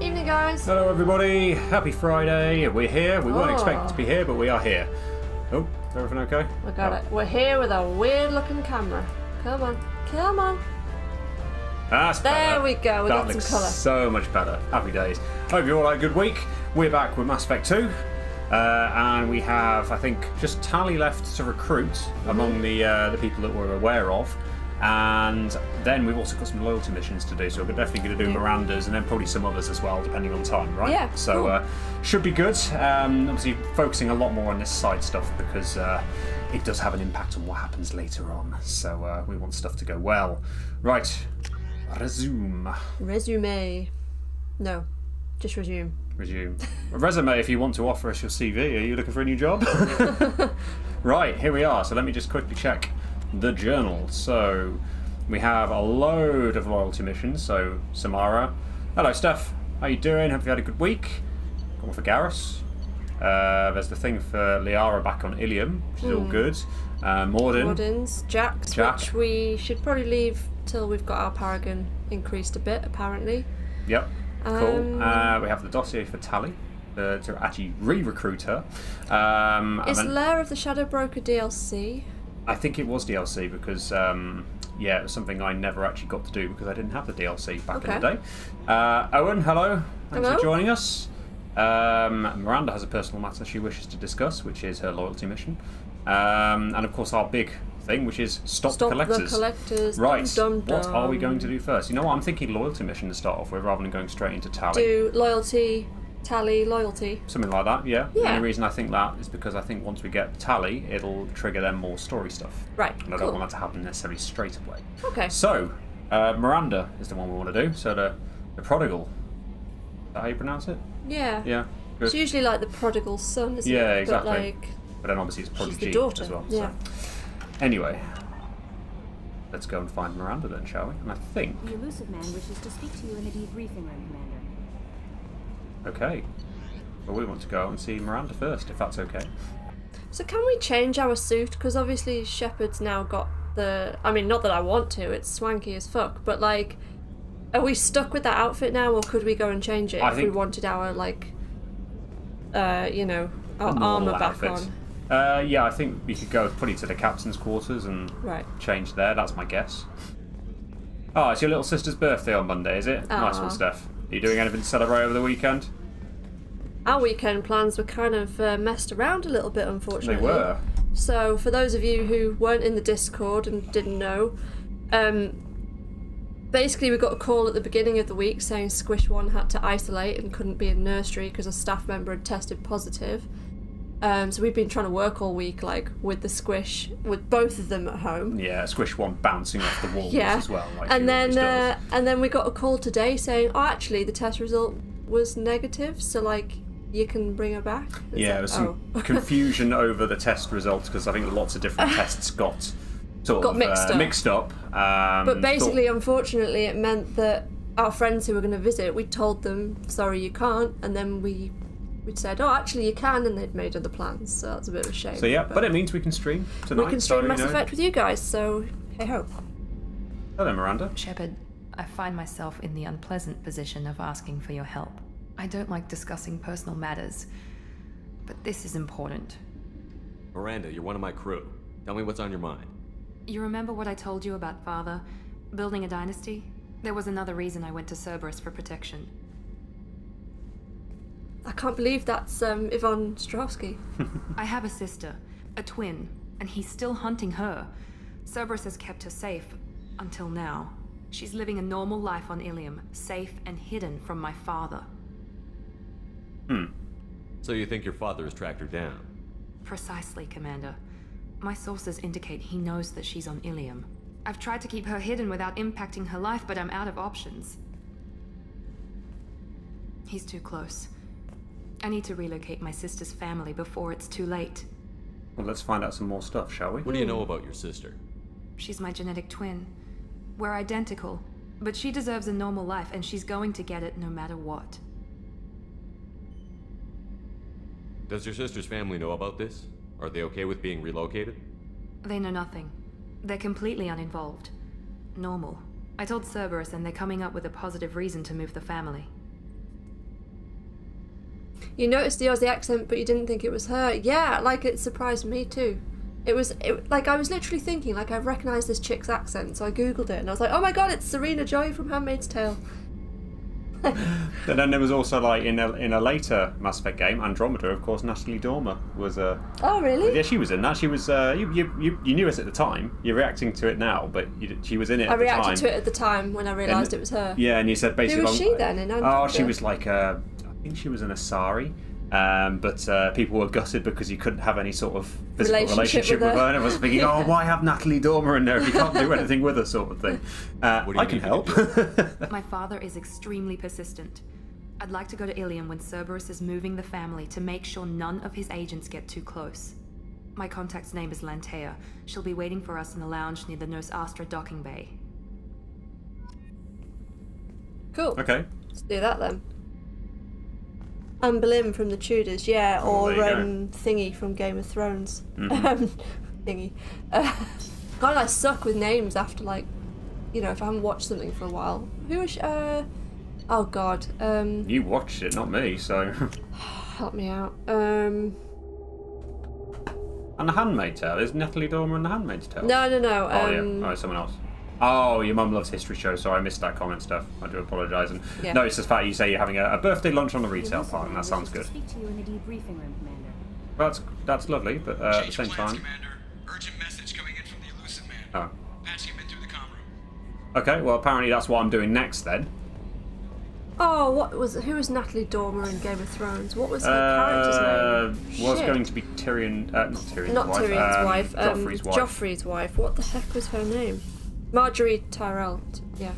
Evening, guys. Hello, everybody. Happy Friday. We're here. We weren't expecting to be here, but we are here. Oh, is everything okay? We got it. We're here with a weird-looking camera. Come on. Come on. That's better. There we go. We got some colour. So much better. Happy days. Hope you all had a good week. We're back with Mass Effect 2. And we have, I think, just Tally left to recruit among the people that we're aware of. And then we've also got some loyalty missions to do, so we're definitely going to do Miranda's and then probably some others as well, depending on time, right? Yeah, so cool. Should be good. Obviously focusing a lot more on this side stuff because it does have an impact on what happens later on. So we want stuff to go well. Right, Resume. No, just resume. Resume. A resume if you want to offer us your CV. Are you looking for a new job? Right, here we are. So let me just quickly check the journal. So we have a load of loyalty missions. So Samara, hello Steph, how you doing? Hope you had a good week. Got one for Garrus. There's the thing for Liara back on Ilium, which is all good. Mordin's Jack, which we should probably leave till we've got our Paragon increased a bit, apparently. Yep, cool. We have the dossier for Tally to actually re-recruit her. Is Lair of the Shadow Broker DLC? I think it was DLC because, it was something I never actually got to do because I didn't have the DLC back in the day. Owen, hello. Thanks for joining us. Miranda has a personal matter she wishes to discuss, which is her loyalty mission. And of course our big thing, which is Stop the Collectors. Right, what are we going to do first? You know what, I'm thinking loyalty mission to start off with rather than going straight into Tally. Do loyalty, Tally, loyalty. Something like that, yeah. The only reason I think that is because I think once we get Tally, it'll trigger them more story stuff. Right, and I don't want that to happen necessarily straight away. Okay. So, Miranda is the one we want to do. So the prodigal. Is that how you pronounce it? Yeah. Yeah, good. It's usually like the prodigal son, isn't it? Yeah, exactly. But then obviously it's prodigy she's the daughter as well. Yeah. So. Anyway, let's go and find Miranda then, shall we? And I think... The elusive man wishes to speak to you in the debriefing room, Commander. Okay. Well, we want to go out and see Miranda first, if that's okay. So can we change our suit? Because obviously Shepard's now got the... I mean, not that I want to, it's swanky as fuck, but like, are we stuck with that outfit now, or could we go and change it if we wanted our, like, our armour back on? Yeah, I think we could go probably to the captain's quarters and change there. That's my guess. Oh, it's your little sister's birthday on Monday, is it? Nice one, Steph. Are you doing anything to celebrate over the weekend? Our weekend plans were kind of messed around a little bit, unfortunately. They were. So, for those of you who weren't in the Discord and didn't know, basically we got a call at the beginning of the week saying Squish 1 had to isolate and couldn't be in nursery because a staff member had tested positive. So we've been trying to work all week, like, with the Squish, with both of them at home. Yeah, Squish 1 bouncing off the walls as well. Like and then we got a call today saying, oh, actually, the test result was negative, so, like, you can bring her back. There was some confusion over the test results because I think lots of different tests got mixed up. But basically, unfortunately, it meant that our friends who were going to visit, we told them, sorry, you can't, and then we'd said, oh, actually you can, and they'd made other plans, so that's a bit of a shame. So yeah, but it means we can stream tonight. We can stream Mass Effect with you guys, so hey ho. Hello, Miranda. Shepard, I find myself in the unpleasant position of asking for your help. I don't like discussing personal matters, but this is important. Miranda, you're one of my crew. Tell me what's on your mind. You remember what I told you about Father? Building a dynasty? There was another reason I went to Cerberus for protection. I can't believe that's Yvonne Strahovski. I have a sister, a twin, and he's still hunting her. Cerberus has kept her safe, until now. She's living a normal life on Ilium, safe and hidden from my father. So you think your father has tracked her down? Precisely, Commander. My sources indicate he knows that she's on Ilium. I've tried to keep her hidden without impacting her life, but I'm out of options. He's too close. I need to relocate my sister's family before it's too late. Well, let's find out some more stuff, shall we? What do you know about your sister? She's my genetic twin. We're identical, but she deserves a normal life, and she's going to get it no matter what. Does your sister's family know about this? Are they okay with being relocated? They know nothing. They're completely uninvolved. Normal. I told Cerberus, and they're coming up with a positive reason to move the family. You noticed the Aussie accent, but you didn't think it was her. Yeah, like, it surprised me too. I was literally thinking, like, I recognised this chick's accent, so I googled it, and I was like, oh my god, it's Serena Joy from Handmaid's Tale. But then there was also, like, in a later Mass Effect game, Andromeda, of course, Natalie Dormer was Oh, really? Yeah, she was in that. She was you knew it at the time. You're reacting to it now, but she was in it at the time. I reacted to it at the time when I realised it was her. Yeah, and you said basically... Who was she then in Andromeda? Oh, she was like I think she was an Asari. But people were gutted because you couldn't have any sort of physical relationship with her. And I was thinking, oh, why have Natalie Dormer in there if you can't do anything with her, sort of thing. I can help. My father is extremely persistent. I'd like to go to Ilium when Cerberus is moving the family to make sure none of his agents get too close. My contact's name is Lantea. She'll be waiting for us in the lounge near the Nos Astra docking bay. Cool. Okay. Let's do that then. Anne Boleyn from the Tudors, yeah, or Thingy from Game of Thrones. Thingy. God, I suck with names after, like, you know, if I haven't watched something for a while. Who is oh god. You watched it, not me, so... Help me out. And The Handmaid's Tale. Is Natalie Dormer in The Handmaid's Tale? No. Oh, yeah. Oh, someone else. Oh, your mum loves history shows, so I missed that comment stuff. I do apologise. And no, it's just fact you say you're having a birthday lunch on the retail part, and that sounds good. Speak to you in the debriefing room, Commander. Well, that's lovely, but at the same time... Commander. Urgent message coming in from the Elusive Man. Oh. Patching him in through the comm room. Okay, well, apparently that's what I'm doing next, then. Oh, who was Natalie Dormer in Game of Thrones? What was her character's name? Was going to be Tyrion... not Tyrion's Not wife. Tyrion's wife. Joffrey's wife. Joffrey's wife. What the heck was her name? Marjorie Tyrell. Yeah.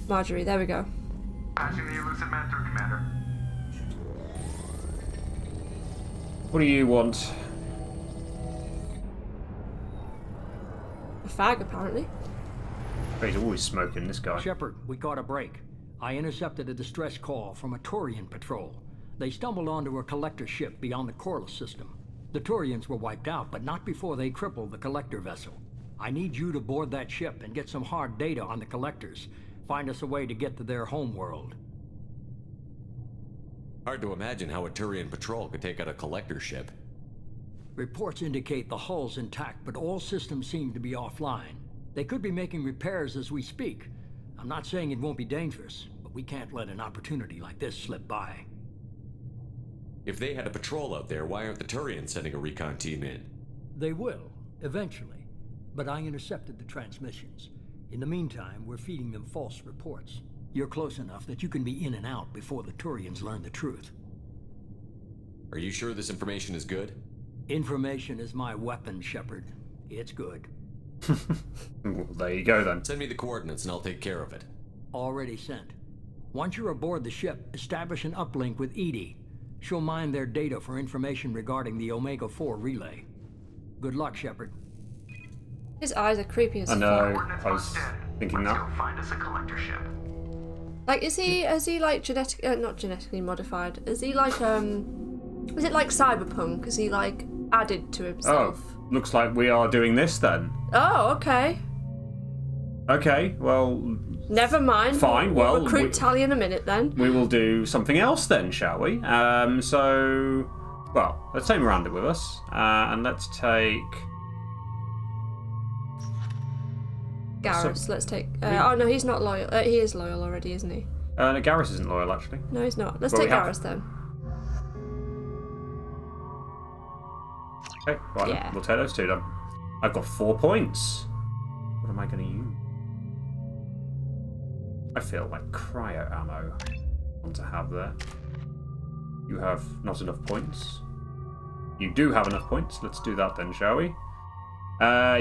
Marjorie, there we go. Patching the Elusive Man through, Commander. What do you want? A fag, apparently. He's always smoking, this guy. Shepard, we got a break. I intercepted a distress call from a Turian patrol. They stumbled onto a collector ship beyond the Corliss system. The Turians were wiped out, but not before they crippled the collector vessel. I need you to board that ship and get some hard data on the collectors. Find us a way to get to their homeworld. Hard to imagine how a Turian patrol could take out a collector ship. Reports indicate the hull's intact, but all systems seem to be offline. They could be making repairs as we speak. I'm not saying it won't be dangerous, but we can't let an opportunity like this slip by. If they had a patrol out there, why aren't the Turians sending a recon team in? They will, eventually. But I intercepted the transmissions. In the meantime, we're feeding them false reports. You're close enough that you can be in and out before the Turians learn the truth. Are you sure this information is good? Information is my weapon, Shepard. It's good. Well, there you go then. Send me the coordinates and I'll take care of it. Already sent. Once you're aboard the ship, establish an uplink with Edie. She'll mine their data for information regarding the Omega-4 relay. Good luck, Shepard. His eyes are creepy as I fuck. know, I was thinking that. Find us a collector ship. Like, is he like not genetically modified? Is he like, is it like cyberpunk? Is he like added to himself? Oh, looks like we are doing this then. Oh, okay. Okay, well... Never mind. Fine, we'll well... recruit Tally in a minute then. We will do something else then, shall we? So... Well, let's take Miranda with us. And let's take... Garrus, let's take... oh, no, he's not loyal. He is loyal already, isn't he? No, Garrus isn't loyal, actually. No, he's not. Let's Well, take we have- Garrus then. Okay, right, Yeah. we'll take those two then. I've got 4 points. What am I going to use? I feel like cryo ammo. I want to have there. You have not enough points. You do have enough points. Let's do that then, shall we?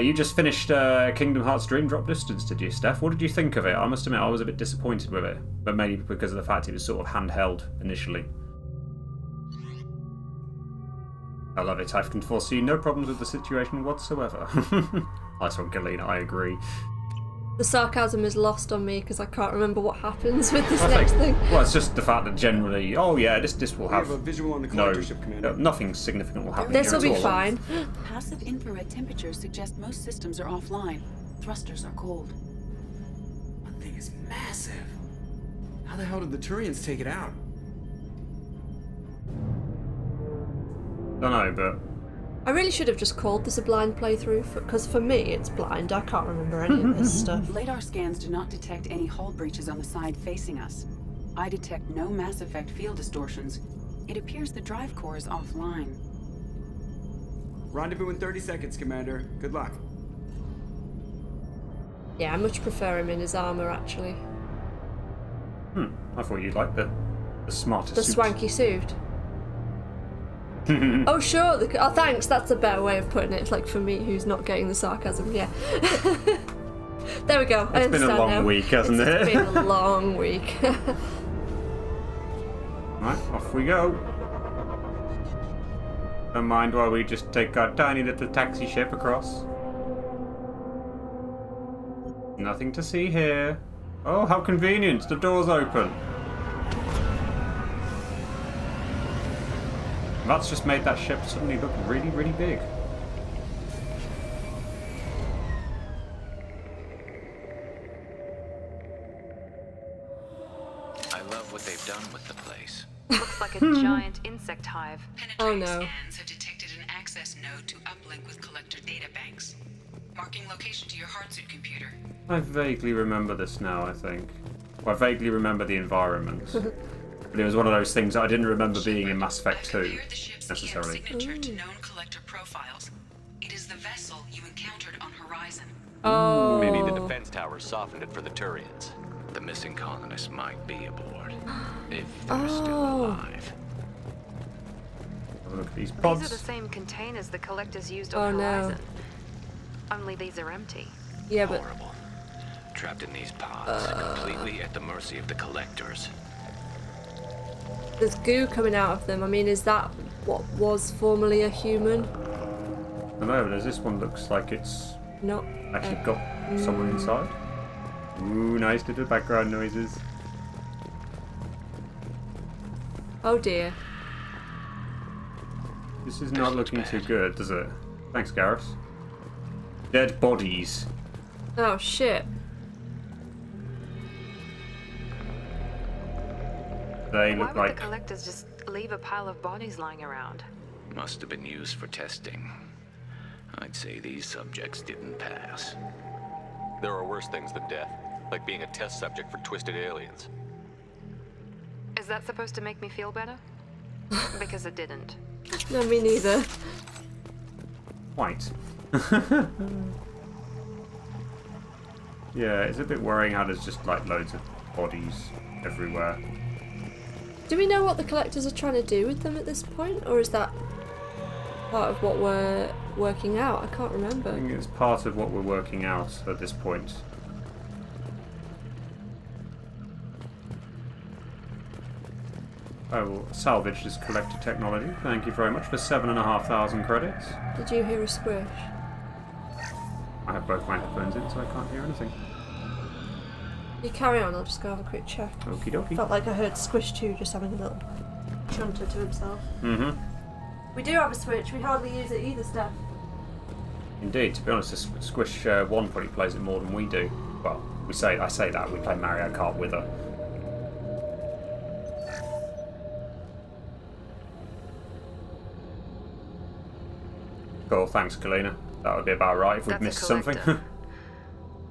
You just finished Kingdom Hearts Dream Drop Distance, did you, Steph? What did you think of it? I must admit, I was a bit disappointed with it, but maybe because of the fact it was sort of handheld initially. I love it. I can foresee no problems with the situation whatsoever. Nice one, Galena. I agree. The sarcasm is lost on me because I can't remember what happens with this next thing. Well, it's just the fact that generally, oh yeah, this will We have have a visual on the no, collector ship, Commander. nothing significant will happen. This here will at be all. fine. Passive infrared temperatures suggest most systems are offline. Thrusters are cold. That thing is massive. How the hell did the Turians take it out? Don't know, but I really should have just called this a blind playthrough, because for me it's blind. I can't remember any of this stuff. Radar scans do not detect any hull breaches on the side facing us. I detect no Mass Effect field distortions. It appears the drive core is offline. Rendezvous in 30 seconds, Commander. Good luck. Yeah, I much prefer him in his armour, actually. I thought you'd like the smarter The suit. swanky suit. Oh, sure. Oh, thanks. That's a better way of putting it. Like, for me, who's not getting the sarcasm. Yeah. There we go. I It's been a understand long now. week, hasn't it? It's been a long week. Right, off we go. Don't mind while we just take our tiny little taxi ship across. Nothing to see here. Oh, how convenient. The door's open. That's just made that ship suddenly look really, really big. I love what they've done with the place. Looks like a giant insect hive. Oh, no. Scans have detected an access node to uplink with collector data banks. Marking location to your hardsuit computer. I vaguely remember this now, I think. Well, I vaguely remember the environment. But it was one of those things that I didn't remember being in Mass Effect 2, Compared the ship's necessarily. signature to known collector profiles. It is the vessel you encountered on Horizon. Oh. Maybe the defense tower softened it for the Turians. The missing colonists might be aboard. If they're still alive. Have a look at these These pods. are the same containers the collectors used Oh, on no. Horizon. Only these are empty. Yeah, but Horrible. Trapped in these pods, completely at the mercy of the collectors. there's goo coming out of them. I mean, is that what was formerly a human? I don't know, but this one looks like it's Not. actually got someone inside. Ooh, nice little background noises. Oh dear. This is not looking too good, does it? Thanks, Garrus. Dead bodies. Oh shit. They Why look would like... the collectors just leave a pile of bodies lying around? Must have been used for testing. I'd say these subjects didn't pass. There are worse things than death, like being a test subject for twisted aliens. Is that supposed to make me feel better? Because it didn't. No, me neither. Quite. Yeah, it's a bit worrying how there's just like loads of bodies everywhere. Do we know what the collectors are trying to do with them at this point, or is that part of what we're working out? I can't remember. I think it's part of what we're working out at this point. I will salvage this collector technology. Thank you very much for 7,500 credits. Did you hear a squish? I have both my headphones in, so I can't hear anything. You carry on, I'll just go have a quick check. Okie dokie. Felt like I heard Squish 2 just having a little chunter to himself. Mm-hmm. We do have a Switch, we hardly use it either, Steph. Indeed, to be honest, Squish 1 probably plays it more than we do. Well, I say that, we play Mario Kart with her. Cool, thanks, Kalina. That would be about right if we'd missed something.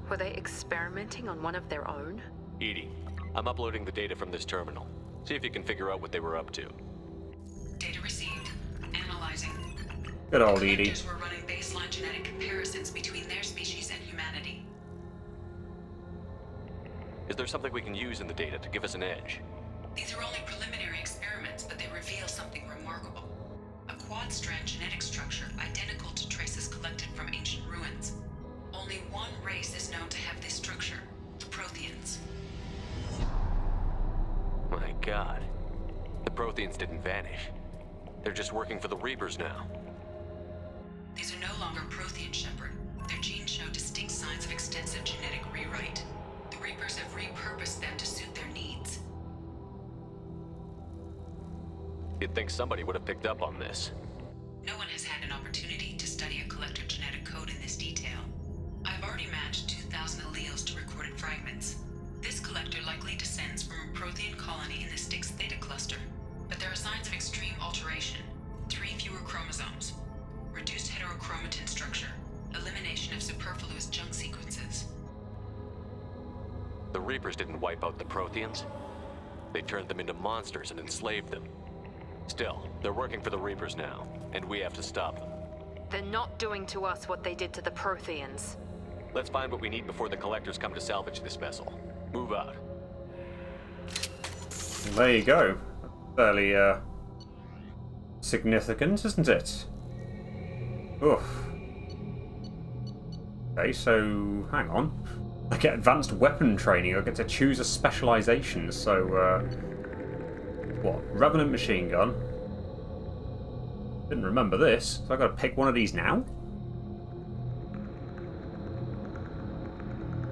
Were they experimenting on one of their own? Edie, I'm uploading the data from this terminal. See if you can figure out what they were up to. Data received. Analyzing. Good old The Edie. collectors were running baseline genetic comparisons between their species and humanity. Is there something we can use in the data to give us an edge? These are only preliminary experiments, but they reveal something remarkable. A quad-strand genetic structure identical to traces collected from ancient ruins. Only one race is known to have this structure, the Protheans. My god. The Protheans didn't vanish. They're just working for the Reapers now. These are no longer Prothean, Shepard. Their genes show distinct signs of extensive genetic rewrite. The Reapers have repurposed them to suit their needs. You'd think somebody would have picked up on this. No one has had an opportunity to study a collector genetic code in this detail. I've already matched 2,000 alleles to recorded fragments. This collector likely descends from a Prothean colony in the Styx Theta cluster, but there are signs of extreme alteration. 3 fewer chromosomes, reduced heterochromatin structure, elimination of superfluous junk sequences. The Reapers didn't wipe out the Protheans. They turned them into monsters and enslaved them. Still, they're working for the Reapers now, and we have to stop them. They're not doing to us what they did to the Protheans. Let's find what we need before the collectors come to salvage this vessel. Move out. There you go. Fairly, significant, isn't it? Oof. Okay, so, hang on. I get advanced weapon training, I get to choose a specialisation, so, what? Revenant machine gun? Didn't remember this, so I've got to pick one of these now?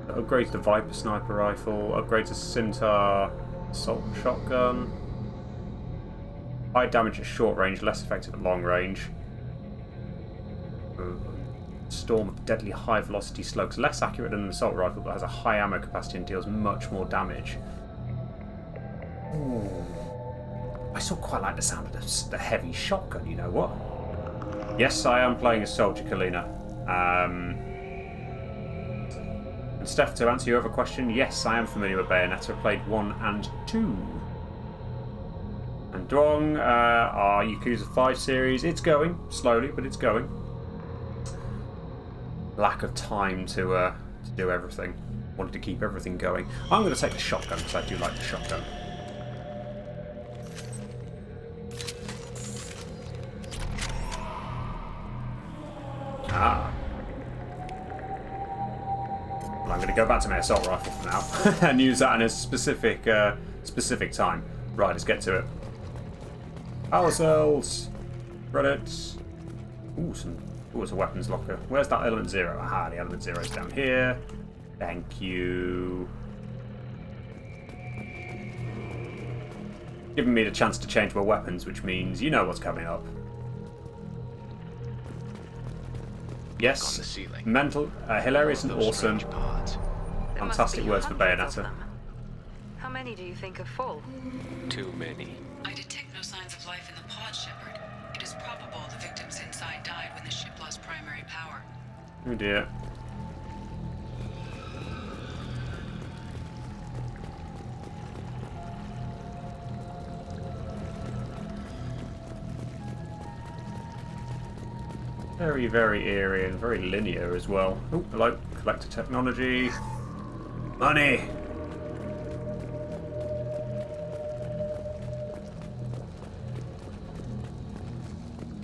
Upgrade to Viper sniper rifle, upgrade to Scimitar assault shotgun. High damage at short range, less effective at long range. Storm of deadly high velocity slugs, less accurate than an assault rifle but has a high ammo capacity and deals much more damage. Ooh. I still quite like the sound of the heavy shotgun, you know what? Yes, I am playing as Soldier, Kalina. And Steph, to answer your other question, yes, I am familiar with Bayonetta. I played 1 and 2. And Dwong, our Yakuza 5 series, it's going, slowly, but it's going. Lack of time to do everything. Wanted to keep everything going. I'm going to take the shotgun, because I do like the shotgun. Ah. Well, I'm going to go back to my assault rifle for now and use that in a specific time. Right, let's get to it. Power cells, credits. Ooh, it's a weapons locker. Where's that element 0? Aha, the element 0 is down here. Thank you. Giving me the chance to change my weapons, which means you know what's coming up. Yes, mental, hilarious and awesome. Fantastic words for Bayonetta. How many do you think are full? Too many. I detect no signs of life in the pod, Shepard. It is probable died when the ship lost primary power. Oh dear. Very, very eerie and very linear as well. Oh, hello. Collector technology. Money!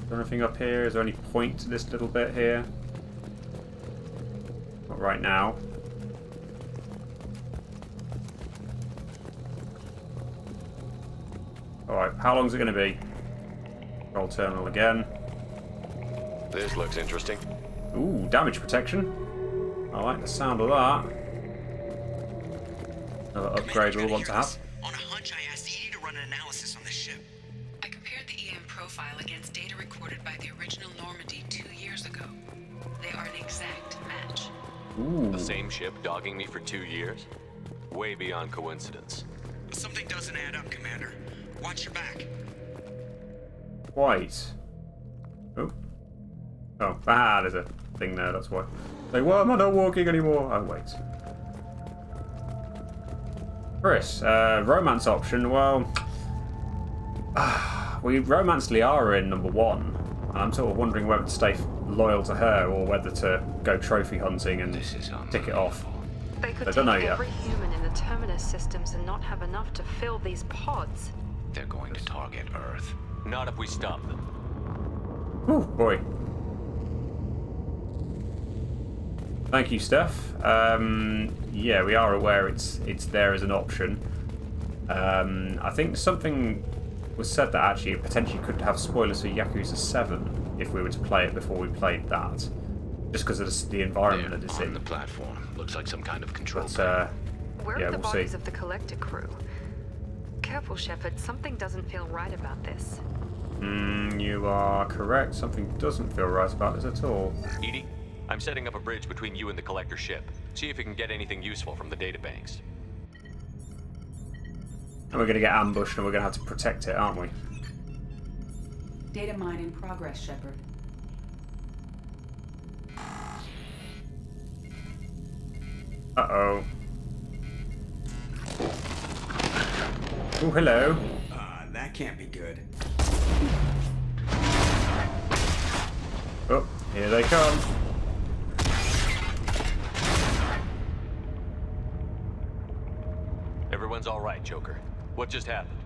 Is there anything up here? Is there any point to this little bit here? Not right now. Alright, how long is it going to be? Control terminal again. This looks interesting. Ooh, damage protection. I like the sound of that. Another upgrade we'll want to have. On a hunch, I asked Edie to run an analysis on this ship. I compared the EM profile against data recorded by the original Normandy 2 years ago. They are an exact match. Ooh. The same ship dogging me for 2 years? Way beyond coincidence. Something doesn't add up, Commander. Watch your back. Quite. Oh. Oh, there's a thing there, that's why. Like, why am I not walking anymore? Oh, wait. Chris, romance option, well... we romanced Liara in number 1, and I'm sort of wondering whether to stay loyal to her or whether to go trophy hunting and tick it off. They could I don't know take yet. every human in the Terminus systems and not have enough to fill these pods. They're going to target Earth. Not if we stop them. Oh, boy. Thank you, Steph. Yeah, we are aware it's there as an option. I think something was said that actually it potentially could have spoilers for Yakuza 7 if we were to play it before we played that, just because of the environment that it's on in. the platform. Looks like some kind of control. But, Where yeah, are the we'll bodies see. of the collector crew? Careful, Shepard. Something doesn't feel right about this. You are correct. Something doesn't feel right about this at all. Edie, I'm setting up a bridge between you and the collector ship. See if you can get anything useful from the databanks. And we're going to get ambushed and we're going to have to protect it, aren't we? Data mine in progress, Shepard. Uh-oh. Oh, hello. That can't be good. Oh, here they come. Everyone's all right, Joker. What just happened?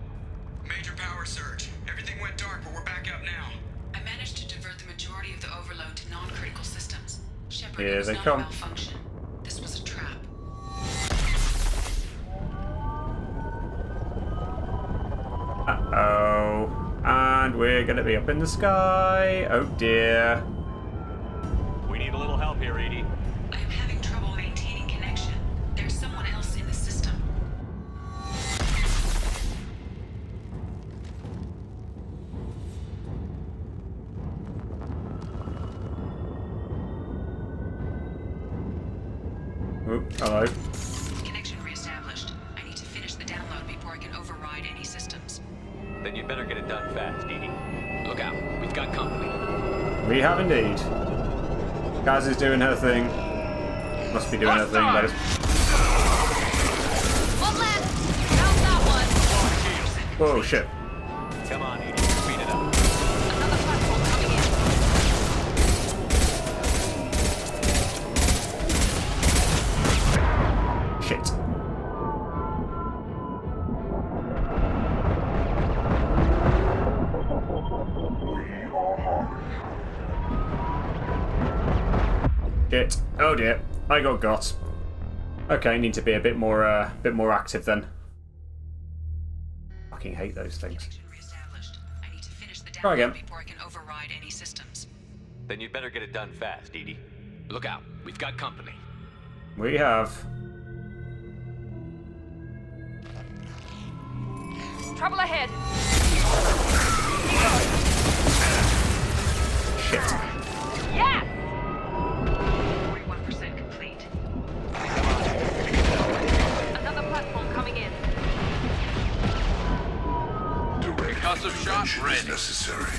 Major power surge. Everything went dark, but we're back up now. I managed to divert the majority of the overload to non-critical systems. Shepard, Here it was they not come. a malfunction. This was a trap. Uh-oh. And we're going to be up in the sky. Oh, dear. We need a little help here, Edie. I am having trouble maintaining connection. There's someone else in the system. Oh, hello. Connection reestablished. I need to finish the download before I can override any systems. Then you'd better get it done fast, Edie. Look out, we've got company. We have indeed. Kaz is doing her thing. Must be doing her thing. Let us... One left! How's that one? Whoa, shit. Come on, Edie. Speed it up. Another platform coming in. Shit. Shit. Oh dear. I got. Okay, need to be a bit more active then. Fucking hate those things. Connection reestablished. I need to finish the Try download again. before I can override any systems. Then you'd better get it done fast, Edie. Look out, we've got company. We have. Trouble ahead. Shit. Yeah! 41% complete. Another platform coming in. Concussive shot ready. Necessary.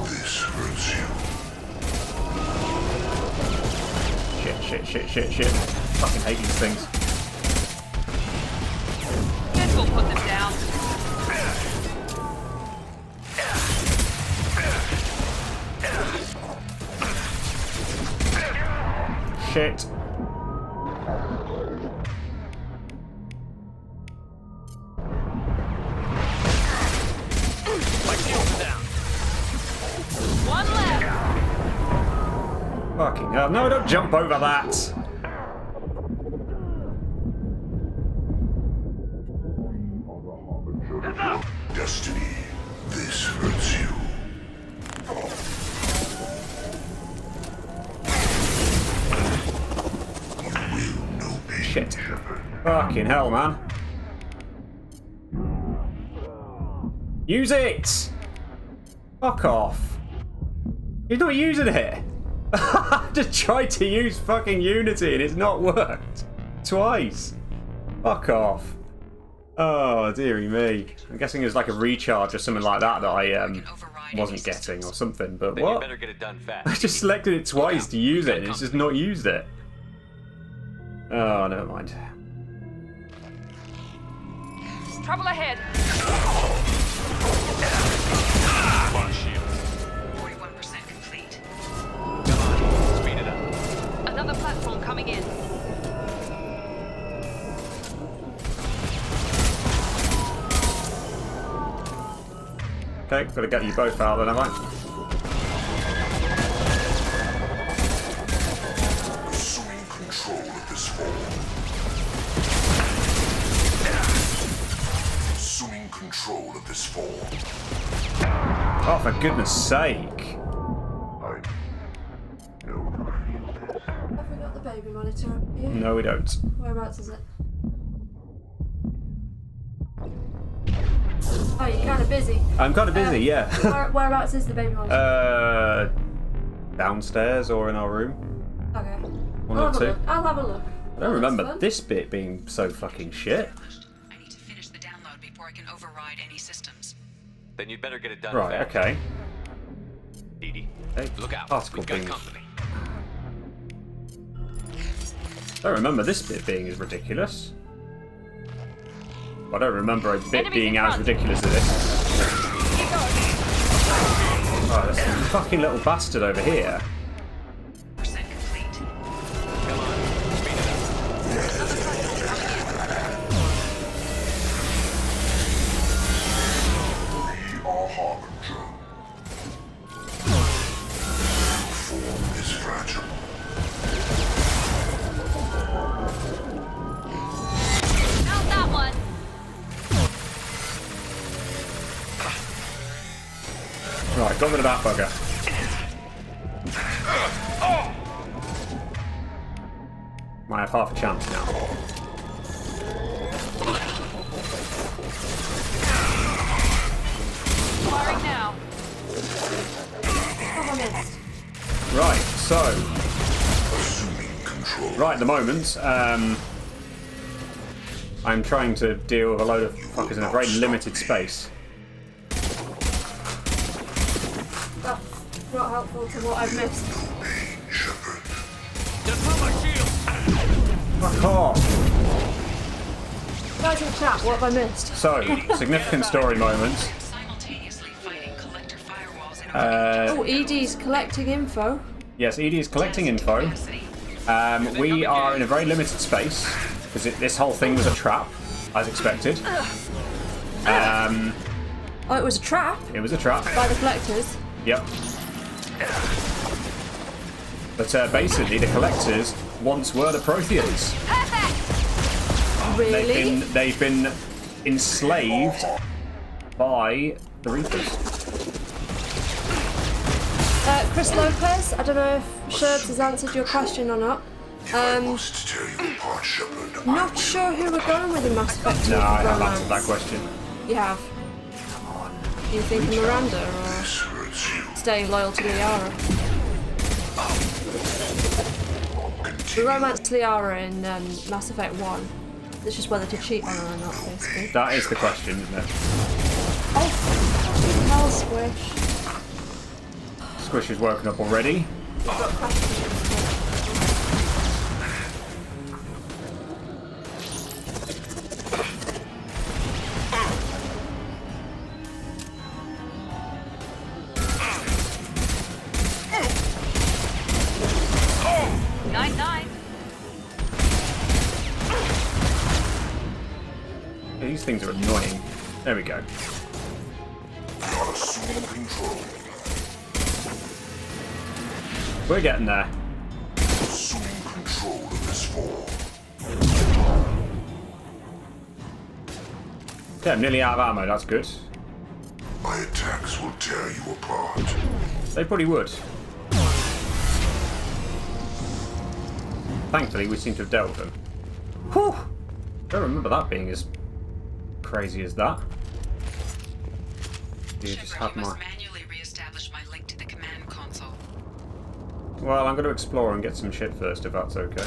This hurts you. Shit. Fucking hate these things. This will put them down. Shit. My shields are down. One left. Fucking hell. No, don't jump over that. Destiny, this hurts you. Shit. Fucking hell, man. Use it! Fuck off. You're not using it. I just tried to use fucking Unity and it's not worked. Twice. Fuck off. Oh, dearie me. I'm guessing it was like a recharge or something like that I wasn't getting or something, but Then what? you better get it done fast. I just selected it twice to use it and it's just not used it. Oh, never mind. Trouble ahead. 41% complete. Come on, speed it up. Another platform coming in. Okay, gotta get you both out then, have I? Assuming control of this form. Assuming control of this form. Oh, for goodness sake. I know. Have we got the baby monitor up here? No, we don't. Whereabouts is it? Oh, you're kind of busy. I'm kind of busy, yeah. Whereabouts is the baby monitor? Downstairs or in our room. Okay. One or two. I'll have a look. I don't remember this bit being so fucking shit. I need to finish the download before I can override any systems. Then you'd better get it done Right, fast. okay. Edie, Hey, look out. particle We've got beam. company. I don't remember this bit being as ridiculous. I don't remember a bit Enemies being in as front. ridiculous as this. Oh, there's some fucking little bastard over here. Percent complete. Come on, speed it up. We are Harbinger. Form is fragile. How's that one? Right, got rid of that bugger. Might have half a chance now. Firing now. Oh, I missed. Right, so Assuming control. right at the moment, I'm trying to deal with a load of fuckers in a very limited space. That's not helpful to what I've missed. Shepherd. Just put my shield. Fuck off! Guys in chat, what have I missed? So, significant story moments. Simultaneously fighting collector firewalls in Oh, ED's collecting info. Yes, Edie is collecting info. We are in a very limited space because this whole thing was a trap, as expected. Oh, it was a trap It was a trap. by the collectors. Yep. But basically, the collectors once were the Protheans. Really? They've been enslaved by the Reapers. Chris Lopez, I don't know if Sherbs has answered your question or not. Must tear you apart, Shepherd. Not sure who we're going with in Mass Effect 2 No, I have romance. answered that question. You have. You thinking Miranda or This hurts you. staying loyal to Liara? We romanced Liara in Mass Effect 1. It's just whether to cheat on her or not, basically. That is the question, isn't it? Oh, fucking hell, Squish. Squish is woken up already. These things are annoying. There we go. Assuming control. We're getting there. Assuming control of this form. Okay, I'm nearly out of ammo, that's good. My attacks will tear you apart. They probably would. Thankfully, we seem to have dealt with them. Whew! Don't remember that being as crazy as that. You just have must manually re-establish my link to the command console. Well, I'm going to explore and get some shit first, if that's okay.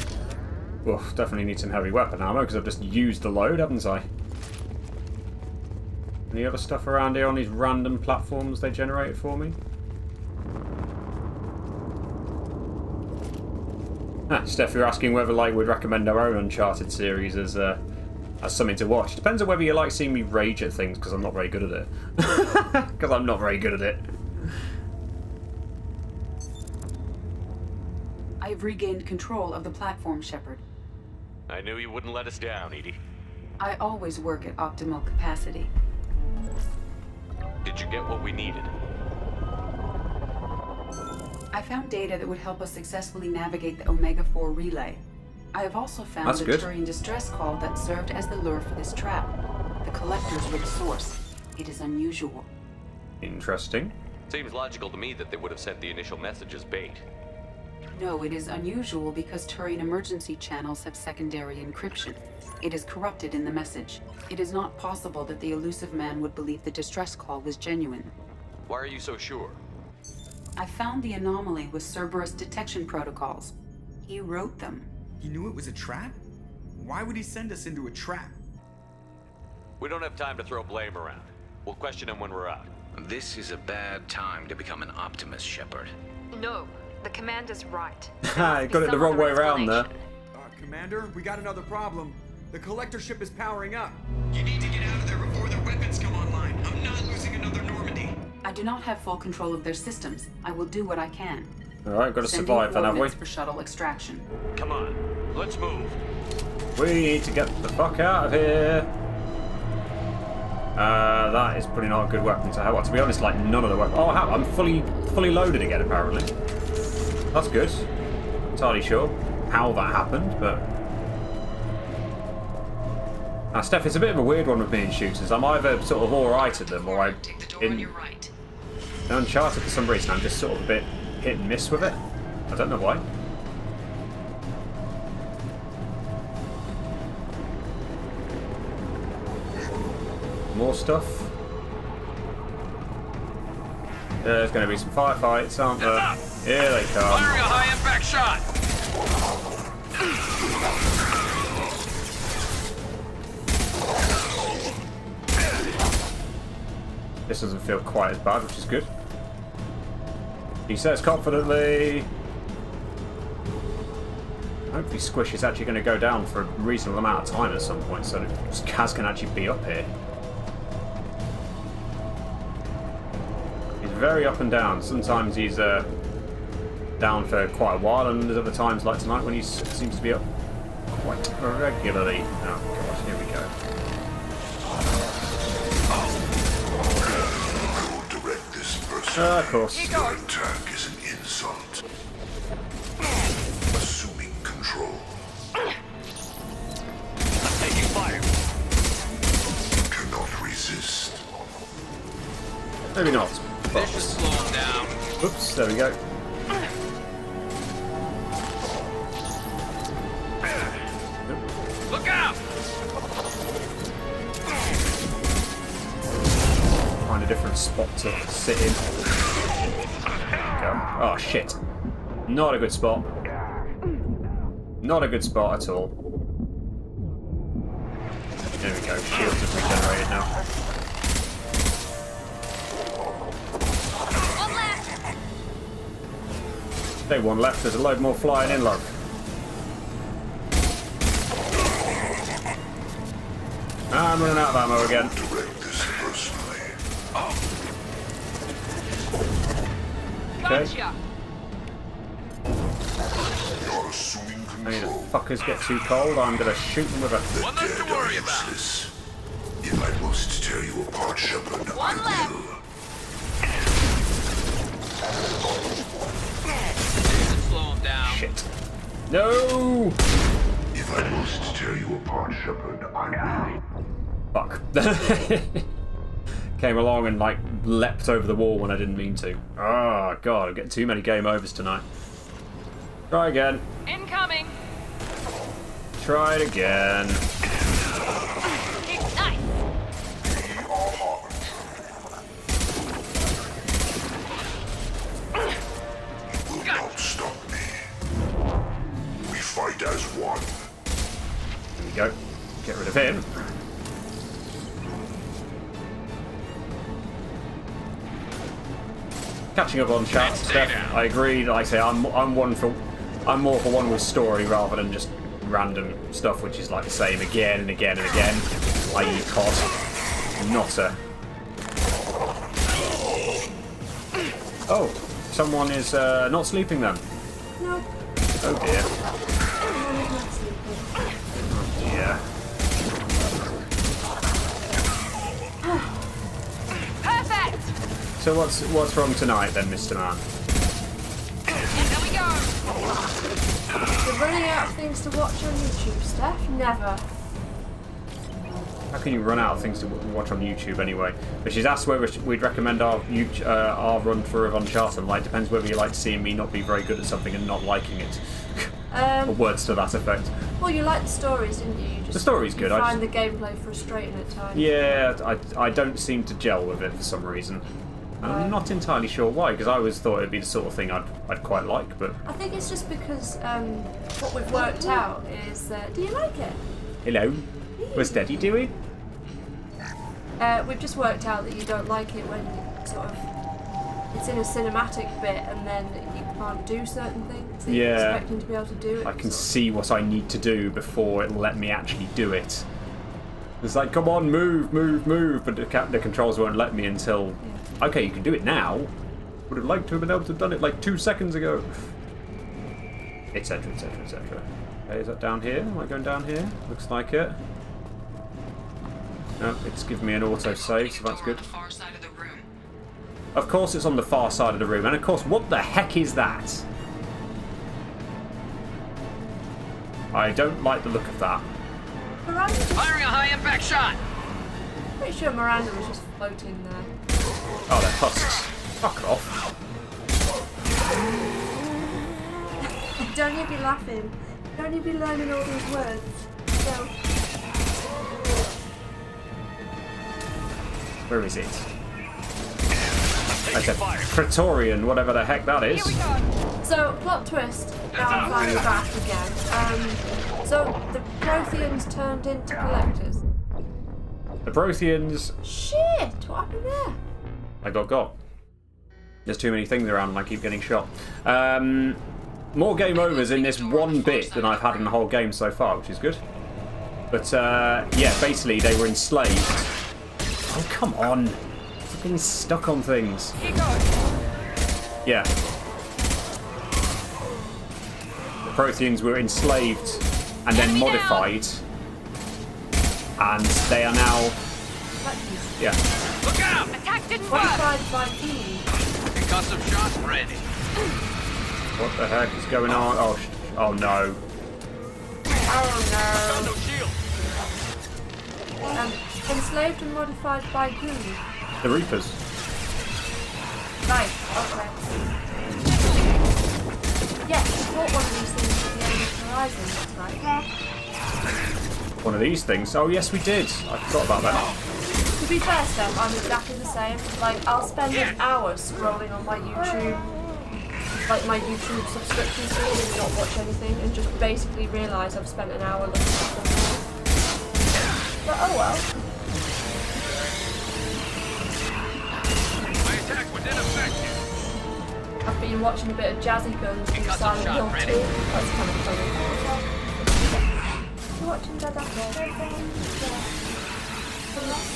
Oof, definitely need some heavy weapon ammo, because I've just used the load, haven't I? Any other stuff around here on these random platforms they generated for me? Steph, you're asking whether we'd recommend our own Uncharted series as something to watch. Depends on whether you like seeing me rage at things, because I'm not very good at it. Because I'm not very good at it. I've regained control of the platform, Shepard. I knew you wouldn't let us down, Edie. I always work at optimal capacity. Did you get what we needed? I found data that would help us successfully navigate the Omega-4 relay. I have also found the Turian distress call that served as the lure for this trap. The collectors were the source. It is unusual. Interesting. Seems logical to me that they would have sent the initial message as bait. No, it is unusual because Turian emergency channels have secondary encryption. It is corrupted in the message. It is not possible that the elusive man would believe the distress call was genuine. Why are you so sure? I found the anomaly with Cerberus detection protocols. He wrote them. He knew it was a trap? Why would he send us into a trap? We don't have time to throw blame around. We'll question him when we're out. This is a bad time to become an optimist, Shepard. No, the commander's right. I got it the wrong way around there. Commander, we got another problem. The collector ship is powering up. You need to get out of there before their weapons come online. I'm not losing another Normandy. I do not have full control of their systems. I will do what I can. Alright, got to survive then, have we? For shuttle extraction. Come on, let's move. We need to get the fuck out of here. That is probably not a good weapon to have. Well, to be honest, like none of the weapons. Oh, I'm fully loaded again, apparently. That's good. Not entirely sure how that happened, but. Now, Steph, it's a bit of a weird one with me in shooters. I'm either sort of alright at them, or I. In Uncharted, for some reason, I'm just sort of a bit hit and miss with it. I don't know why. More stuff. There's going to be some firefights, aren't there? Here they come. Firing a high impact shot. This doesn't feel quite as bad, which is good. He says confidently. Hopefully Squish is actually going to go down for a reasonable amount of time at some point, so that Kaz can actually be up here. He's very up and down. Sometimes he's down for quite a while, and there's other times, like tonight, when he seems to be up quite regularly. Oh gosh, here we go. Of course. Your attack is an insult. Assuming control. I'm taking fire. Cannot resist. Maybe not. This should slow him down. Oops, there we go. Look out! Find a different spot to sit in. Go. Oh shit. Not a good spot. Not a good spot at all. There we go. Shields have regenerated now. Stay one left, there's a load more flying in, love. I'm running out of ammo again. Okay. Any of the fuckers get too cold, I'm gonna shoot them with a... One less to worry about. If I must tear you apart, Shepard, I will. Slow him down. Shit. No! If I must tear you apart, Shepard, I will. Fuck. Came along and like leapt over the wall when I didn't mean to. Oh god, I'm getting too many game overs tonight. Try again. Incoming. Try it again. Ignite. You will not stop me. We fight as one. There we go. Get rid of him. Catching up on chat stuff. I agree. Like I say, I'm more for one with story rather than just random stuff, which is like the same again and again and again. I.e. COD. Not a. Oh, someone is not sleeping then. No. Oh dear. Everyone is not sleeping. Oh dear. Perfect. So what's wrong tonight then, Mr. Man? Here we go. You're running out of things to watch on YouTube, Steph? Never. How can you run out of things to watch on YouTube anyway? But she's asked whether we'd recommend our run through of Uncharted. Like, depends whether you like seeing me not be very good at something and not liking it. Or words to that effect. Well, you liked the stories, didn't you? The story's good. I find the gameplay frustrating at times. Yeah, I don't seem to gel with it for some reason. And I'm not entirely sure why, because I always thought it'd be the sort of thing I'd quite like, but... I think it's just because what we've worked out is... do you like it? Hello? What's Daddy doing? We've just worked out that you don't like it when sort of... It's in a cinematic bit and then you can't do certain things that you're expecting to be able to do it. I can see what I need to do before it'll let me actually do it. It's like, come on, move, move, move, but the controls won't let me until... Yeah. Okay, you can do it now. Would have liked to have been able to have done it like 2 seconds ago. Etc, etc, etc. Okay, is that down here? Am I going down here? Looks like it. No, it's giving me an auto-save, so that's good. Of course it's on the far side of the room, and of course, what the heck is that? I don't like the look of that. Miranda Firing a high-impact shot! Pretty sure Miranda was just floating there. Oh, they're husks. Fuck off. Don't you be laughing. Don't you be learning all these words. So. Where is it? That's a Praetorian, whatever the heck that is. Here we go. So, plot twist. Now I'm finally back again. So, the Protheans turned into collectors. The Protheans... Shit! What happened there? I got. There's too many things around and I keep getting shot. More game overs in this one bit than I've had in the whole game so far, which is good. But, yeah, basically they were enslaved. Oh, come on. I'm getting stuck on things. Yeah. The Protheans were enslaved and then modified. And they are now... Yeah. Look out! Attack didn't work! Concussive shot ready. What the heck is going on? Oh no. Oh no. no. Shield. Enslaved and modified by who? The Reapers. Right, okay. Yes, you fought one of these things at the end of Horizon, that's right. Yeah. One of these things? Oh yes we did. I forgot about that. To be fair, Steph, I'm exactly the same. Like, I'll spend an hour scrolling on my YouTube, like my YouTube subscription screen and not watch anything, and just basically realise I've spent an hour looking at something. But oh well. My attack was ineffective. I've been been watching a bit of Jazzy Guns from Silent Hill 2. That's kind of funny. You're watching Dad after? You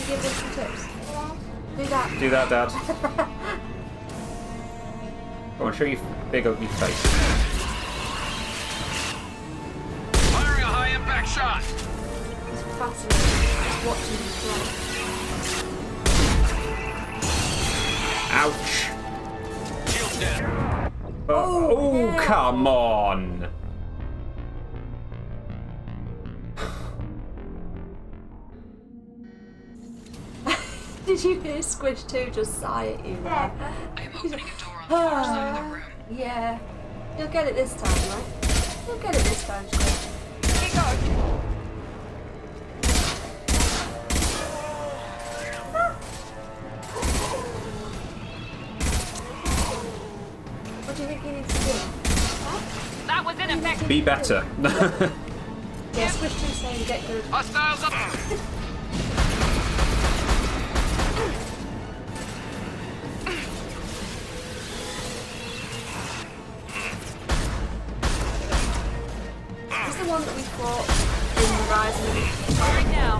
give us some tips. Do that. Do that, Dad. Go on, show your big ugly face. Firing a high impact shot. It's fascinating just watching you play. Ouch. Shield's dead. Oh, come on. Did you hear Squish 2 just sigh at you there? I am opening a door on the far side of the room. Yeah. You'll get it this time, right? You'll get it this time, Squish. Here goes. What do you think you need to do? Huh? That was ineffective. Be better. Yeah, Squish 2 saying get good. Hostiles up. Is the one that we fought in the Rising? Firing now.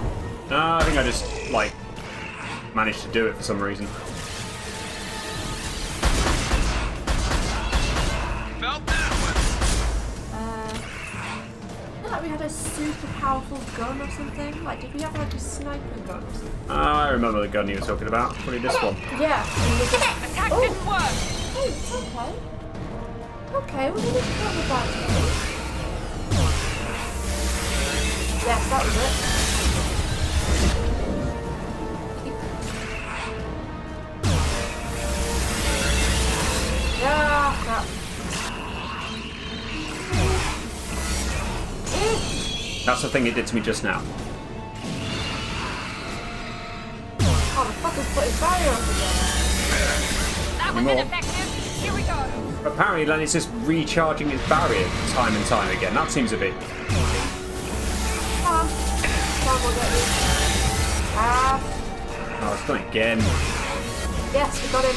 No, I think I just, like, managed to do it for some reason. Felt that one. I feel like we had a super powerful gun or something. Like, did we have like a sniper gun or something? I remember the gun you were talking about. Probably this one. Yeah. Attack didn't work. Oh, it's okay. Okay, we didn't talk about it. Yes, that was it. Yeah, crap. That's the thing it did to me just now. Oh, the fucker's put his barrier up again. That was ineffective. Here we go. Apparently, then it's just recharging its barrier time and time again. That seems a bit. Come on, we'll get this. Ah. Oh, it's done it again. Yes, we got him.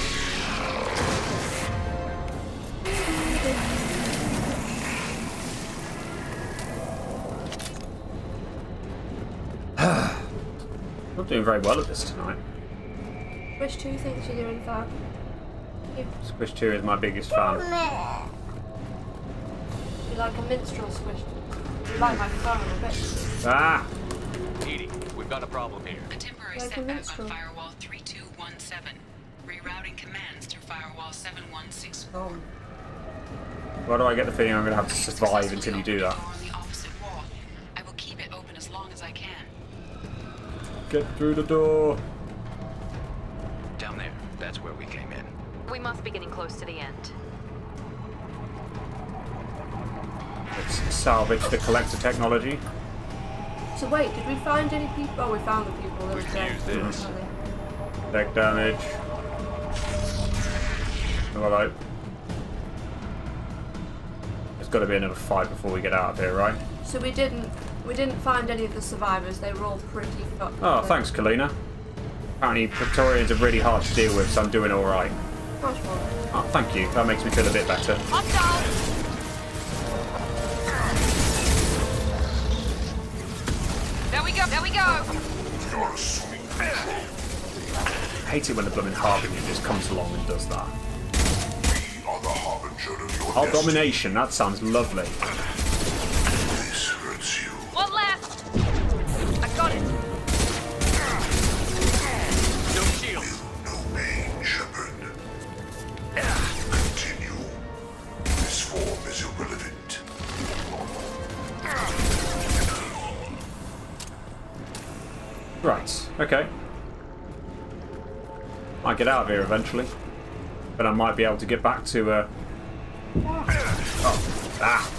Not doing very well at this tonight. Squish 2 thinks you're doing fine. Squish 2 is my biggest fan. You like a minstrel, Squish? You like my phone a bit? Ah! Edie, we've got a problem here. A temporary Like a setback minstrel. on firewall 3217. Rerouting commands through firewall 716. Oh. Why do I get the feeling I'm going to have to survive until you do that? On the opposite wall. I will keep it open as long as I can. Get through the door. Down there. That's where we came in. We must be getting close to the end. Let's salvage the collector technology. So wait, did we find any people? Oh, we found the people that were dead. use this. Deck damage. Hello. There's got to be another fight before we get out of here, right? So we didn't find any of the survivors. They were all pretty fucked. Oh, thanks, Kalina. Apparently, Praetorians are really hard to deal with, so I'm doing all right. Much more. Oh, thank you. That makes me feel a bit better. Hostile. There we go. There we go. You're a sweet control. I hate it when the blooming Harbinger just comes along and does that. We are the harbinger of your Oh, destiny. domination. That sounds lovely. This hurts you. One left. I got it. No shield. No pain, shepherd. Continue. This form is irrelevant. Right. Okay. Might get out of here eventually, but I might be able to get back to. Oh. Ah.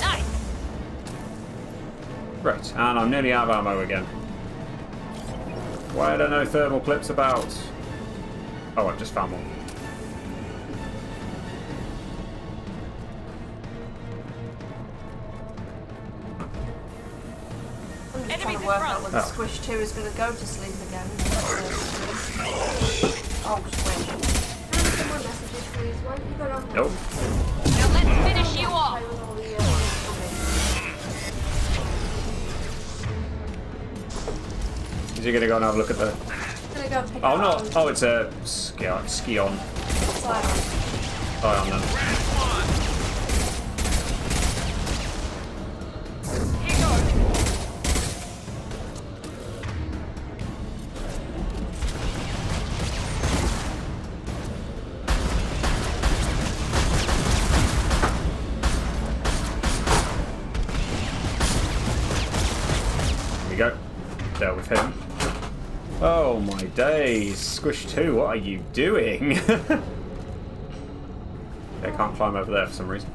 Nice. Right, and I'm nearly out of ammo again. Why are there no thermal clips about? Oh, I just found one. trying to work out whether Squish 2 is going to go to sleep again. Oh, Squish. Someone messages, please. Why have you got on? Nope. Now let's finish you off. Is he going to go and have a look at the... Gonna go pick Oh, it no. up. Oh, it's a Ski-On. Scion. Scion then. Go. Dealt with him. Oh my days. Squish 2, what are you doing? I can't climb over there for some reason.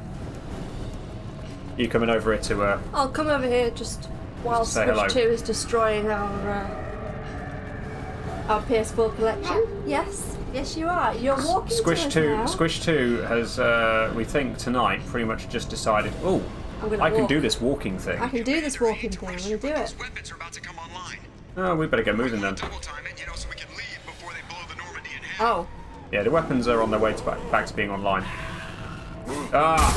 You coming over here to I'll come over here just while say Squish hello. 2 is destroying our PS4 collection. Yes. Yes you are. You're walking Squish to us 2 now. Squish 2 has we think tonight pretty much just decided, oh, I can do this walking thing. I can do this walking thing. I'm gonna do it. Weapons are about to come online. Oh, we better get moving then. Double time it, you know, so we can leave before they blow the Normandy in half. Oh. Yeah, the weapons are on their way to back to being online. Ah!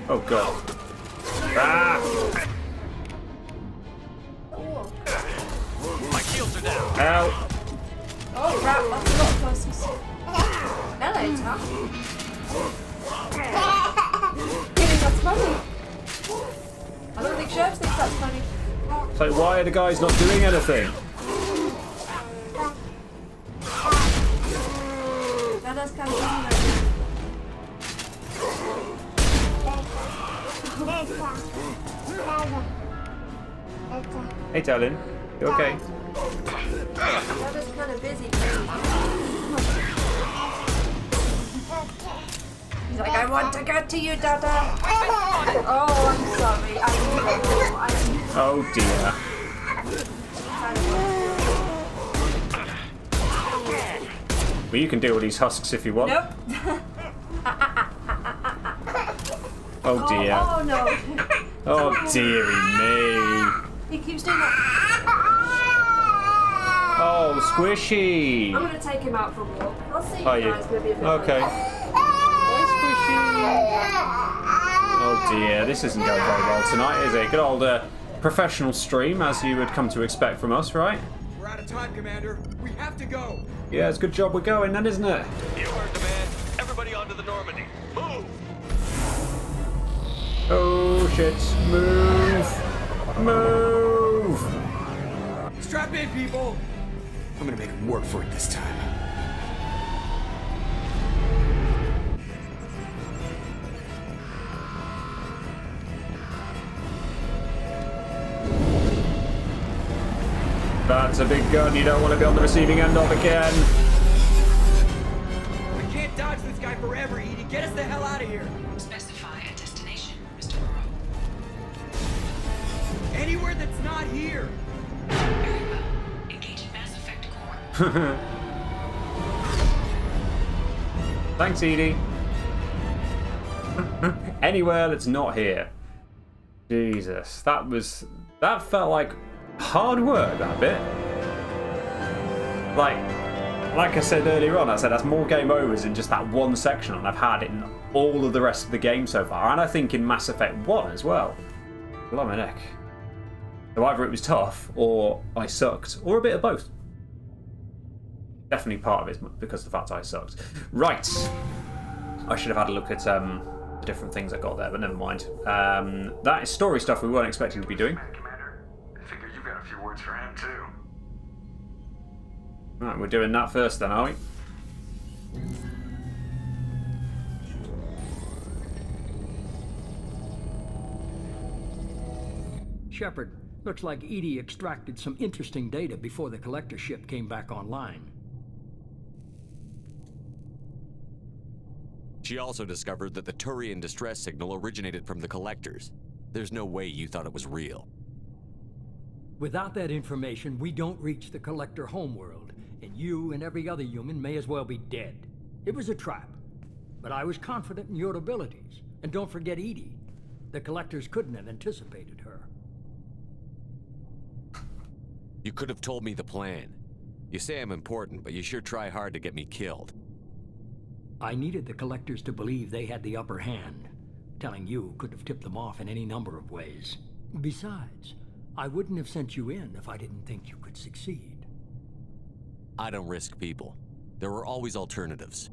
Oh god. Ah! My shields are down. Help! Oh crap, that's a lot of places. Hello, Tom. Really, that's funny. I don't think Sheriff thinks that's funny. So why are the guys not doing anything? That does kind of funny. Hey darling, you okay? That is kind of busy. He's like, I want to get to you, Dada. Oh, I'm sorry. Oh dear. Well, you can deal with these husks if you want. Nope. Oh dear. Oh no. Oh dearie me. He keeps doing that. Oh, squishy. I'm gonna take him out for a walk. I'll see you Are you? guys maybe a bit Okay. later. Hi, squishy. Oh dear, this isn't going very well tonight, is it? Good old professional stream, as you would come to expect from us, right? We're out of time, Commander. We have to go. Yeah, it's a good job we're going then, isn't it? You heard the man. Everybody onto the Normandy. Move! Oh shit, move! Move! Strap in, people. I'm gonna make them work for it this time. That's a big gun you don't want to be on the receiving end of again. We can't dodge this guy forever, Edie. Get us the hell out of here. Specify a destination, Mr. Moreau. Anywhere that's not here. Very well. Engaging Mass Effect core. Thanks, Edie. Anywhere that's not here. Jesus, that felt like hard work, that bit. Like I said earlier on, I said that's more game overs in just that one section than I've had in all of the rest of the game so far, and I think in Mass Effect 1 as well. Blimey neck. So either it was tough, or I sucked, or a bit of both. Definitely part of it because of the fact I sucked. Right. I should have had a look at the different things I got there, but never mind. That is story stuff we weren't expecting to be doing. Commander, I figure you've got a few words for him too. Right, we're doing that first then, are we? Shepard, looks like Edie extracted some interesting data before the collector ship came back online. She also discovered that the Turian distress signal originated from the collectors. There's no way you thought it was real. Without that information, we don't reach the Collector homeworld, and you and every other human may as well be dead. It was a trap, but I was confident in your abilities. And don't forget Edie. The Collectors couldn't have anticipated her. You could have told me the plan. You say I'm important, but you sure try hard to get me killed. I needed the Collectors to believe they had the upper hand. Telling you could have tipped them off in any number of ways. Besides, I wouldn't have sent you in if I didn't think you could succeed. I don't risk people. There are always alternatives.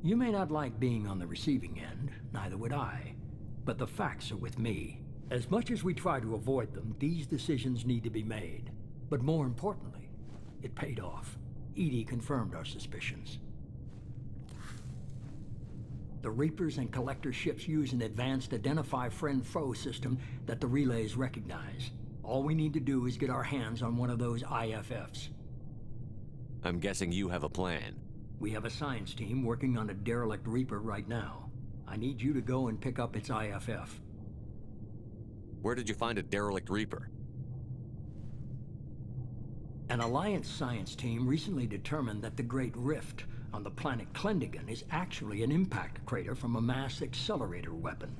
You may not like being on the receiving end, neither would I. But the facts are with me. As much as we try to avoid them, these decisions need to be made. But more importantly, it paid off. Edie confirmed our suspicions. The Reapers and Collector ships use an advanced Identify Friend-Foe system that the relays recognize. All we need to do is get our hands on one of those IFFs. I'm guessing you have a plan. We have a science team working on a derelict Reaper right now. I need you to go and pick up its IFF. Where did you find a derelict Reaper? An Alliance science team recently determined that the Great Rift on the planet Klendigan is actually an impact crater from a mass accelerator weapon.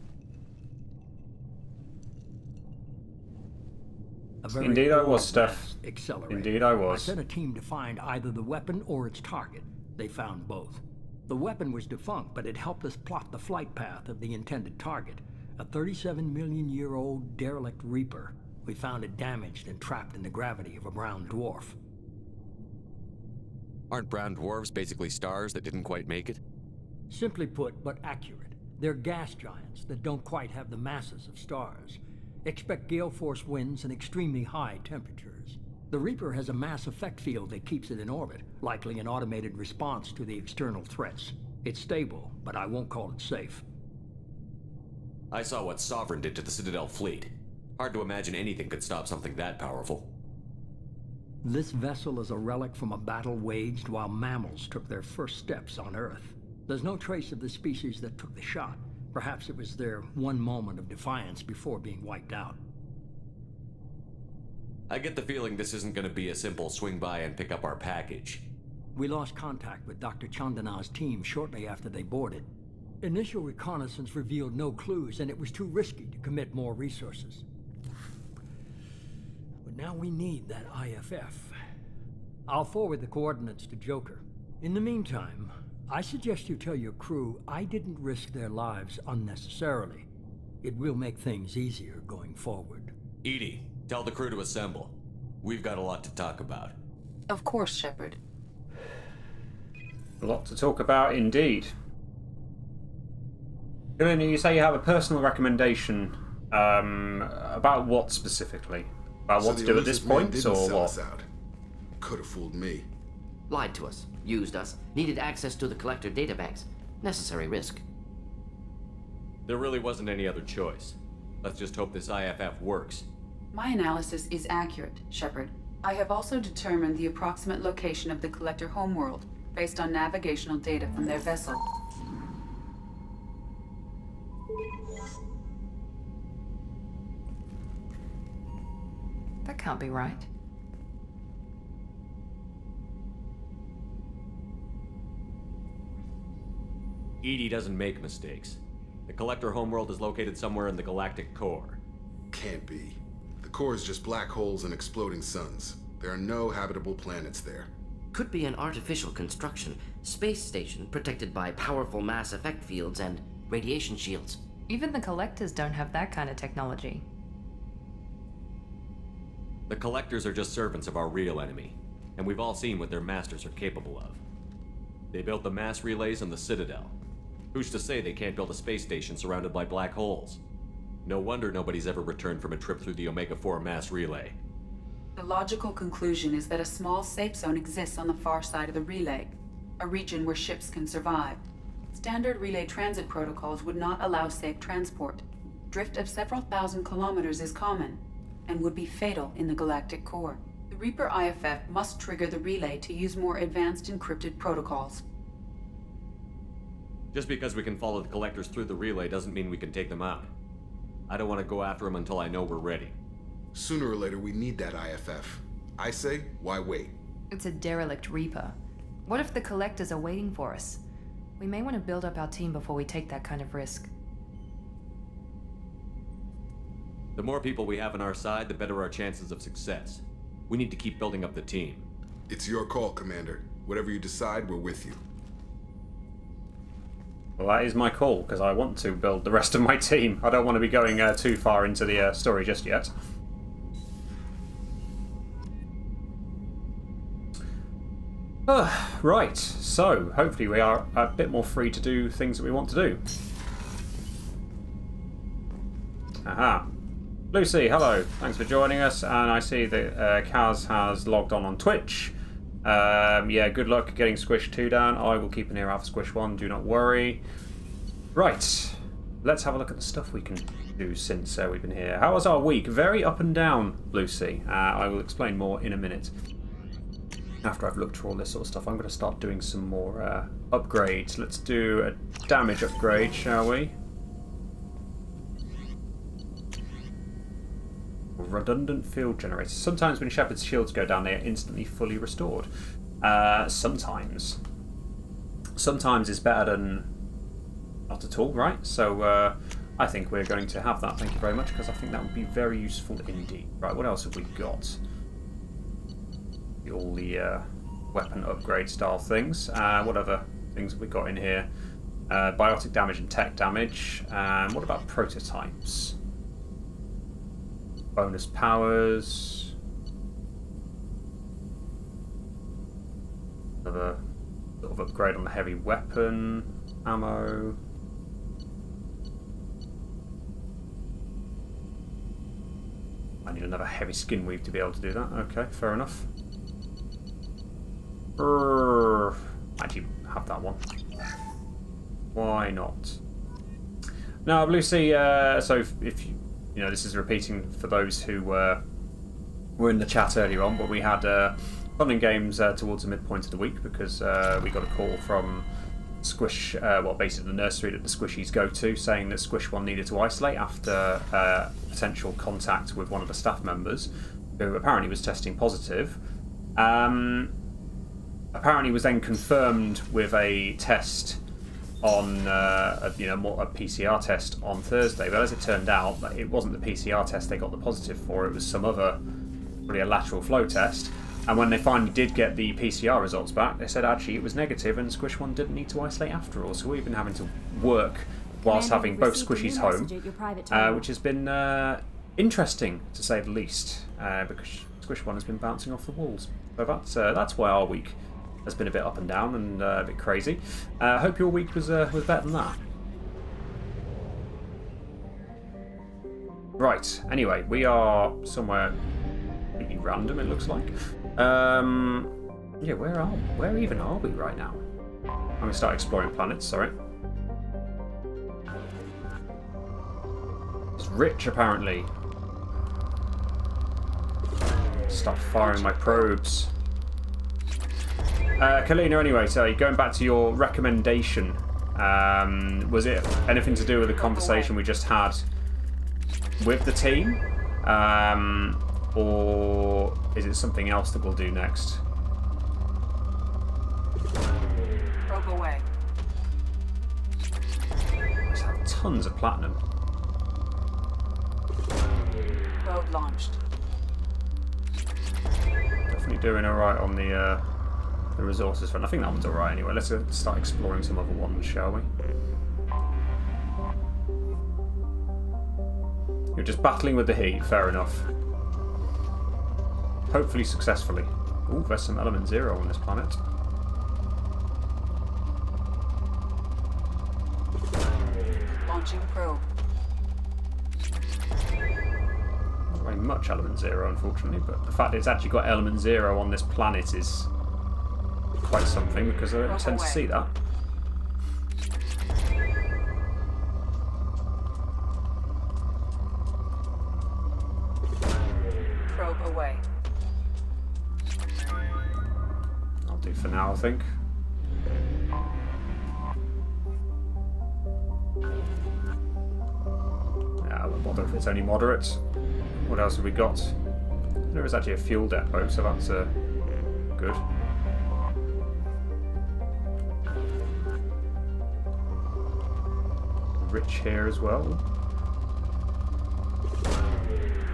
Indeed I was, Steph. Accelerator. Indeed I was. I sent a team to find either the weapon or its target. They found both. The weapon was defunct, but it helped us plot the flight path of the intended target, a 37-million-year-old derelict Reaper. We found it damaged and trapped in the gravity of a brown dwarf. Aren't brown dwarves basically stars that didn't quite make it? Simply put, but accurate. They're gas giants that don't quite have the masses of stars. Expect gale force winds and extremely high temperatures. The Reaper has a mass effect field that keeps it in orbit, likely an automated response to the external threats. It's stable, but I won't call it safe. I saw what Sovereign did to the Citadel fleet. Hard to imagine anything could stop something that powerful. This vessel is a relic from a battle waged while mammals took their first steps on Earth. There's no trace of the species that took the shot. Perhaps it was their one moment of defiance before being wiped out. I get the feeling this isn't going to be a simple swing by and pick up our package. We lost contact with Dr. Chandana's team shortly after they boarded. Initial reconnaissance revealed no clues, and it was too risky to commit more resources. But now we need that IFF. I'll forward the coordinates to Joker. In the meantime, I suggest you tell your crew I didn't risk their lives unnecessarily. It will make things easier going forward. Edie, tell the crew to assemble. We've got a lot to talk about. Of course, Shepard. A lot to talk about indeed. Elena, you say you have a personal recommendation about what specifically? About what to do at this point, or what? Could have fooled me. Lied to us, used us, needed access to the Collector databanks. Necessary risk. There really wasn't any other choice. Let's just hope this IFF works. My analysis is accurate, Shepard. I have also determined the approximate location of the Collector homeworld, based on navigational data from their vessel. That can't be right. Edie doesn't make mistakes. The Collector homeworld is located somewhere in the galactic core. Can't be. The core is just black holes and exploding suns. There are no habitable planets there. Could be an artificial construction, space station protected by powerful mass effect fields and radiation shields. Even the Collectors don't have that kind of technology. The Collectors are just servants of our real enemy, and we've all seen what their masters are capable of. They built the mass relays on the Citadel. Who's to say they can't build a space station surrounded by black holes? No wonder nobody's ever returned from a trip through the Omega-4 mass relay. The logical conclusion is that a small safe zone exists on the far side of the relay, a region where ships can survive. Standard relay transit protocols would not allow safe transport. Drift of several thousand kilometers is common, and would be fatal in the galactic core. The Reaper IFF must trigger the relay to use more advanced encrypted protocols. Just because we can follow the Collectors through the relay doesn't mean we can take them out. I don't want to go after them until I know we're ready. Sooner or later, we need that IFF. I say, why wait? It's a derelict Reaper. What if the collectors are waiting for us? We may want to build up our team before we take that kind of risk. The more people we have on our side, the better our chances of success. We need to keep building up the team. It's your call, Commander. Whatever you decide, we're with you. Well, that is my call, because I want to build the rest of my team. I don't want to be going too far into the story just yet. Right, so hopefully we are a bit more free to do things that we want to do. Aha. Lucy, hello. Thanks for joining us. And I see that Kaz has logged on Twitch. Yeah, good luck getting Squish 2 down. I will keep an ear out for Squish 1, do not worry. Right, let's have a look at the stuff we can do since we've been here. How was our week? Very up and down, Lucy. I will explain more in a minute. After I've looked through all this sort of stuff, I'm going to start doing some more upgrades. Let's do a damage upgrade, shall we? Redundant field generators. Sometimes when Shepard's shields go down, they are instantly fully restored. Sometimes. Sometimes is better than not at all, right? So I think we're going to have that. Thank you very much, because I think that would be very useful indeed. Right, what else have we got? All the weapon upgrade style things. What other things have we got in here? Biotic damage and tech damage. What about prototypes? Bonus powers. Another sort of upgrade on the heavy weapon. Ammo. I need another heavy skin weave to be able to do that. Okay, fair enough. Actually, have that one. Why not? Now, Lucy, so if you know, this is repeating for those who were in the chat earlier on, but we had fun and games towards the midpoint of the week because we got a call from Squish, well, basically the nursery that the Squishies go to, saying that Squish 1 needed to isolate after potential contact with one of the staff members, who apparently was testing positive. Apparently was then confirmed with a test on a PCR test on Thursday, but as it turned out, it wasn't the PCR test they got the positive for. It was some other, really a lateral flow test. And when they finally did get the PCR results back, they said actually it was negative and Squish 1 didn't need to isolate after all. So we've been having to work whilst having both Squishies home, which has been interesting to say the least, because Squish 1 has been bouncing off the walls. So that's why our week has been a bit up and down and a bit crazy. Hope your week was better than that. Right, anyway, we are somewhere completely random, it looks like. Yeah, where even are we right now? I'm going to start exploring planets, sorry. It's rich, apparently. Start firing my probes. Kalina, anyway, so going back to your recommendation, was it anything to do with the conversation we just had with the team? Or is it something else that we'll do next? Probe away. I just have tons of platinum. Probe launched. Definitely doing alright on the resources front. I think that one's alright anyway. Let's start exploring some other ones, shall we? You're just battling with the heat, fair enough. Hopefully successfully. Ooh, there's some element 0 on this planet. Launching probe. Not very much element 0, unfortunately, but the fact that it's actually got element 0 on this planet is quite something, because I don't tend to see that. Probe away. I'll do for now, I think. Yeah, I won't bother if it's only moderate. What else have we got? There is actually a fuel depot, so that's good. Rich here as well.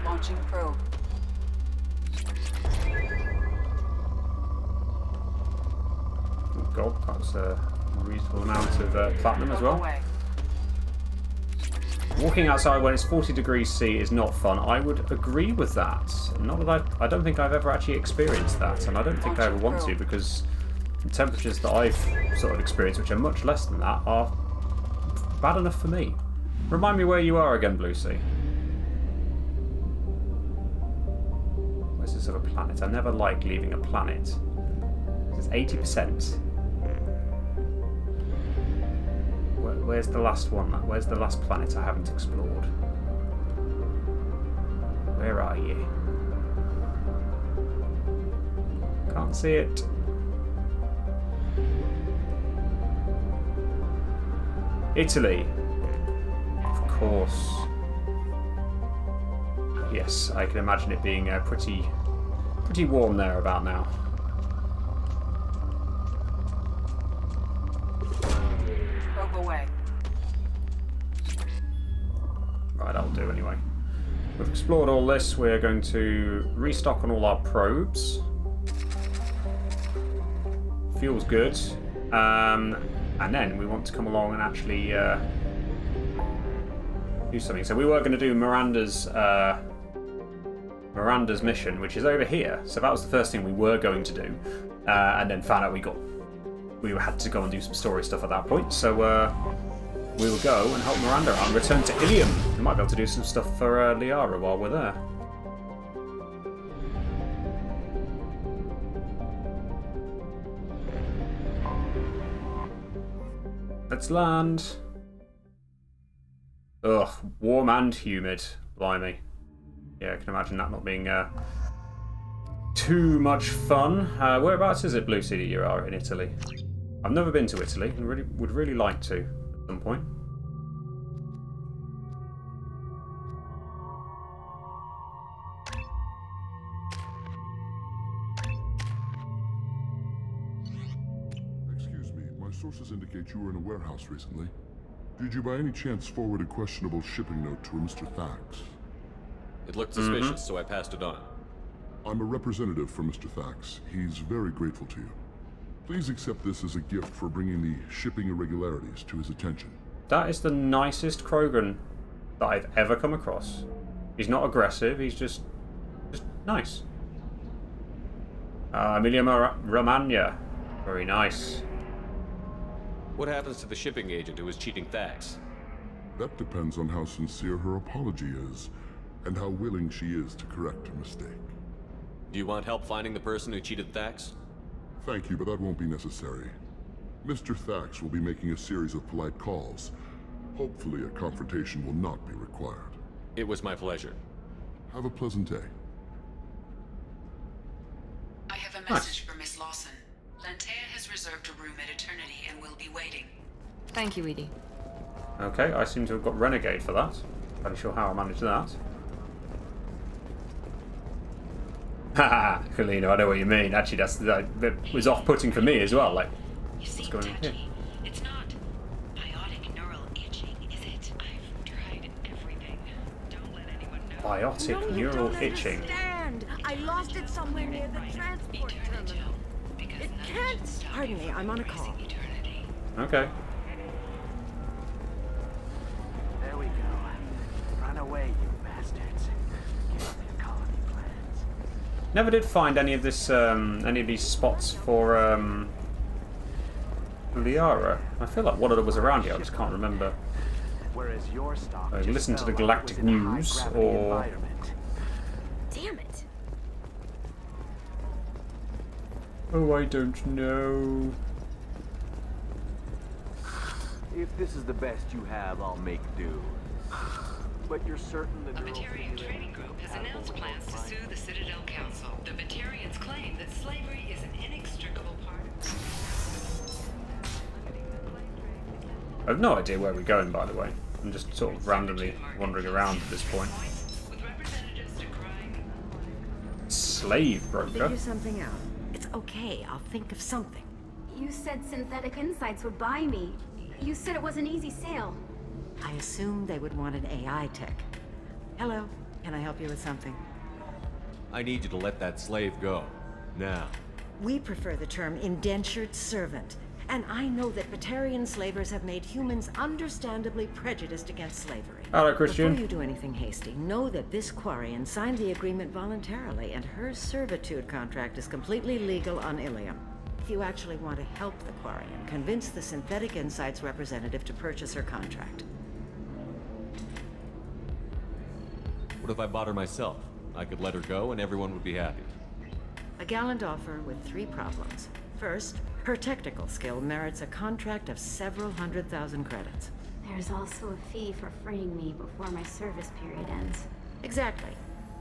Launching probe. Oh god, that's a reasonable amount of platinum as well. Walking outside when it's 40 degrees C is not fun. I would agree with that. Not that I don't think I've ever actually experienced that, and I don't think I ever want to, because the temperatures that I've sort of experienced, which are much less than that, are bad enough for me. Remind me where you are again, Blue Sea. Where's this other planet? I never like leaving a planet. It's 80%. Where's the last one? Where's the last planet I haven't explored? Where are you? Can't see it. Italy. Of course. Yes, I can imagine it being pretty warm there about now. Away. Right, that'll do anyway. We've explored all this. We're going to restock on all our probes. Fuel's good. And then we want to come along and actually do something. So we were going to do Miranda's mission, which is over here. So that was the first thing we were going to do. And then found out we had to go and do some story stuff at that point, so we will go and help Miranda out and return to Ilium. We might be able to do some stuff for Liara while we're there. Let's land. Ugh, warm and humid. Blimey. Yeah, I can imagine that not being too much fun. Whereabouts is it, Blue Sea, that you are in Italy? I've never been to Italy and would really like to at some point. Excuse me, my sources indicate you were in a warehouse recently. Did you by any chance forward a questionable shipping note to a Mr. Thax? It looked suspicious, so I passed it on. I'm a representative for Mr. Thax. He's very grateful to you. Please accept this as a gift for bringing the shipping irregularities to his attention. That is the nicest Krogan that I've ever come across. He's not aggressive, he's just nice. Emilia Romagna. Very nice. What happens to the shipping agent who was cheating Thax? That depends on how sincere her apology is, and how willing she is to correct her mistake. Do you want help finding the person who cheated Thax? Thank you, but that won't be necessary. Mr. Thax will be making a series of polite calls. Hopefully a confrontation will not be required. It was my pleasure. Have a pleasant day. I have a message for Miss Lawson. Lantea has reserved a room at Eternity and will be waiting. Thank you, Edie. Okay, I seem to have got Renegade for that. Not sure how I managed that. Haha, Kalina, I know what you mean. Actually, that was off-putting for me as well. Like, what's going on here? It's not biotic neural itching, is it? I've tried everything. Don't let anyone know. Biotic neural itching. I lost it somewhere near the transport terminal. It can't. Pardon me, I'm on a call. Okay. There we go. Run away, you bastards. Give up your colony plans. Never did find any of this, any of these spots for Liara. I feel like one of them was around here. I just can't remember. Whereas your stock listen to the Galactic News or. Damn it. Oh, I don't know. If this is the best you have, I'll make do. But you're certain the Batarian Training Group has announced plans to sue the Citadel Council. The Batarians claim that slavery is an inextricable part of... I have no idea where we're going, by the way. I'm just sort of randomly wandering around at this point. With representatives to slave broker. Figure something out. It's okay. I'll think of something. You said Synthetic Insights would buy me. You said it was an easy sale. I assumed they would want an AI tech. Hello. Can I help you with something? I need you to let that slave go. Now. We prefer the term indentured servant. And I know that Batarian slavers have made humans understandably prejudiced against slavery. Hello, Christian. Before you do anything hasty, know that this Quarian signed the agreement voluntarily, and her servitude contract is completely legal on Ilium. If you actually want to help the Quarian, convince the Synthetic Insights representative to purchase her contract. What if I bought her myself? I could let her go and everyone would be happy. A gallant offer with 3 problems. First, her technical skill merits a contract of several 100,000 credits. There's also a fee for freeing me before my service period ends. Exactly.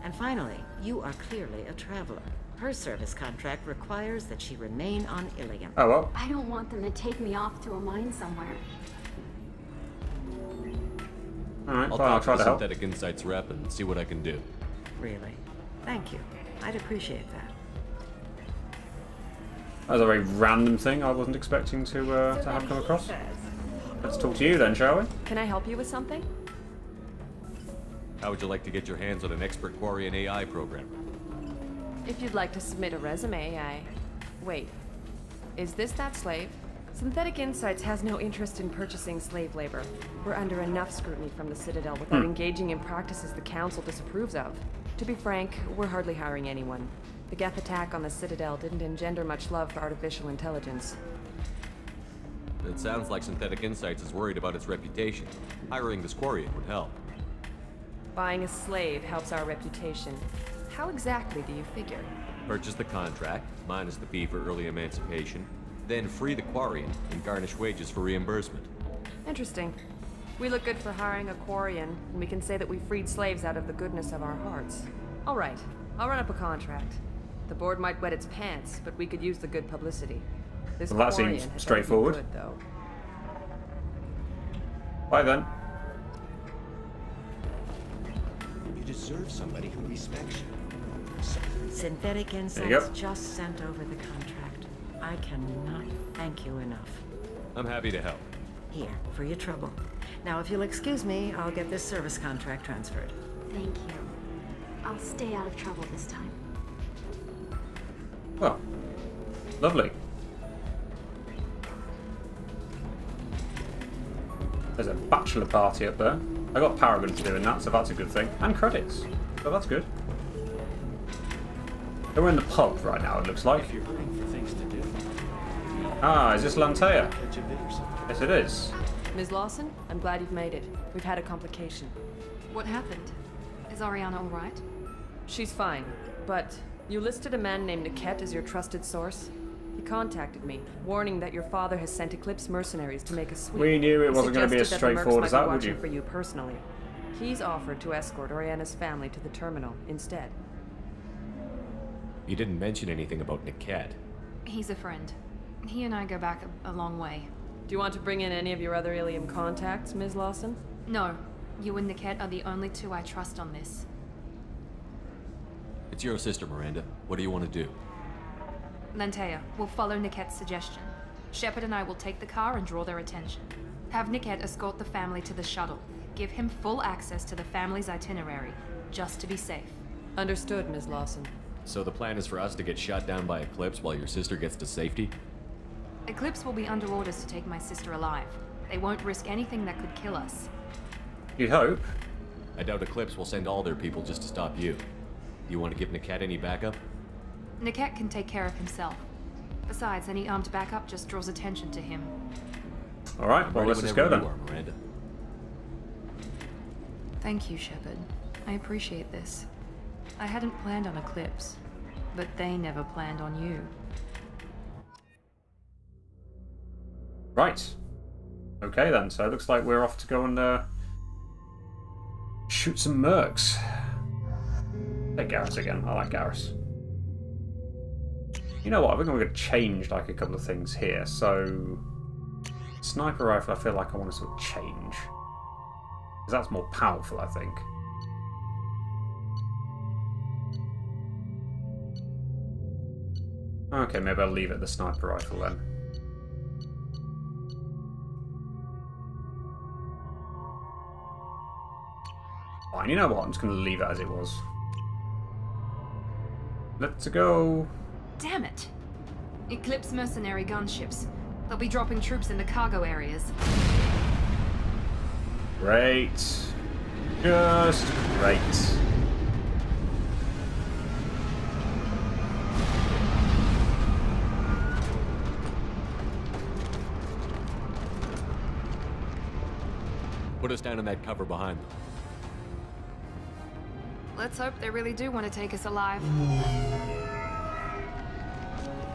And finally, you are clearly a traveler. Her service contract requires that she remain on Ilium. Oh well. I don't want them to take me off to a mine somewhere. Alright, I'll try talk to to help. Synthetic Insights rep and see what I can do. Really? Thank you. I'd appreciate that. That was a very random thing I wasn't expecting to have come across. Let's talk to you then, shall we? Can I help you with something? How would you like to get your hands on an expert Quarian AI programmer? If you'd like to submit a resume, Wait. Is this that slave? Synthetic Insights has no interest in purchasing slave labor. We're under enough scrutiny from the Citadel without engaging in practices the Council disapproves of. To be frank, we're hardly hiring anyone. The Geth attack on the Citadel didn't engender much love for artificial intelligence. It sounds like Synthetic Insights is worried about its reputation. Hiring this Quarian would help. Buying a slave helps our reputation. How exactly do you figure? Purchase the contract, minus the fee for early emancipation, then free the Quarian and garnish wages for reimbursement. Interesting. We look good for hiring a Quarian, and we can say that we freed slaves out of the goodness of our hearts. All right, I'll run up a contract. The board might wet its pants, but we could use the good publicity. This Well, that Quarian seems has straightforward. Good, though. Bye then. You deserve somebody who respects you. Synthetic Insights just sent over the contract. I cannot thank you enough. I'm happy to help. Here, for your trouble. Now, if you'll excuse me, I'll get this service contract transferred. Thank you. I'll stay out of trouble this time. Well, lovely. There's a bachelor party up there. I got Paragon for doing that, so that's a good thing. And credits, so that's good. We're in the pub right now, it looks like. If you're hurting for things to do. Ah, is this Lantea? Yes, it is. Ms. Lawson, I'm glad you've made it. We've had a complication. What happened? Is Oriana all right? She's fine, but you listed a man named Niket as your trusted source. He contacted me, warning that your father has sent Eclipse mercenaries to make a sweep. We knew it wasn't going to be as straightforward as that, would you? For you personally. He's offered to escort Oriana's family to the terminal instead. You didn't mention anything about Niket. He's a friend. He and I go back a long way. Do you want to bring in any of your other Ilium contacts, Ms. Lawson? No. You and Niket are the only 2 I trust on this. It's your sister, Miranda. What do you want to do? Lantea, we'll follow Niket's suggestion. Shepard and I will take the car and draw their attention. Have Niket escort the family to the shuttle. Give him full access to the family's itinerary, just to be safe. Understood, Ms. Lawson. So the plan is for us to get shot down by Eclipse while your sister gets to safety? Eclipse will be under orders to take my sister alive. They won't risk anything that could kill us. You'd hope. I doubt Eclipse will send all their people just to stop you. You want to give Niket any backup? Niket can take care of himself. Besides, any armed backup just draws attention to him. Alright, well, let's just go then. Miranda. Thank you, Shepard. I appreciate this. I hadn't planned on Eclipse, but they never planned on you. Right. Okay then, so it looks like we're off to go and shoot some mercs. Take Garrus again. I like Garrus. You know what? I think I'm going to change like a couple of things here. So, sniper rifle, I feel like I want to sort of change. Because that's more powerful, I think. Okay, maybe I'll leave it at the sniper rifle then. Fine, you know what? I'm just going to leave it as it was. Let's go. Damn it! Eclipse mercenary gunships. They'll be dropping troops in the cargo areas. Great. Just great. Put us down in that cover behind them. Let's hope they really do want to take us alive.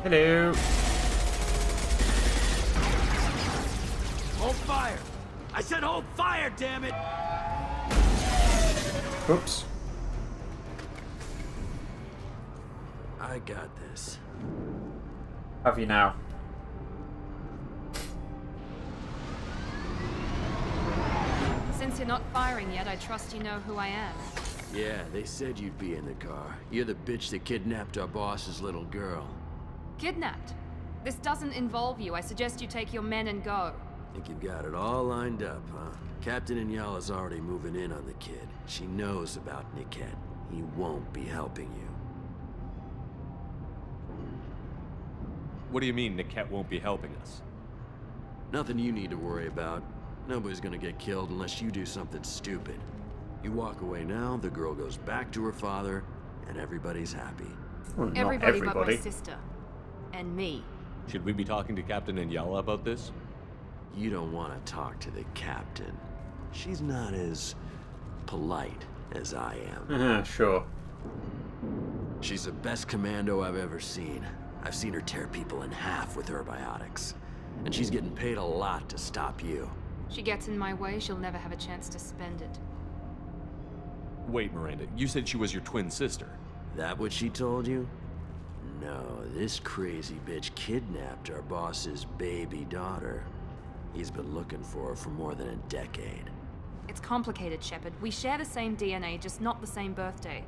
Hello. Hold fire! I said hold fire, damn it! Oops. I got this. Have you now? Since you're not firing yet, I trust you know who I am. Yeah, they said you'd be in the car. You're the bitch that kidnapped our boss's little girl. Kidnapped? This doesn't involve you. I suggest you take your men and go. Think you've got it all lined up, huh? Captain Inyala's already moving in on the kid. She knows about Niket. He won't be helping you. What do you mean Niket won't be helping us? Nothing you need to worry about. Nobody's gonna get killed unless you do something stupid. You walk away now, the girl goes back to her father, and everybody's happy. Well, everybody but my sister. And me. Should we be talking to Captain Inyala about this? You don't want to talk to the captain. She's not as polite as I am. Sure. She's the best commando I've ever seen. I've seen her tear people in half with her biotics. And she's getting paid a lot to stop you. She gets in my way, she'll never have a chance to spend it. Wait, Miranda, you said she was your twin sister. That what she told you? No, this crazy bitch kidnapped our boss's baby daughter. He's been looking for her for more than a decade. It's complicated, Shepard. We share the same DNA, just not the same birthday.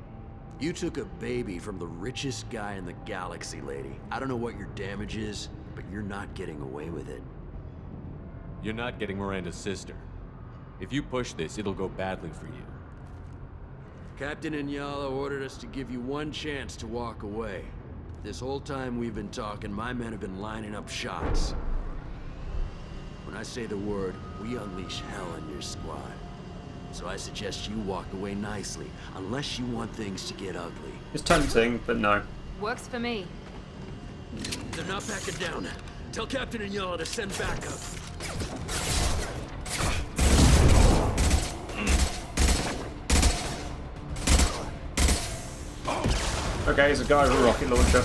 You took a baby from the richest guy in the galaxy, lady. I don't know what your damage is, but you're not getting away with it. You're not getting Miranda's sister. If you push this, it'll go badly for you. Captain Inyala ordered us to give you one chance to walk away. This whole time we've been talking, my men have been lining up shots. When I say the word, we unleash hell in your squad. So I suggest you walk away nicely, unless you want things to get ugly. It's tempting, but no. Works for me. They're not backing down. Tell Captain Inyala to send backup. Okay, he's a guy with a rocket launcher.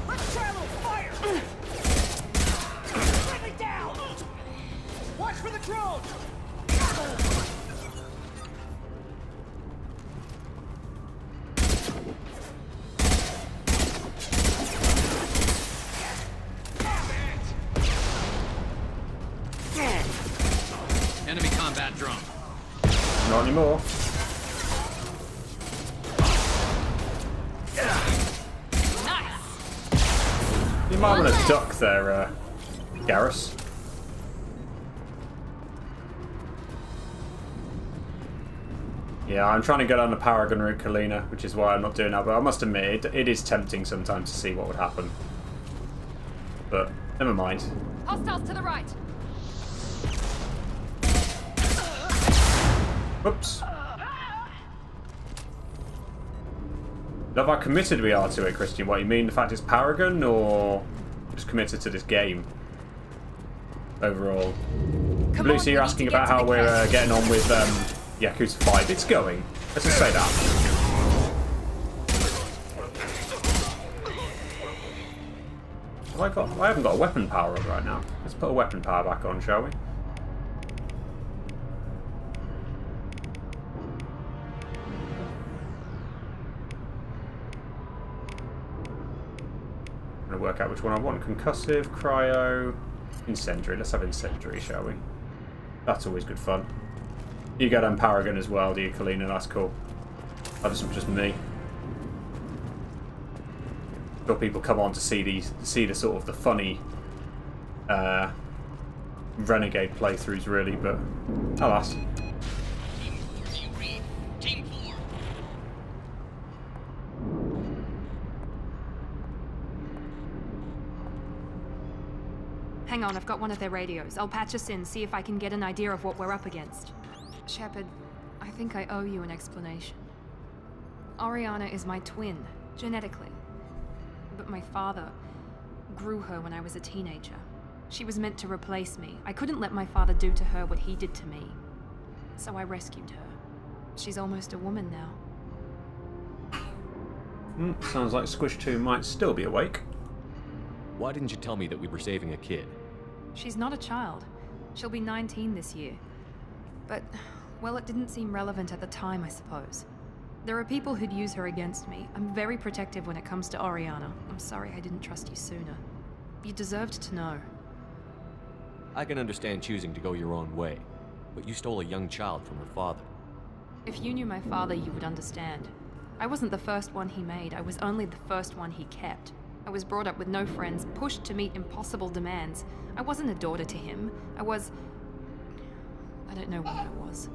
Let's try a little fire! Friendly down! Watch for the drone! Enemy combat drone. Not anymore. You might want to duck there, Garrus. Yeah, I'm trying to get on the Paragon route, Kalina, which is why I'm not doing that. But I must admit, it is tempting sometimes to see what would happen. But never mind. Hostiles to the right. Whoops. Love how committed we are to it, Christian. What, you mean the fact it's Paragon, or just committed to this game overall? Lucy, you're asking about how we're getting on with Yakuza 5. It's going. Let's just say that. I haven't got a weapon power up right now. Let's put a weapon power back on, shall we? Work out which one I want. Concussive, cryo, incendiary. Let's have incendiary, shall we? That's always good fun. You get on Paragon as well, do you, Kalina? That's cool. That's just me. sure people come on to see the sort of the funny Renegade playthroughs, really, but alas. Team 4. Hang on, I've got one of their radios. I'll patch us in, see if I can get an idea of what we're up against. Shepard, I think I owe you an explanation. Oriana is my twin, genetically. But my father grew her when I was a teenager. She was meant to replace me. I couldn't let my father do to her what he did to me. So I rescued her. She's almost a woman now. Sounds like Squish 2 might still be awake. Why didn't you tell me that we were saving a kid? She's not a child. She'll be 19 this year. But, well, it didn't seem relevant at the time, I suppose. There are people who'd use her against me. I'm very protective when it comes to Oriana. I'm sorry I didn't trust you sooner. You deserved to know. I can understand choosing to go your own way, but you stole a young child from her father. If you knew my father, you would understand. I wasn't the first one he made. I was only the first one he kept. I was brought up with no friends, pushed to meet impossible demands. I wasn't a daughter to him. I don't know what I was.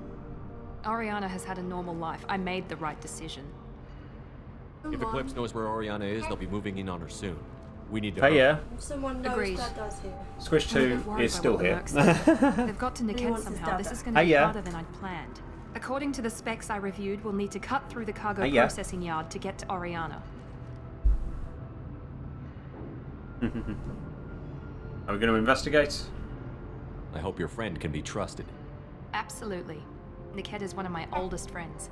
Oriana has had a normal life. I made the right decision. If Eclipse knows where Oriana is, they'll be moving in on her soon. We need to Hey, yeah. If someone knows Agreed. Dad does here. Squish 2 is still here. They've got to Niked wants his somehow. data. This is going to Hey, be yeah. harder than I'd planned. According to the specs I reviewed, we'll need to cut through the cargo Hey, yeah. processing yard to get to Oriana. Are we going to investigate? I hope your friend can be trusted. Absolutely. Niked is one of my oldest friends.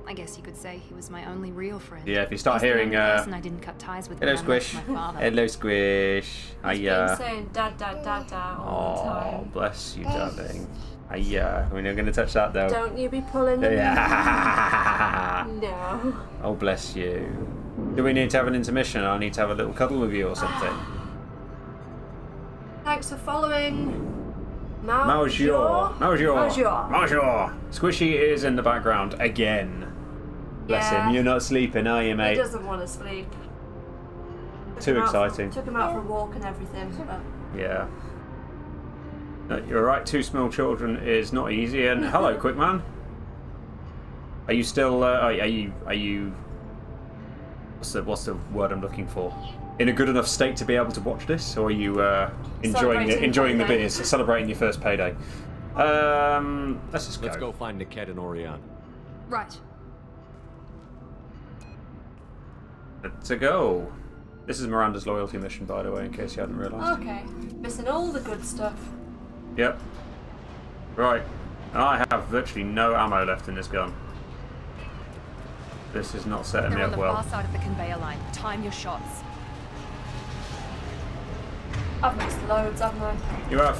I guess you could say he was my only real friend. Yeah, if you start He's hearing, the only person I didn't cut ties with hello, when I met Squish. my father. Hello, Squish. He's Hiya. been saying dad, dad, dad, dad all the Oh, time. bless you, darling. Hiya. We're not going to touch that, though. Don't you be pulling them. Yeah. No. Oh, bless you. Do we need to have an intermission? I need to have a little cuddle with you or something. Thanks for following. Maujor. Squishy is in the background again. Bless Yeah. him. You're not sleeping, are you, He mate? doesn't want to sleep. Too exciting. Took him out for a walk and everything. But Yeah. No, you're right. 2 small children is not easy. And hello, Quickman. Are you still? Are you? What's the word I'm looking for? In a good enough state to be able to watch this, or are you enjoying the beers, celebrating your first payday? Let's go find Niked and Oriana. Right. Let's go. This is Miranda's loyalty mission, by the way, in case you hadn't realised. okay. Missing all the good stuff. Yep. Right. And I have virtually no ammo left in this gun. This is not setting me They're on up the well. far side of the conveyor line. Time your shots. I've missed loads, haven't I? You have.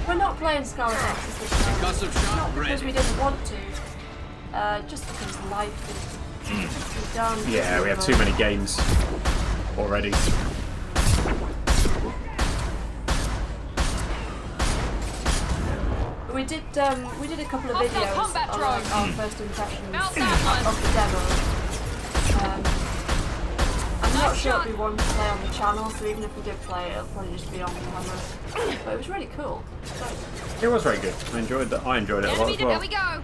We're not playing Scarlet Nexus this time. Got some shot Not because ready. we didn't want to. Just because life is done. Yeah, we have too many games already. We did a couple of videos combat on drone. our first impressions Mount that of the demo. I'm not sure it'll be one to play on the channel, so even if we did play it, it'll probably just be on camera. But it was really cool. It was very good. I enjoyed it a lot as well. There we go.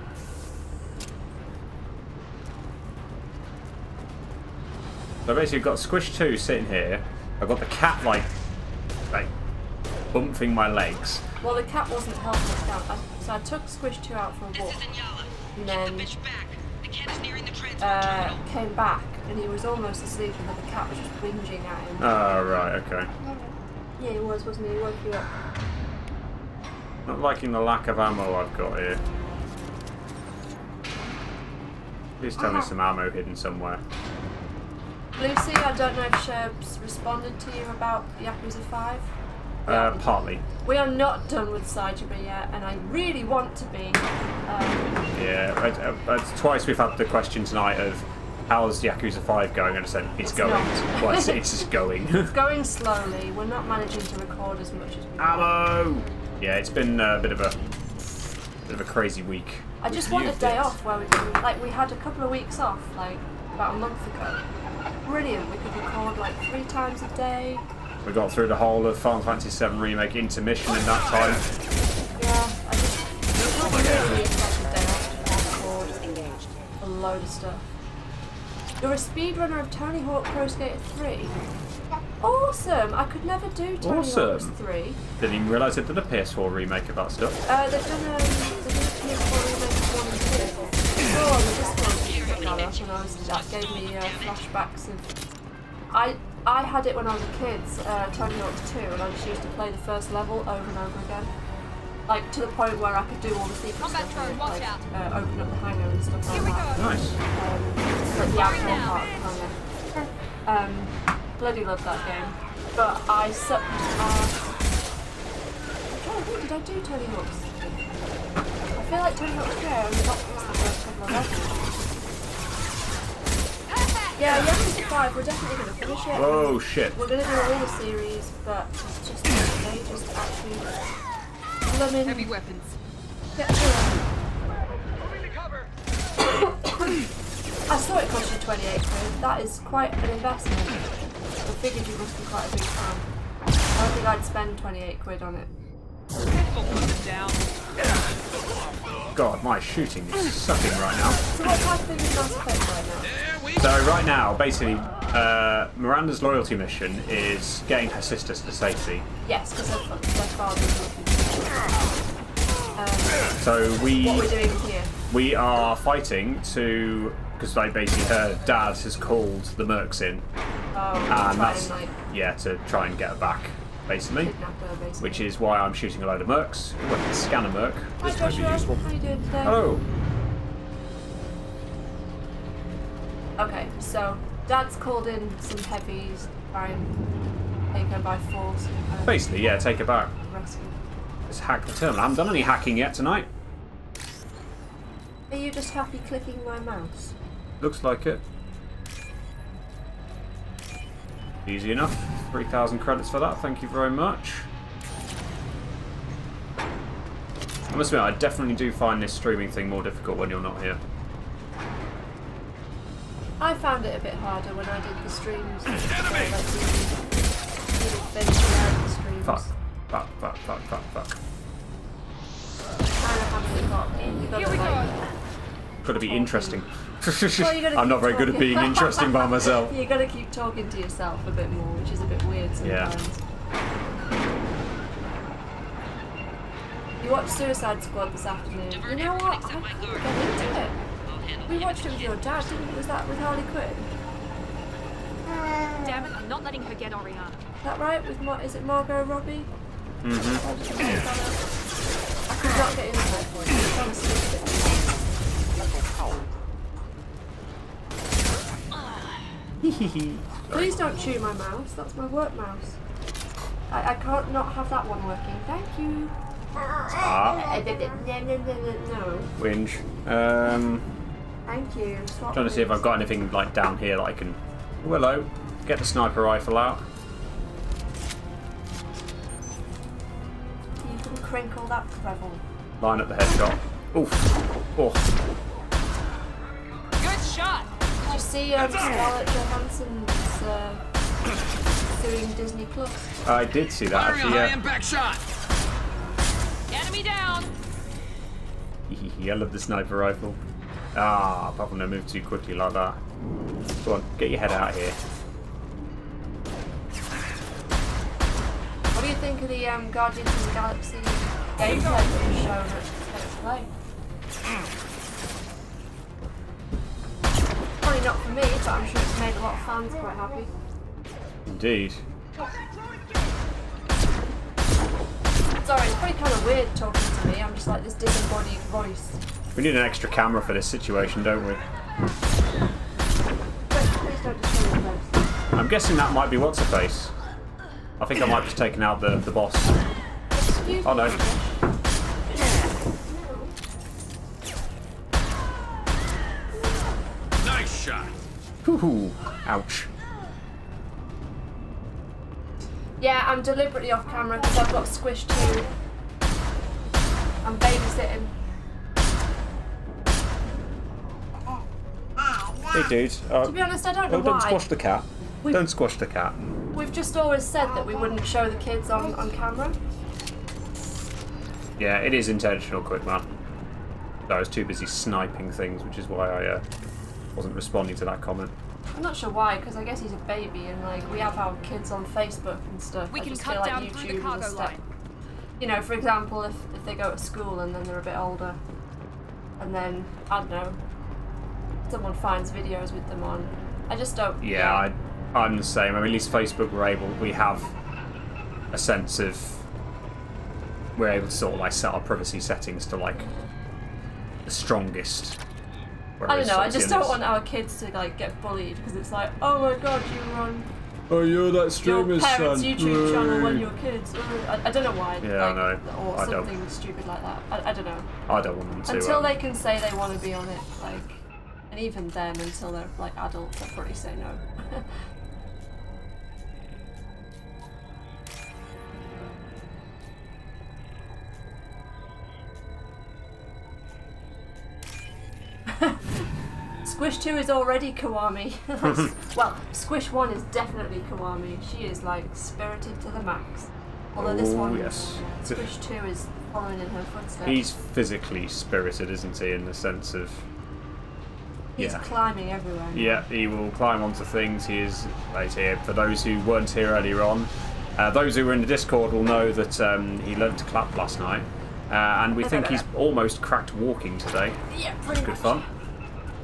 So basically, I've got Squish 2 sitting here. I've got the cat like bumping my legs. Well, the cat wasn't helping us down. So I took Squish 2 out for a walk. And then came back, and he was almost asleep, and then the cat was just whinging at him. Oh, right, okay. Yeah, he was, wasn't he? He woke you up. Not liking the lack of ammo I've got here. Please tell me some ammo hidden somewhere. Lucy, I don't know if Sherbs responded to you about Yakuza 5. Partly. We are not done with Saijima yet, and I really want to be. Yeah, twice we've had the question tonight of how's Yakuza 5 going? And I said, it's going. Well, it's just going. It's going slowly. We're not managing to record as much as we Ammo! Yeah, it's been a bit of a crazy week. I just want a day off where we can, like, we had a couple of weeks off, like, about a month ago. Brilliant. We could record, like, 3 times a day. We got through the whole of Final Fantasy VII Remake intermission in that time. Yeah, I just really need like a day off to record a load of stuff. You're a speedrunner of Tony Hawk Pro Skater 3. Awesome! I could never do Tony Hawk's 3. Didn't even realise they'd done a PS4 remake of that stuff. They've done a PS4 remake of 1 and 2. Oh, on the Discord when that gave me flashbacks of... I had it when I was a kid, Tony Hawk's 2, and I just used to play the first level over and over again. Like, to the point where I could do all the secret stuff, like, open up the hangar and stuff like that. Nice. Like the outdoor part of the hangar. Bloody love that game. But I sucked did I do Tony Hawk's? I feel like Tony Hawk's 3, I only got past the first couple of levels. Yeah, Yakuza 5, we're definitely going to finish it. Oh shit. We're going to do all the series, but it's just ages to actually blooming... Heavy weapons. Get through I saw it cost you 28 quid. That is quite an investment. I figured you must be quite a big fan. I don't think I'd spend 28 quid on it. God, my shooting is sucking right now. So what type of thing is Mass Effect right now? So right now, basically, Miranda's loyalty mission is getting her sisters to safety. Yes, because their father's looking. So what we're doing here? We are fighting to, because like basically her dad has called the mercs in, and that's to try and get her back, basically. Which is why I'm shooting a load of mercs. Ooh, I can scan a merc. This might be useful. How you doing today? Hello. Okay, so Dad's called in some heavies to try and take her by force. Basically, yeah, take her back. Rescue. Let's hack the terminal. I haven't done any hacking yet tonight. Are you just happy clicking my mouse? Looks like it. Easy enough. 3,000 credits for that. Thank you very much. I must admit, I definitely do find this streaming thing more difficult when you're not here. I found it a bit harder when I did the streams. Fuck. Gotta be interesting. Well, I'm not very good at being interesting by myself. You gotta keep talking to yourself a bit more, which is a bit weird sometimes. Yeah. You watched Suicide Squad this afternoon. You know what? I couldn't get into it. We watched it with your dad, didn't we? Was that with Harley Quinn? Damn it, I'm not letting her get Oriana. Is that right? With is it Margot Robbie? Mm-hmm. I could not get into it. I'm trying to sleep it. Please don't chew my mouse. That's my work mouse. I can't not have that one working. Thank you. No. Whinge. Thank you. Trying to see if I've got anything like down here that I can. Oh, hello. Get the sniper rifle out. You can crinkle that treble. Line up the headshot. Oof. Oh. Good shot. Did you see Scarlett Johansson's suing Disney Plus? I did see that actually. Yeah. Impact shot. Enemy down. I love the sniper rifle. Ah, apart from they move too quickly like that. Go on, get your head out of here. What do you think of the Guardians of the Galaxy gameplay that was shown at State Play? Probably not for me, but I'm sure it's made a lot of fans quite happy. Indeed. Sorry, it's probably kind of weird talking to me. I'm just like this disembodied voice. We need an extra camera for this situation, don't we? Please don't destroy your face. I'm guessing that might be what's her face. I think I might have just taken out the boss. Excuse oh no. Nice shot. Ooh, ouch. Yeah, I'm deliberately off camera because I've got squished too. I'm babysitting. Hey, dude. To be honest, I don't know why. Don't squash the cat. Don't squash the cat. We've just always said that we wouldn't show the kids on camera. Yeah, it is intentional, Quickman. I was too busy sniping things, which is why I wasn't responding to that comment. I'm not sure why, because I guess he's a baby, and like we have our kids on Facebook and stuff. We I can just cut feel like down YouTube through the cargo is a step. line. You know, for example, if they go to school and then they're a bit older, and then I don't know, someone finds videos with them on. I just don't. Yeah, I'm the same. I mean, at least Facebook, we have a sense of, we're able to sort of like set our privacy settings to like the strongest. I don't know, I just don't want our kids to like get bullied because it's like, oh my god, you were on you're that streamer's your parents' son. YouTube channel when you were kids. I don't know why. Yeah, like, I know. Or I something don't. stupid like that. I don't know. I don't want them to. Until they can say they want to be on it, like, and even then, until they're like adults, they'll probably say no. Squish 2 is already Kiwami. Well, Squish 1 is definitely Kiwami. She is like spirited to the max. Although this one, yes. Squish 2 is following in her footsteps. He's physically spirited, isn't he, in the sense of... He's climbing everywhere. Yeah, he will climb onto things. He is right here. For those who weren't here earlier on, those who were in the Discord will know that he learned to clap last night. And we think he's almost cracked walking today. Yeah, It's pretty good much. fun.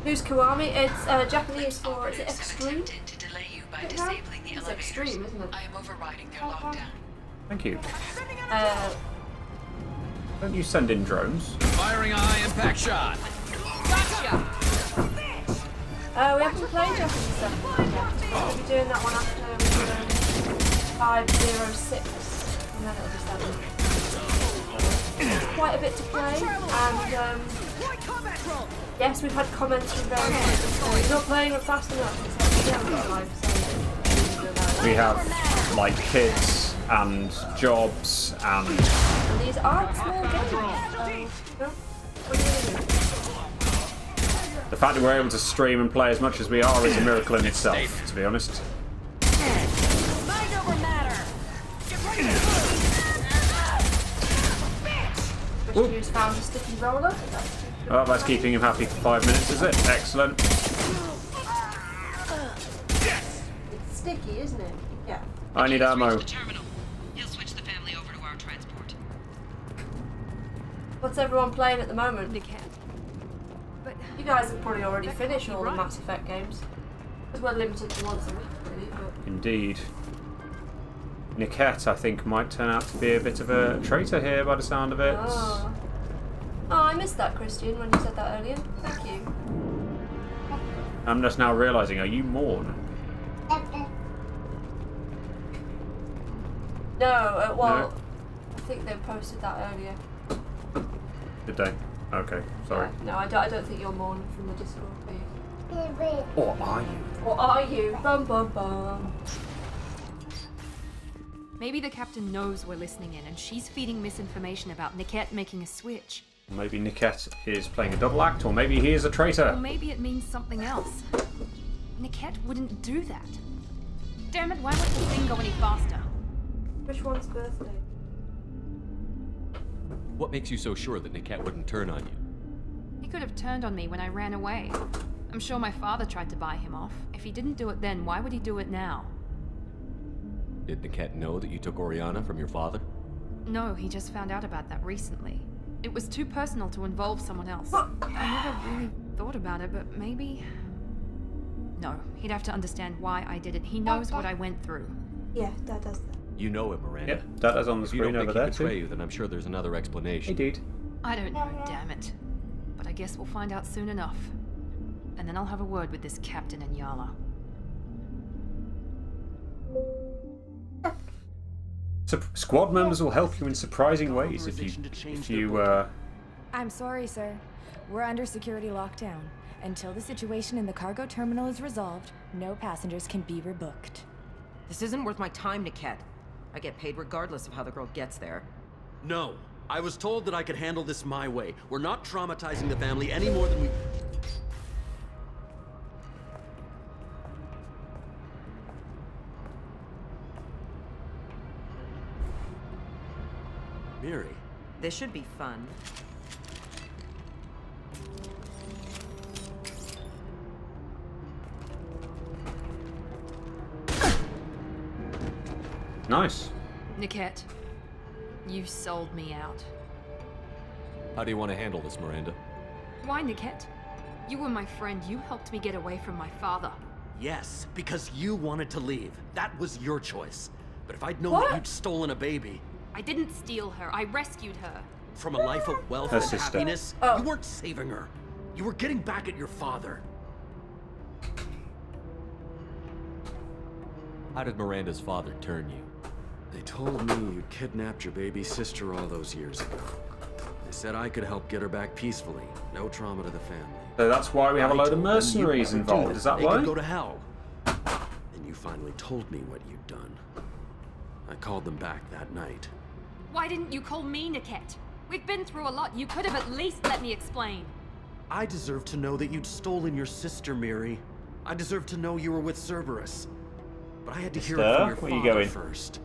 Who's Kiwami? It's Japanese for, is it extreme? To delay you by disabling the It's elevators. extreme, isn't it? I am overriding their lockdown. Thank you. Don't you send in drones? Firing eye impact shot. Gotcha! We haven't played Japanese stuff yet. We'll be doing that one after 506, and then it'll be 7. It's quite a bit to play, and yes, we've had comments from various people. You're not playing it fast enough. It's like, yeah, we've got a life, so We have like kids and jobs and these aren't small games. No? What are you gonna do? the fact that we're able to stream and play as much as we are is a miracle in itself, to be honest. Mind over matter! Get ready to Christian's found a sticky roller. Well, that's keeping him happy for 5 minutes, is it? Excellent. It's sticky, isn't it? Yeah. I need ammo. He'll switch the family over to our transport. What's everyone playing at the moment? Nickette. But you guys have probably already finished all the Mass Effect games. Because we're limited to once a week, really. But... Indeed. Nickette, I think, might turn out to be a bit of a traitor here by the sound of it. Oh, I missed that, Christian, when you said that earlier. Thank you. I'm just now realising, are you Morn? No, well, No? I think they posted that earlier. Did they? Okay, sorry. Yeah, no, I don't think you're Morn from the Discord, are you? Or are you? Or are you? Bum bum bum. maybe the captain knows we're listening in and she's feeding misinformation about Nickette making a switch. Maybe Nickette is playing a double act, or maybe he is a traitor. Or maybe it means something else. Nickette wouldn't do that. Damn it, why won't the thing go any faster? Which one's birthday? What makes you so sure that Nickette wouldn't turn on you? He could have turned on me when I ran away. I'm sure my father tried to buy him off. If he didn't do it then, why would he do it now? Did Nickette know that you took Oriana from your father? No, he just found out about that recently. It was too personal to involve someone else. I never really thought about it, but maybe... No, he'd have to understand why I did it. He knows what I went through. Yeah, Dad does that. You know it, Miranda. Yep, that is on the If you screen don't over think there he betray too. you, then I'm sure there's another explanation. Indeed. I don't know, damn it. But I guess we'll find out soon enough. And then I'll have a word with this captain and Yala. Squad members will help you in surprising ways if you I'm sorry, sir. We're under security lockdown. Until the situation in the cargo terminal is resolved, no passengers can be rebooked. This isn't worth my time, Niket. I get paid regardless of how the girl gets there. No. I was told that I could handle this my way. We're not traumatizing the family any more than we... Miri. This should be fun. Nice. Niket, you sold me out. How do you want to handle this, Miranda? Why, Niket? You were my friend. You helped me get away from my father. Yes, because you wanted to leave. That was your choice. But if I'd known that you'd stolen a baby... I didn't steal her. I rescued her. From a life of wealth and happiness, you weren't saving her. You were getting back at your father. How did Miranda's father turn you? They told me you kidnapped your baby sister all those years ago. They said I could help get her back peacefully. No trauma to the family. So that's why we have a load of mercenaries involved. Is that they why? Could go to hell. And you finally told me what you'd done. I called them back that night. Why didn't you call me, Niket? We've been through a lot. You could have at least let me explain. I deserve to know that you'd stolen your sister, Miri. I deserve to know you were with Cerberus. But I had to hear it from your father first.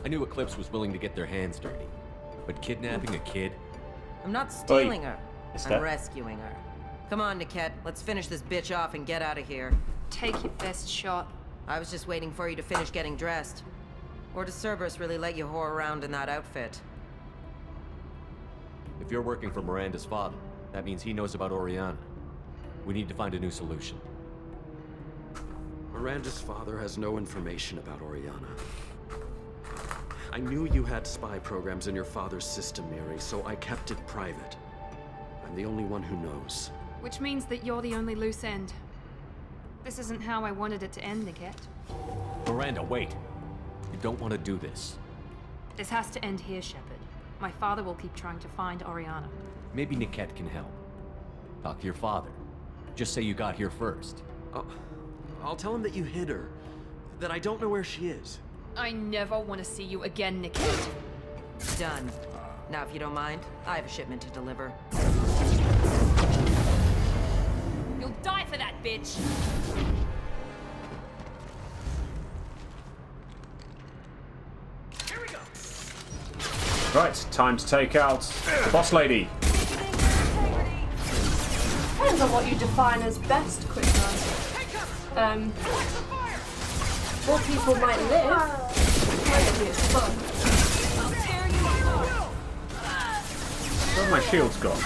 I knew Eclipse was willing to get their hands dirty. But kidnapping a kid? I'm not stealing her. I'm rescuing her. Come on, Niket. Let's finish this bitch off and get out of here. Take your best shot. I was just waiting for you to finish getting dressed. Or does Cerberus really let you whore around in that outfit? If you're working for Miranda's father, that means he knows about Oriana. We need to find a new solution. Miranda's father has no information about Oriana. I knew you had spy programs in your father's system, Miri, so I kept it private. I'm the only one who knows. Which means that you're the only loose end. This isn't how I wanted it to end, Niket. Miranda, wait. You don't want to do this. This has to end here, Shepard. My father will keep trying to find Oriana. Maybe Niket can help. Talk to your father. Just say you got here first. I'll tell him that you hid her. That I don't know where she is. I never want to see you again, Niket. Done. Now, if you don't mind, I have a shipment to deliver. You'll die for that, bitch! Here we go. Right, time to take out the boss lady. Depends on what you define as best, Quickman. More people might live. Might be as fun. Where have my shields gone?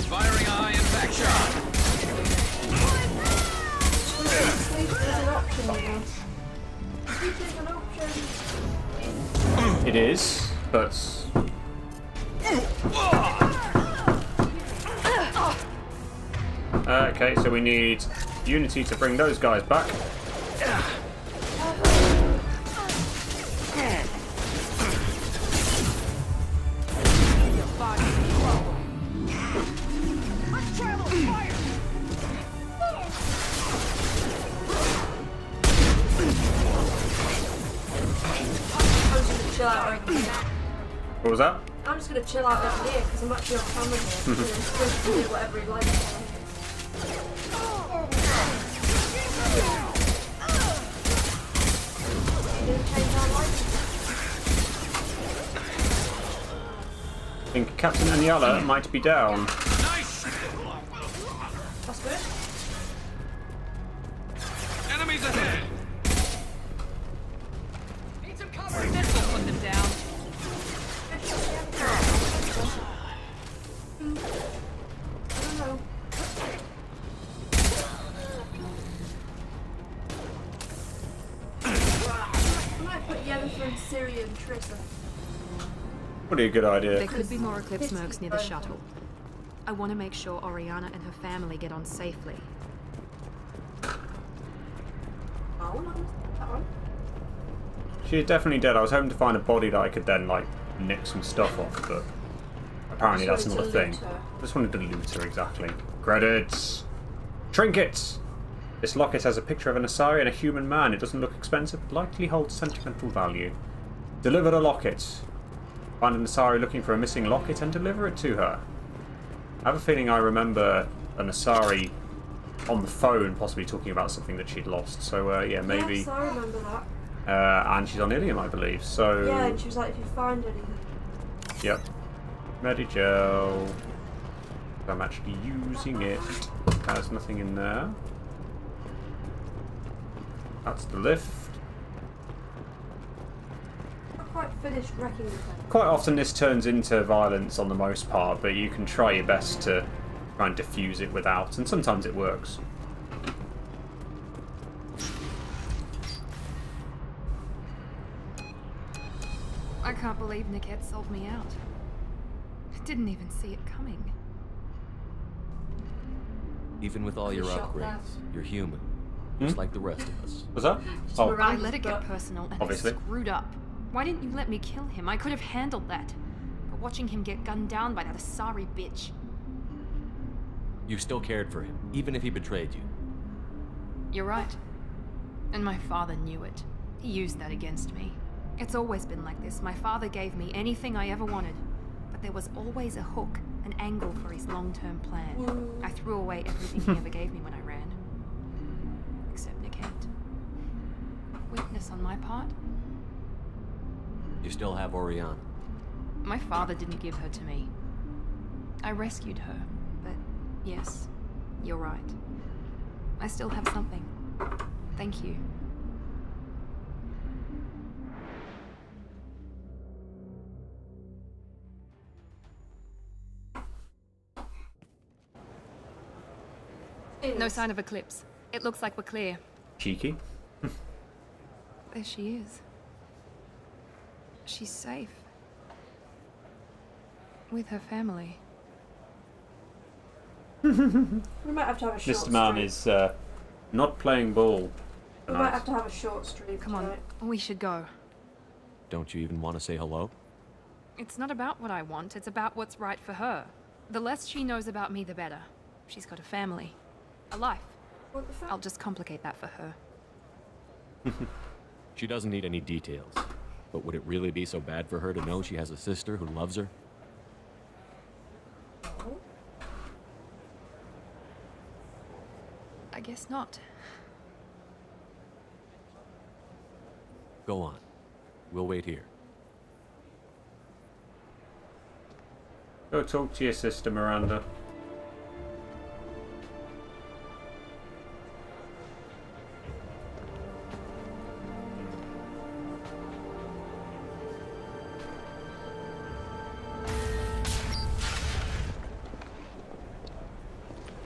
Firing a high impact shot. Sleep is an option, you know. Sleep is an option. It is, but... Okay, so we need Unity to bring those guys back. What was that? I'm just gonna chill out over here because I'm actually on camera here. So he's supposed to do whatever he likes. I think Captain Anyala might be down. Nice. That's good. Enemies ahead. Need some cover. This will put them down. I don't know. I might put Jennifer and Syrian Trissa. Would be a good idea. There could be more Eclipse mercs near the shuttle. I want to make sure Oriana and her family get on safely. Oh, that one. She's definitely dead. I was hoping to find a body that I could then, like, nick some stuff off, but apparently that's not a thing. I just wanted to loot her, exactly. Credits! Trinkets! This locket has a picture of an Asari and a human man. It doesn't look expensive, but likely holds sentimental value. Deliver the locket. Find an Asari looking for a missing locket and deliver it to her. I have a feeling I remember an Asari on the phone possibly talking about something that she'd lost. So, yeah, maybe... Yes, I remember that. And she's on Ilium, I believe, so... Yeah, and she was like, if you find anything... Yep. Medigel. I'm actually using it. There's nothing in there. That's the lift. Not quite finished wrecking the thing. Quite often this turns into violence on the most part, but you can try your best to try and diffuse it without, and sometimes it works. I can't believe Niket sold me out. I didn't even see it coming. Even with all your upgrades, you're human. Just like the rest of us. What's that? Oh. I let it get personal and obviously. I screwed up. Why didn't you let me kill him? I could have handled that. But watching him get gunned down by that Asari bitch. You still cared for him, even if he betrayed you. You're right. And my father knew it. He used that against me. It's always been like this. My father gave me anything I ever wanted. But there was always a hook, an angle for his long-term plan. I threw away everything he ever gave me when I ran. Except Niket. Weakness on my part? You still have Oriana. My father didn't give her to me. I rescued her, but yes, you're right. I still have something. Thank you. No sign of Eclipse. It looks like we're clear. Cheeky. There she is. She's safe. With her family. We might have to have a short Mr. Man stream. is not playing ball. We might have to have a short stream. Come on, we should go. Don't you even want to say hello? It's not about what I want, it's about what's right for her. The less she knows about me, the better. She's got a family. A life. I'll just complicate that for her. She doesn't need any details. But would it really be so bad for her to know she has a sister who loves her? I guess not. Go on. We'll wait here. Go talk to your sister, Miranda.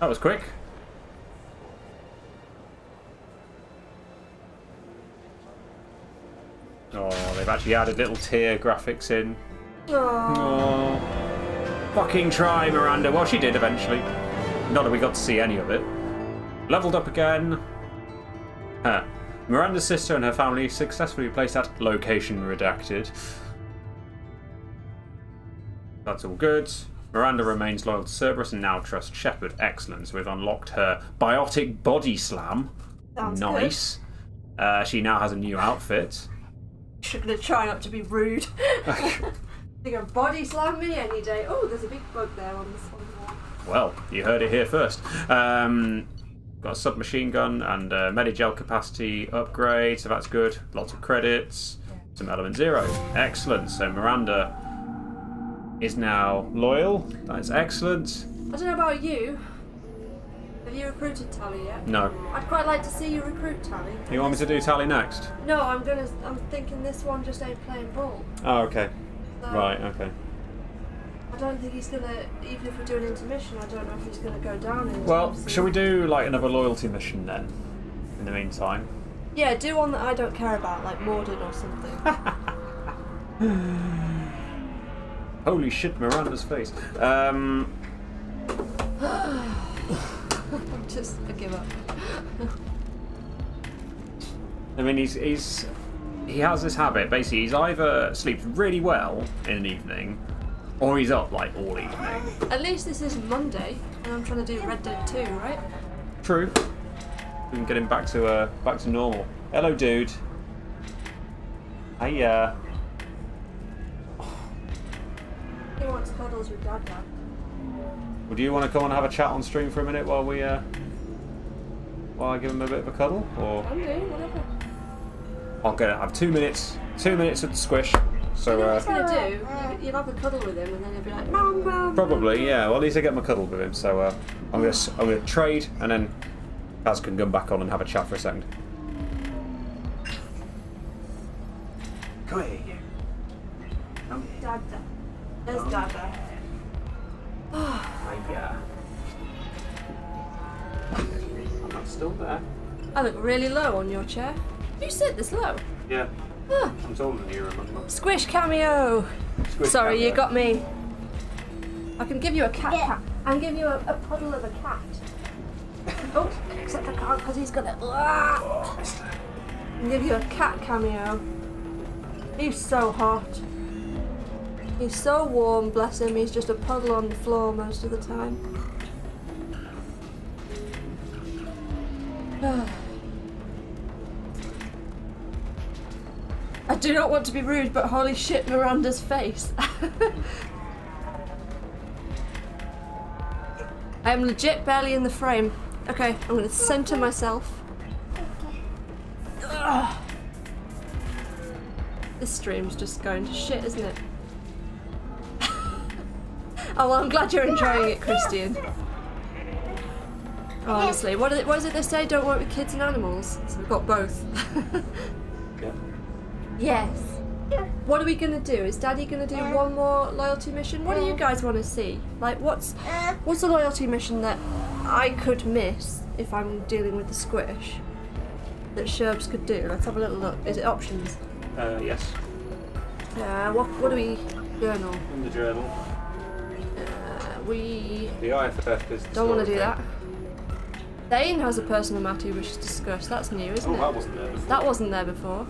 That was quick. Oh, they've actually added little tear graphics in. Oh, fucking try, Miranda. Well, she did eventually. Not that we got to see any of it. Leveled up again. Huh. Miranda's sister and her family successfully placed at location redacted. That's all good. Miranda remains loyal to Cerberus and now trusts Shepard. Excellent. So we've unlocked her biotic body slam. Sounds nice. She now has a new outfit. You're gonna try not to be rude. You're gonna body slam me any day. Oh, there's a big bug there on this one. Well, you heard it here first. Got a submachine gun and a Medigel capacity upgrade, so that's good. Lots of credits. Some element 0. Excellent. So Miranda is now loyal. That's excellent. I don't know about you. Have you recruited Tally yet? No. I'd quite like to see you recruit Tally. You want me to do Tally next? No, I'm thinking this one just ain't playing ball. Oh, okay. So, Right, okay. I don't think he's gonna, even if we do an intermission, I don't know if he's gonna go down in Well, shall we do like another loyalty mission then? In the meantime? Yeah, do one that I don't care about, like Morden or something. Holy shit, Miranda's face. I give up. I mean, he's he has this habit. Basically, he's either sleeps really well in an evening, or he's up like all evening. At least this is Monday, and I'm trying to do Red Dead 2, right? True. We can get him back to normal. Hello, dude. Hey, He wants cuddles with Dad now. Would you want to come and have a chat on stream for a minute while we while I give him a bit of a cuddle, or? I'm doing whatever. I'll have 2 minutes. 2 minutes at the squish. So. You know what he's gonna do? You'll have a cuddle with him, and then he'll be like, "Mom, mom." Probably, yeah. Well, at least I get my cuddle with him. So I'm gonna trade, and then Kaz can come back on and have a chat for a second. Come here, you. Dada. There's Dada. I'm not still there. I look really low on your chair. You sit this low? Yeah. Huh. I'm taller than you, remember? Squish cameo! Squish Sorry, cameo. you got me. I can give you a cat. I can give you a puddle of a cat. Oh, except I can't because he's gonna. I can give you a cat cameo. He's so hot. He's so warm, bless him. He's just a puddle on the floor most of the time. I do not want to be rude, but holy shit, Miranda's face. I am legit barely in the frame. Okay, I'm gonna center myself. Ugh. This stream's just going to shit, isn't it? Oh, well, I'm glad you're enjoying it, Christian. Oh, honestly, what is it they say? Don't work with kids and animals. So we've got both. Yeah. Yes. What are we gonna do? Is Daddy gonna do one more loyalty mission? What do you guys want to see? Like, what's a loyalty mission that I could miss if I'm dealing with the squish that Sherbs could do? Let's have a little look. Is it options? Yes. What do we journal? In the journal. We The IFF is. don't want to do that. Thane has a personal matter we should discuss. That's new, isn't it? That wasn't there before. That wasn't there before.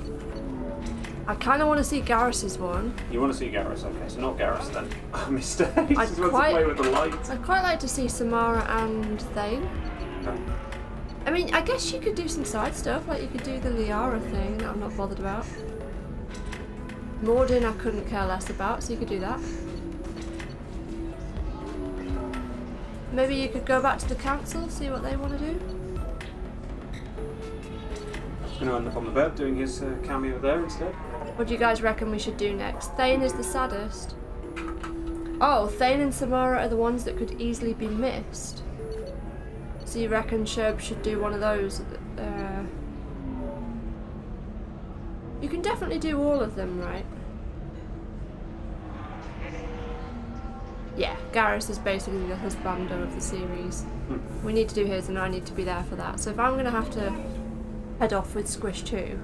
I kind of want to see Garrus's one. You want to see Garrus? Okay, so not Garrus then. Mistake. He just wants to play with the lights. I'd quite like to see Samara and Thane. Okay. I mean, I guess you could do some side stuff, like you could do the Liara thing that I'm not bothered about. Mordin I couldn't care less about, so you could do that. Maybe you could go back to the council, see what they want to do. He's going to end up on the bed doing his cameo there instead. What do you guys reckon we should do next? Thane is the saddest. Oh, Thane and Samara are the ones that could easily be missed. So you reckon Sherb should do one of those? You can definitely do all of them, right? Yeah, Garrus is basically the husbando of the series. We need to do his and I need to be there for that. So if I'm going to have to head off with Squish 2,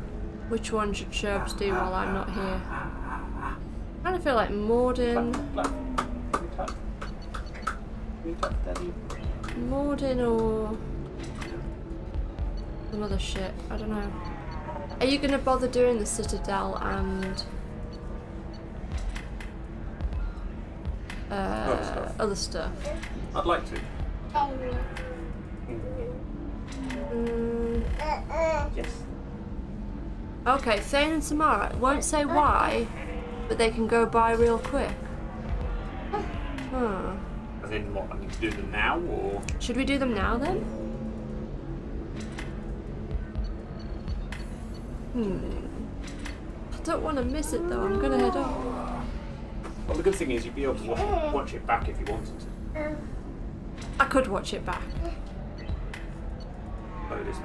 which one should Sherbs do while I'm not here? I kind of feel like Mordin... Mordin or... some other shit, I don't know. Are you going to bother doing the Citadel and... other stuff? I'd like to. Yes. Okay, Thane and Samara. It won't say why, but they can go by real quick. Huh. As in what, I need to do them now, or...? Should we do them now then? I don't want to miss it though, I'm gonna head off. Well, the good thing is you'd be able to watch it back if you wanted to. I could watch it back.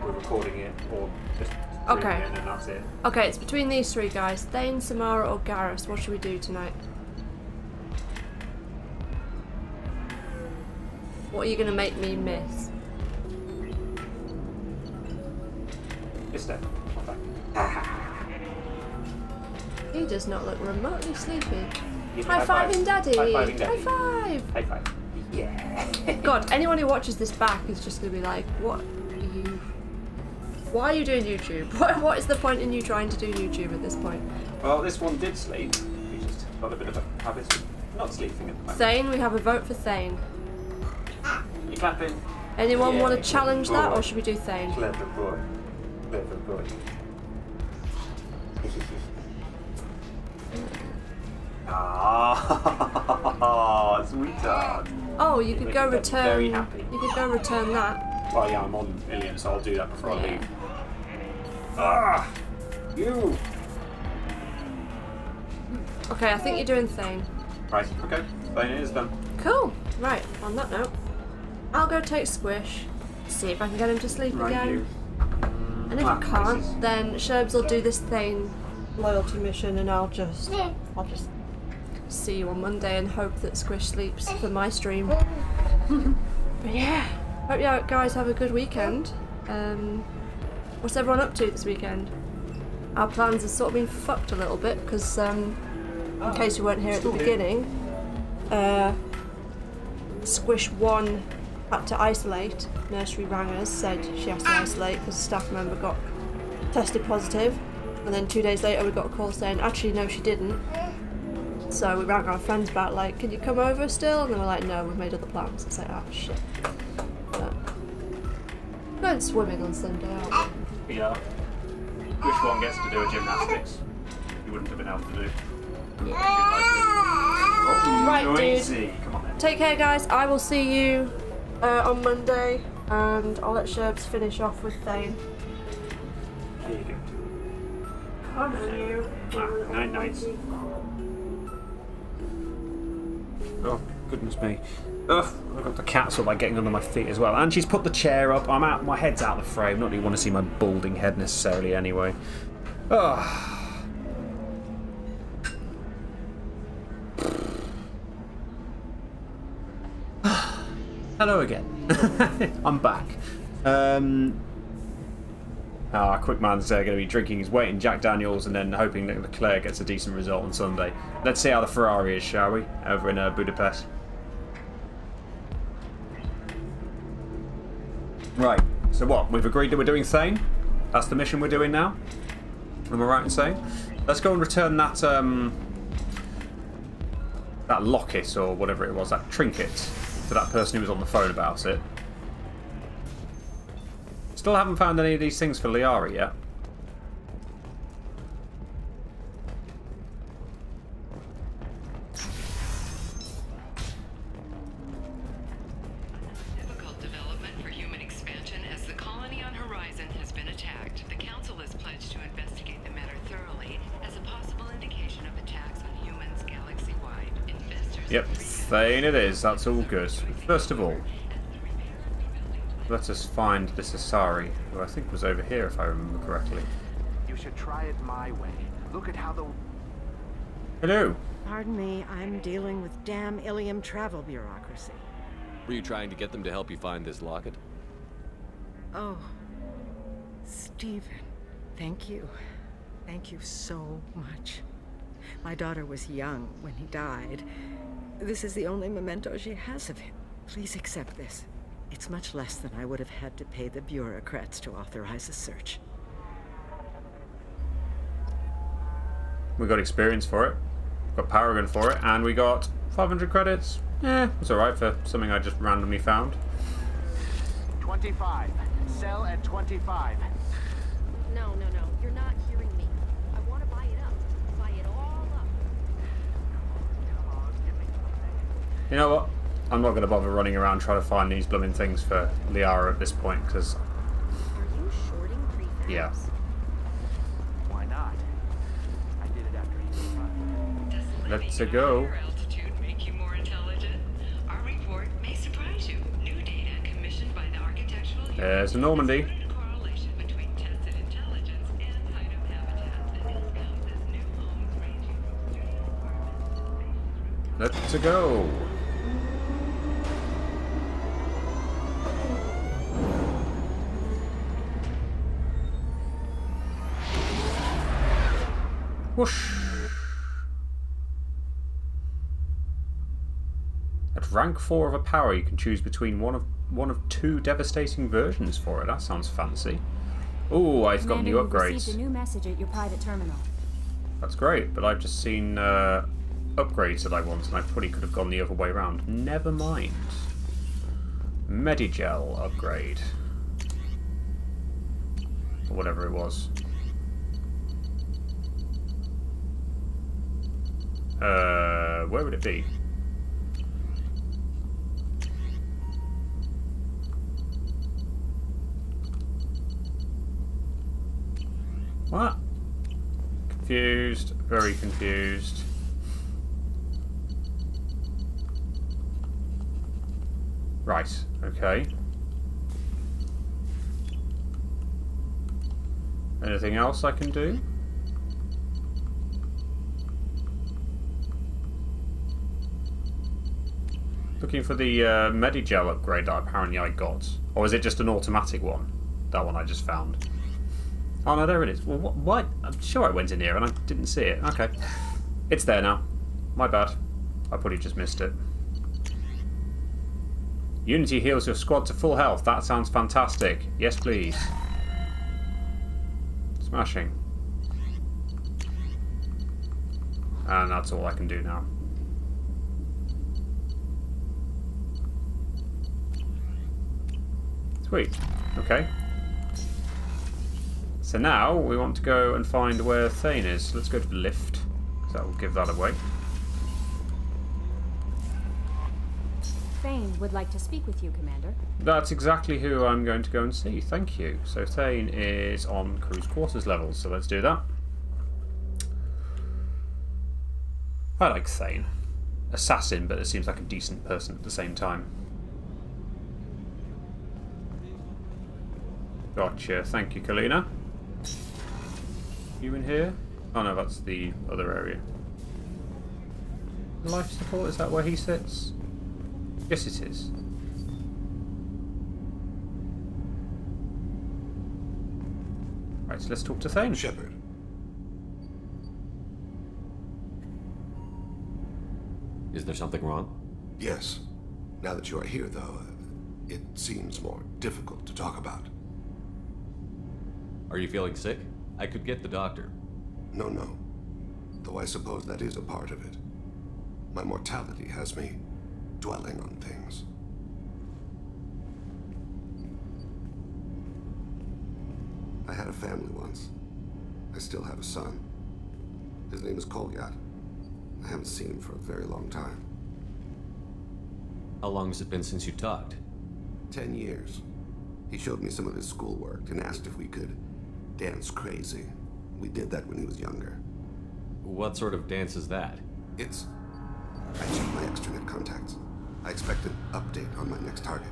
We're recording it, or just Okay. it, and then that's it. Okay, it's between these three guys. Thane, Samara or Garrus. What should we do tonight? What are you going to make me miss? It's dead. He does not look remotely sleepy. High High-fiving Daddy! High-fiving Daddy. High five! High five. Yeah. God, anyone who watches this back is just going to be like, what are you Why are you doing YouTube? What is the point in you trying to do YouTube at this point? Well, this one did sleep. He just got a bit of a habit of not sleeping at the moment. Thane, we have a vote for Thane. You clapping? Anyone want to challenge that, or should we do Thane? Clever boy. Clever boy. Ah, sweetheart. Oh, you could go return. Very happy. You could go return that. Well, yeah, I'm on Ilium, so I'll do that before I leave. Ah, you. Okay, I think you're doing Thane. Right. Okay. Thane it is then. Cool. Right. On that note, I'll go take Squish. See if I can get him to sleep again. And if I can't, then Sherbs will do this Thane loyalty mission, and I'll just see you on Monday and hope that Squish sleeps for my stream. But yeah, hope you guys have a good weekend. What's everyone up to this weekend? Our plans have sort of been fucked a little bit because, in case you weren't here at the beginning, Squish 1 had to isolate. Nursery rang us, said she has to isolate because a staff member got tested positive, and then 2 days later we got a call saying actually no, she didn't. So we rang our friends about like, can you come over still? And they were like, no, we've made other plans. It's like, oh shit. But going swimming on Sunday, aren't we? Yeah. Which one gets to do a gymnastics? You wouldn't have been able to do. Yeah. Oh, right, noisy. dude. Come on then. Take care, guys. I will see you on Monday, and I'll let Sherbs finish off with Thane. There you go. Come on, you. Night, nights. Oh, goodness me. Ugh, I've got the cat sort of like getting under my feet as well. And she's put the chair up. I'm out, my head's out of the frame. Not that you want to see my balding head necessarily anyway. Ugh. Hello again. I'm back. Quickman's going to be drinking his weight in Jack Daniels and then hoping that Leclerc gets a decent result on Sunday. Let's see how the Ferrari is, shall we? Over in Budapest. Right, so what? We've agreed that we're doing Thane? That's the mission we're doing now? Am I right in saying? Let's go and return that, that locket or whatever it was, that trinket, to that person who was on the phone about it. Still haven't found any of these things for Liara yet. Difficult development for human expansion as the colony on Horizon has been attacked. The Council has pledged to investigate the matter thoroughly as a possible indication of attacks on humans galaxy-wide. Investors. Yep, Thane it is. That's all good. First of all, let us find this Asari, who I think was over here, if I remember correctly. You should try it my way. Look at how the... Hello. Pardon me, I'm dealing with damn Ilium travel bureaucracy. Were you trying to get them to help you find this locket? Oh, Stephen, thank you. Thank you so much. My daughter was young when he died. This is the only memento she has of him. Please accept this. It's much less than I would have had to pay the bureaucrats to authorize a search. We got experience for it, got Paragon for it, and we got 500 credits. It's alright for something I just randomly found. 25. Sell at 25. No. You're not hearing me. I want to buy it up. Buy it all up. You know what? I'm not going to bother running around trying to find these blooming things for Liara at this point, because... Are you shorting prefabs? Yeah. Why not? I did it after you. Let's go. Your altitude make you more intelligent? Our report may surprise you. New data commissioned by the architectural unit. There's the Normandy. Correlation between tested intelligence and item habitats and discounts as new homes ranging from Let's go. Whoosh. At rank 4 of a power, you can choose between one of two devastating versions for it. That sounds fancy. Oh, I've got new Commander, you've upgrades. received a new message at your private terminal. That's great, but I've just seen upgrades that I want, and I probably could have gone the other way around. Never mind. Medigel upgrade. Or whatever it was. Where would it be? What? Confused. Very confused. Right. Okay. Anything else I can do? Looking for the Medigel upgrade that apparently I got. Or is it just an automatic one? That one I just found. Oh no, there it is. Well, what? I'm sure I went in here and I didn't see it. Okay. It's there now. My bad. I probably just missed it. Unity heals your squad to full health. That sounds fantastic. Yes, please. Smashing. And that's all I can do now. Sweet. Okay. So now we want to go and find where Thane is. Let's go to the lift, because that will give that away. Thane would like to speak with you, Commander. That's exactly who I'm going to go and see. Thank you. So Thane is on crew's quarters level, so let's do that. I like Thane. Assassin, but it seems like a decent person at the same time. Gotcha. Thank you, Kalina. You in here? Oh no, that's the other area. Life support, is that where he sits? Yes, it is. Right, so let's talk to Thane. Shepard. Is there something wrong? Yes. Now that you are here, though, it seems more difficult to talk about. Are you feeling sick? I could get the doctor. No. Though I suppose that is a part of it. My mortality has me dwelling on things. I had a family once. I still have a son. His name is Kolyat. I haven't seen him for a very long time. How long has it been since you talked? 10 years. He showed me some of his schoolwork and asked if we could dance crazy. We did that when he was younger. What sort of dance is that? I checked my extranet contacts. I expect an update on my next target.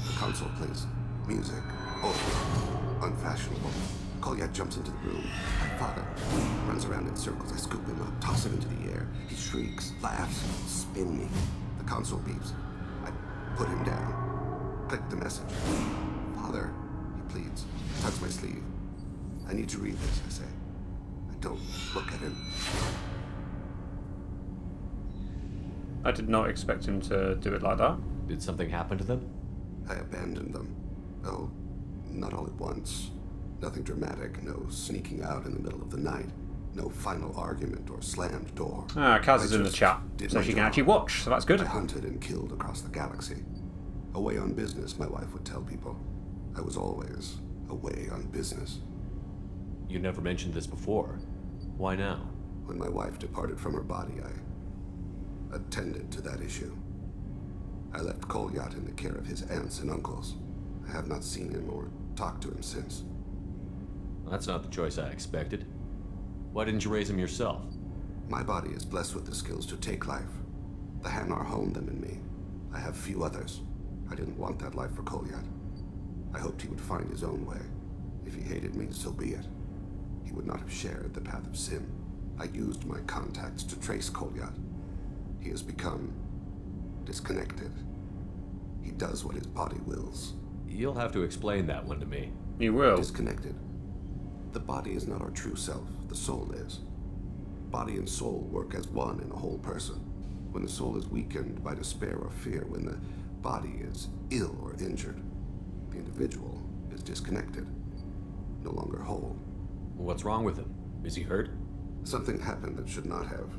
The console plays music, old, unfashionable. Kolyat jumps into the room. My father runs around in circles. I scoop him up, toss him into the air. He shrieks, laughs, spin me. The console beeps. I put him down. Click the message. Father, he pleads. Tugs my sleeve. I need to read this, I say. I don't look at him. I did not expect him to do it like that. Did something happen to them? I abandoned them. Oh, not all at once. Nothing dramatic, no sneaking out in the middle of the night. No final argument or slammed door. Kaz is in the chat, so she can actually watch, so that's good. I hunted and killed across the galaxy. Away on business, my wife would tell people. I was always away on business. You never mentioned this before. Why now? When my wife departed from her body, I attended to that issue. I left Kolyat in the care of his aunts and uncles. I have not seen him or talked to him since. That's not the choice I expected. Why didn't you raise him yourself? My body is blessed with the skills to take life. The Hanar honed them in me. I have few others. I didn't want that life for Kolyat. I hoped he would find his own way. If he hated me, so be it. He would not have shared the path of sin. I used my contacts to trace Kolyat. He has become disconnected. He does what his body wills. You'll have to explain that one to me. You will. Disconnected. The body is not our true self. The soul is. Body and soul work as one in a whole person. When the soul is weakened by despair or fear, when the body is ill or injured, the individual is disconnected. no longer whole. What's wrong with him? Is he hurt? Something happened that should not have.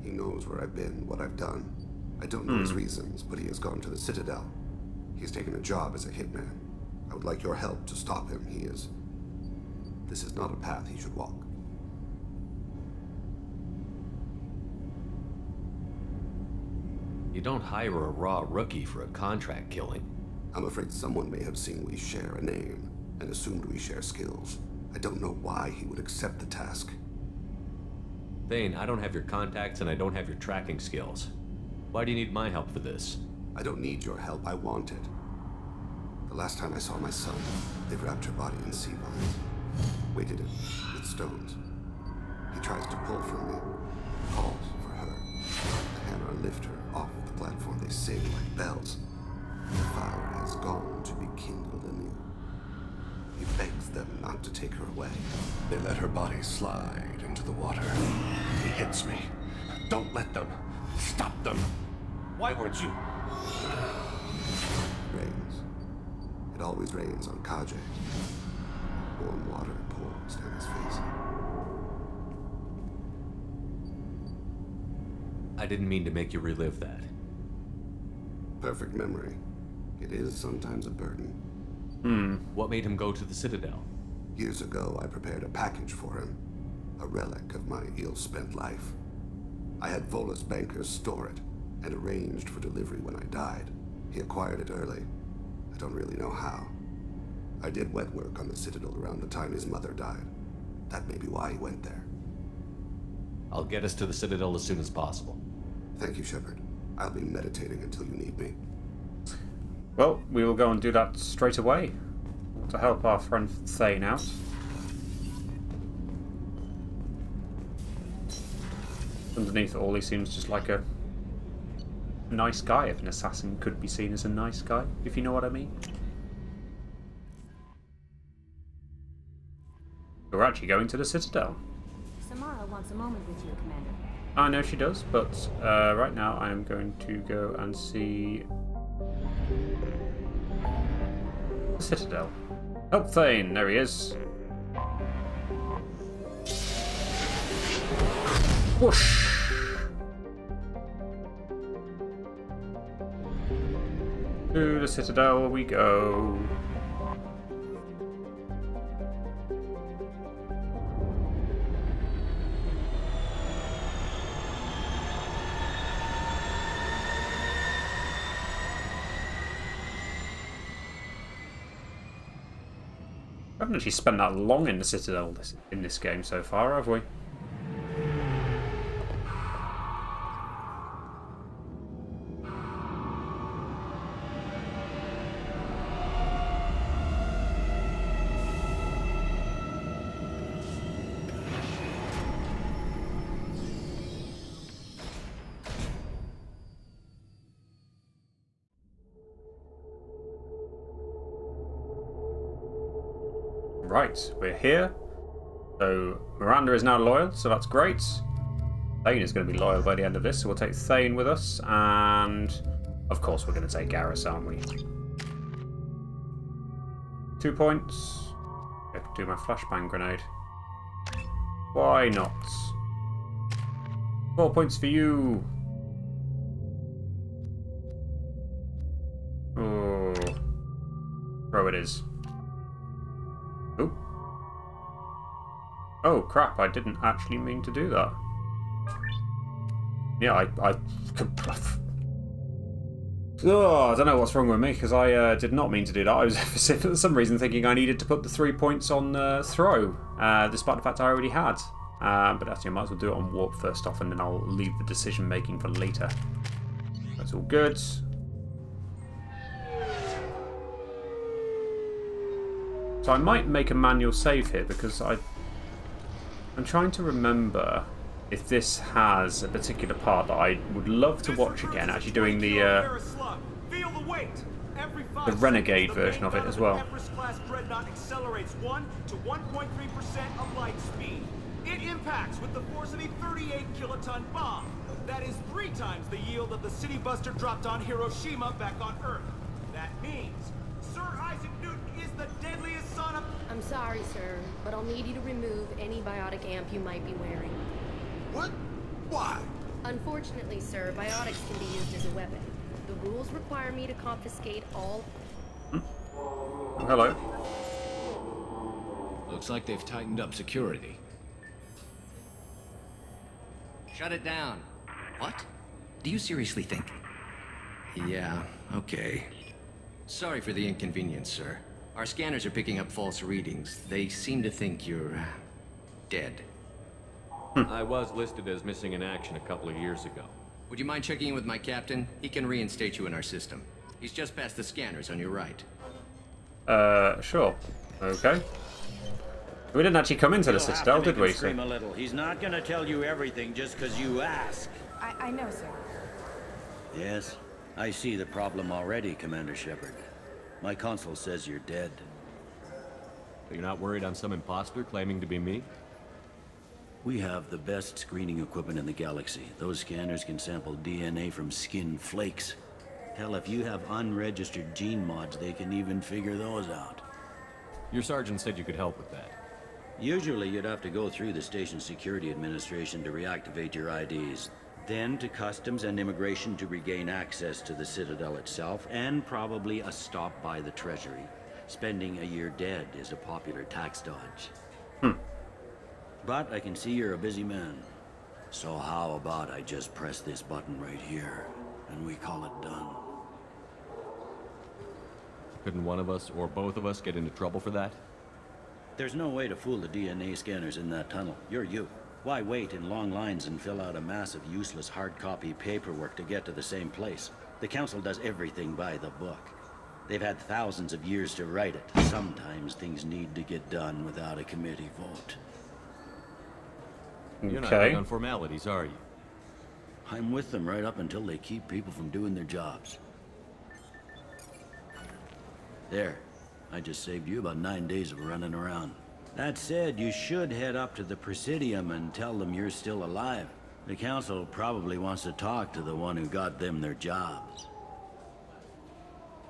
He knows where I've been, what I've done. I don't know his reasons, but he has gone to the Citadel. He's taken a job as a hitman. I would like your help to stop him. This is not a path he should walk. You don't hire a raw rookie for a contract killing. I'm afraid someone may have seen we share a name and assumed we share skills. I don't know why he would accept the task. Thane, I don't have your contacts and I don't have your tracking skills. Why do you need my help for this? I don't need your help. I want it. The last time I saw my son, they wrapped her body in sea vines, weighted it with stones. He tries to pull from me, calls for her. The hammer lift her off the platform. They sing like bells. The fire has gone to be kindled anew. He begs them not to take her away. They let her body slide into the water. He hits me. Don't let them. Stop them. Why weren't you? Rains. It always rains on Kaje. Warm water pours down his face. I didn't mean to make you relive that. Perfect memory. It is sometimes a burden. What made him go to the Citadel? Years ago, I prepared a package for him. A relic of my ill-spent life. I had Volus bankers store it, and arranged for delivery when I died. He acquired it early. I don't really know how. I did wet work on the Citadel around the time his mother died. That may be why he went there. I'll get us to the Citadel as soon as possible. Thank you, Shepard. I'll be meditating until you need me. Well, we will go and do that straight away to help our friend Thane out. Underneath it all, he seems just like a nice guy, if an assassin could be seen as a nice guy, if you know what I mean. We're actually going to the Citadel. Samara wants a moment with you, Commander. I know she does, but right now I am going to go and see the Citadel. Oh, Thane, there he is. Whoosh! To the Citadel we go. We haven't actually spent that long in the Citadel in this game so far, have we? Right, we're here. So Miranda is now loyal, so that's great. Thane is going to be loyal by the end of this, so we'll take Thane with us, and of course we're going to take Garrus, aren't we? 2 points. I could do my flashbang grenade. Why not? 4 points for you. Oh, throw it is. Oh. Oh crap, I didn't actually mean to do that. Yeah, I don't know what's wrong with me, because I did not mean to do that. I was for some reason thinking I needed to put the 3 points on throw, despite the fact I already had. But actually I might as well do it on warp first off, and then I'll leave the decision making for later. That's all good. So I might make a manual save here, because I'm trying to remember if this has a particular part that I would love to watch again, actually doing the Renegade version of it as well. Empress-class dreadnought accelerates 1 to 1.3% of light speed. It impacts with the force of a 38-kiloton bomb. That is 3 times the yield of the city buster dropped on Hiroshima back on Earth. That means Sir Isaac Newton is the deadliest son of... I'm sorry, sir, but I'll need you to remove any biotic amp you might be wearing. What? Why? Unfortunately, sir, biotics can be used as a weapon. The rules require me to confiscate all... Hello. Looks like they've tightened up security. Shut it down. What? Do you seriously think? Yeah, okay. Sorry for the inconvenience, sir. Our scanners are picking up false readings. They seem to think you're... dead. I was listed as missing in action a couple of years ago. Would you mind checking in with my captain? He can reinstate you in our system. He's just past the scanners on your right. Sure. Okay. We didn't actually come into the Citadel, did we? Scream a little. He's not gonna tell you everything just because you ask. I know, sir. Yes, I see the problem already, Commander Shepard. My console says you're dead. You're not worried I'm some imposter claiming to be me? We have the best screening equipment in the galaxy. Those scanners can sample DNA from skin flakes. Hell, if you have unregistered gene mods, they can even figure those out. Your sergeant said you could help with that. Usually you'd have to go through the station security administration to reactivate your IDs, then to customs and immigration to regain access to the Citadel itself, and probably a stop by the Treasury. Spending a year dead is a popular tax dodge. But I can see you're a busy man. So how about I just press this button right here, and we call it done? Couldn't one of us, or both of us, get into trouble for that? There's no way to fool the DNA scanners in that tunnel. You're you. Why wait in long lines and fill out a massive useless hard copy paperwork to get to the same place? The Council does everything by the book. They've had thousands of years to write it. Sometimes things need to get done without a committee vote. You're not big on formalities, are you? I'm with them right up until they keep people from doing their jobs. There. I just saved you about 9 days of running around. That said, you should head up to the Presidium and tell them you're still alive. The Council probably wants to talk to the one who got them their jobs.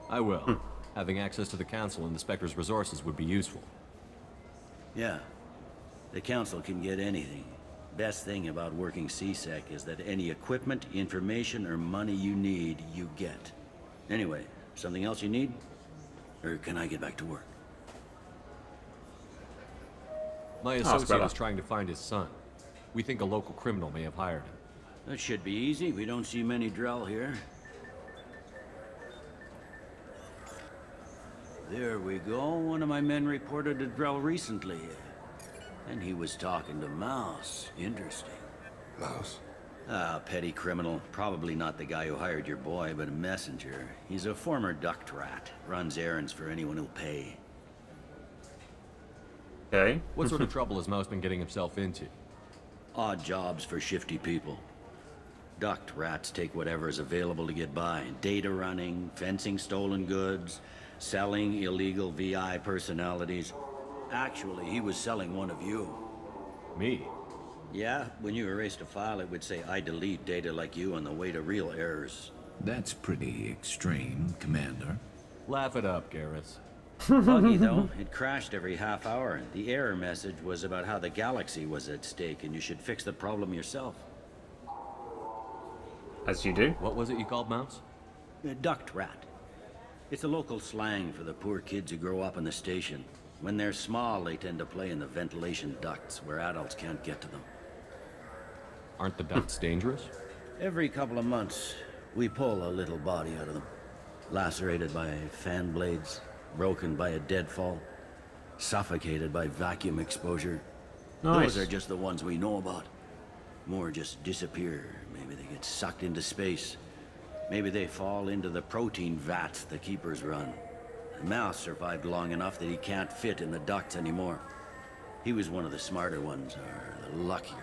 I will. Having access to the Council and the Spectre's resources would be useful. Yeah. The Council can get anything. Best thing about working CSEC is that any equipment, information, or money you need, you get. Anyway, something else you need? Or can I get back to work? My associate is trying to find his son. We think a local criminal may have hired him. That should be easy. We don't see many Drell here. There we go. One of my men reported to Drell recently. And he was talking to Mouse. Interesting. Mouse? Ah, petty criminal. Probably not the guy who hired your boy, but a messenger. He's a former duct rat. Runs errands for anyone who'll pay. Okay. What sort of trouble has Mouse been getting himself into? Odd jobs for shifty people. Duct rats take whatever is available to get by. Data running, fencing stolen goods, selling illegal VI personalities. Actually, he was selling one of you. Me? Yeah, when you erased a file, it would say, I delete data like you on the way to real errors. That's pretty extreme, Commander. Laugh it up, Garrus. Buggy, though. It crashed every half hour. The error message was about how the galaxy was at stake, and you should fix the problem yourself. As you do. What was it you called Mouse? Duct rat. It's a local slang for the poor kids who grow up in the station. When they're small, they tend to play in the ventilation ducts where adults can't get to them. Aren't the ducts dangerous? Every couple of months, we pull a little body out of them. Lacerated by fan blades, broken by a deadfall, suffocated by vacuum exposure. Nice. Those are just the ones we know about. More just disappear. Maybe they get sucked into space. Maybe they fall into the protein vats the keepers run. Mouse survived long enough that he can't fit in the ducts anymore. He was one of the smarter ones, or the luckier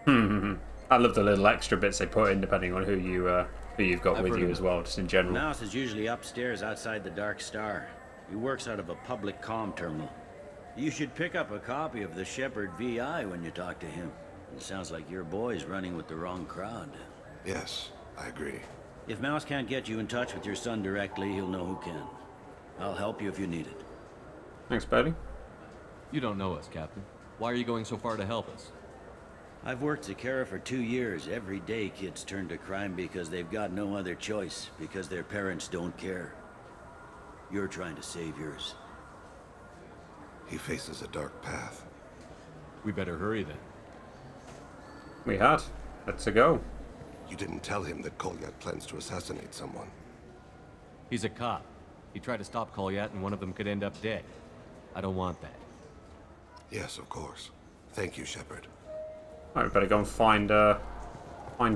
ones. I love the little extra bits they put in depending on who you've got with you as well, just in general. Mouse is usually upstairs outside the Dark Star. He works out of a public comm terminal. You should pick up a copy of the Shepard VI when you talk to him. It sounds like your boy's running with the wrong crowd. Yes, I agree. If Mouse can't get you in touch with your son directly, he'll know who can. I'll help you if you need it. Thanks, Bailey. You don't know us, Captain. Why are you going so far to help us? I've worked at Kara for 2 years. Every day kids turn to crime because they've got no other choice, because their parents don't care. You're trying to save yours. He faces a dark path. We better hurry then. We had. Let's go. You didn't tell him that Kolyat plans to assassinate someone. He's a cop. He tried to stop Kolyat and one of them could end up dead. I don't want that. Yes, of course. Thank you, Shepard. Right, we better go and find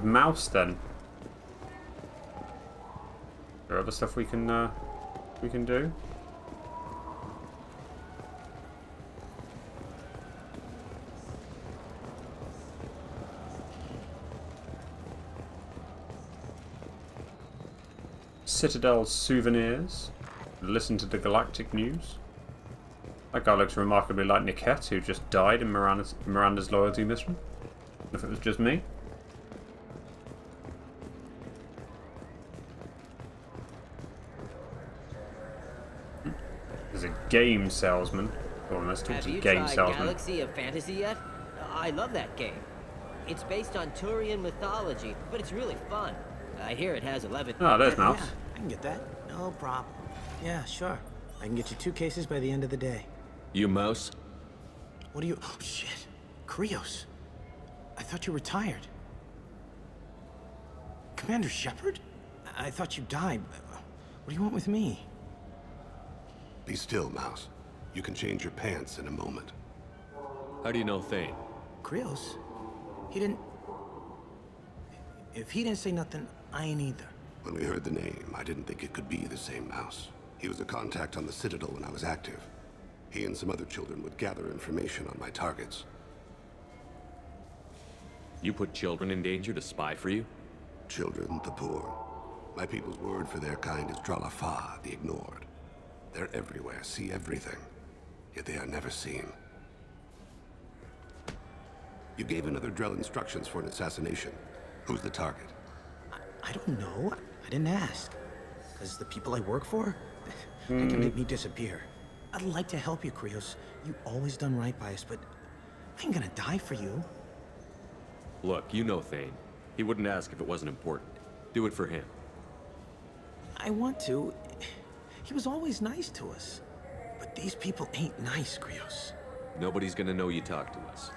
Mouse then. Is there other stuff we can do? Citadel souvenirs. Listen to the galactic news. That guy looks remarkably like Niket, who just died in Miranda's loyalty mission. If it was just me. There's a game salesman. Go on, let's talk to the game salesman. Have you tried Galaxy of Fantasy yet? I love that game. It's based on Turian mythology, but it's really fun. I hear it has 11... Oh, there's Mouse. Yeah, I can get that. No problem. Yeah, sure. I can get you 2 cases by the end of the day. You Mouse? What are you... Oh, shit. Krios. I thought you retired. Commander Shepard? I thought you died. What do you want with me? Be still, Mouse. You can change your pants in a moment. How do you know Thane? Krios? He didn't... If he didn't say nothing, I ain't either. When we heard the name, I didn't think it could be the same Mouse. He was a contact on the Citadel when I was active. He and some other children would gather information on my targets. You put children in danger to spy for you? Children, the poor. My people's word for their kind is Dralafa, the ignored. They're everywhere, see everything. Yet they are never seen. You gave another Drell instructions for an assassination. Who's the target? I don't know. I didn't ask. Because the people I work for, they can make me disappear. I'd like to help you, Krios. You always done right by us, but I ain't gonna die for you. Look, you know Thane. He wouldn't ask if it wasn't important. Do it for him. I want to. He was always nice to us. But these people ain't nice, Krios. Nobody's gonna know you talk to us.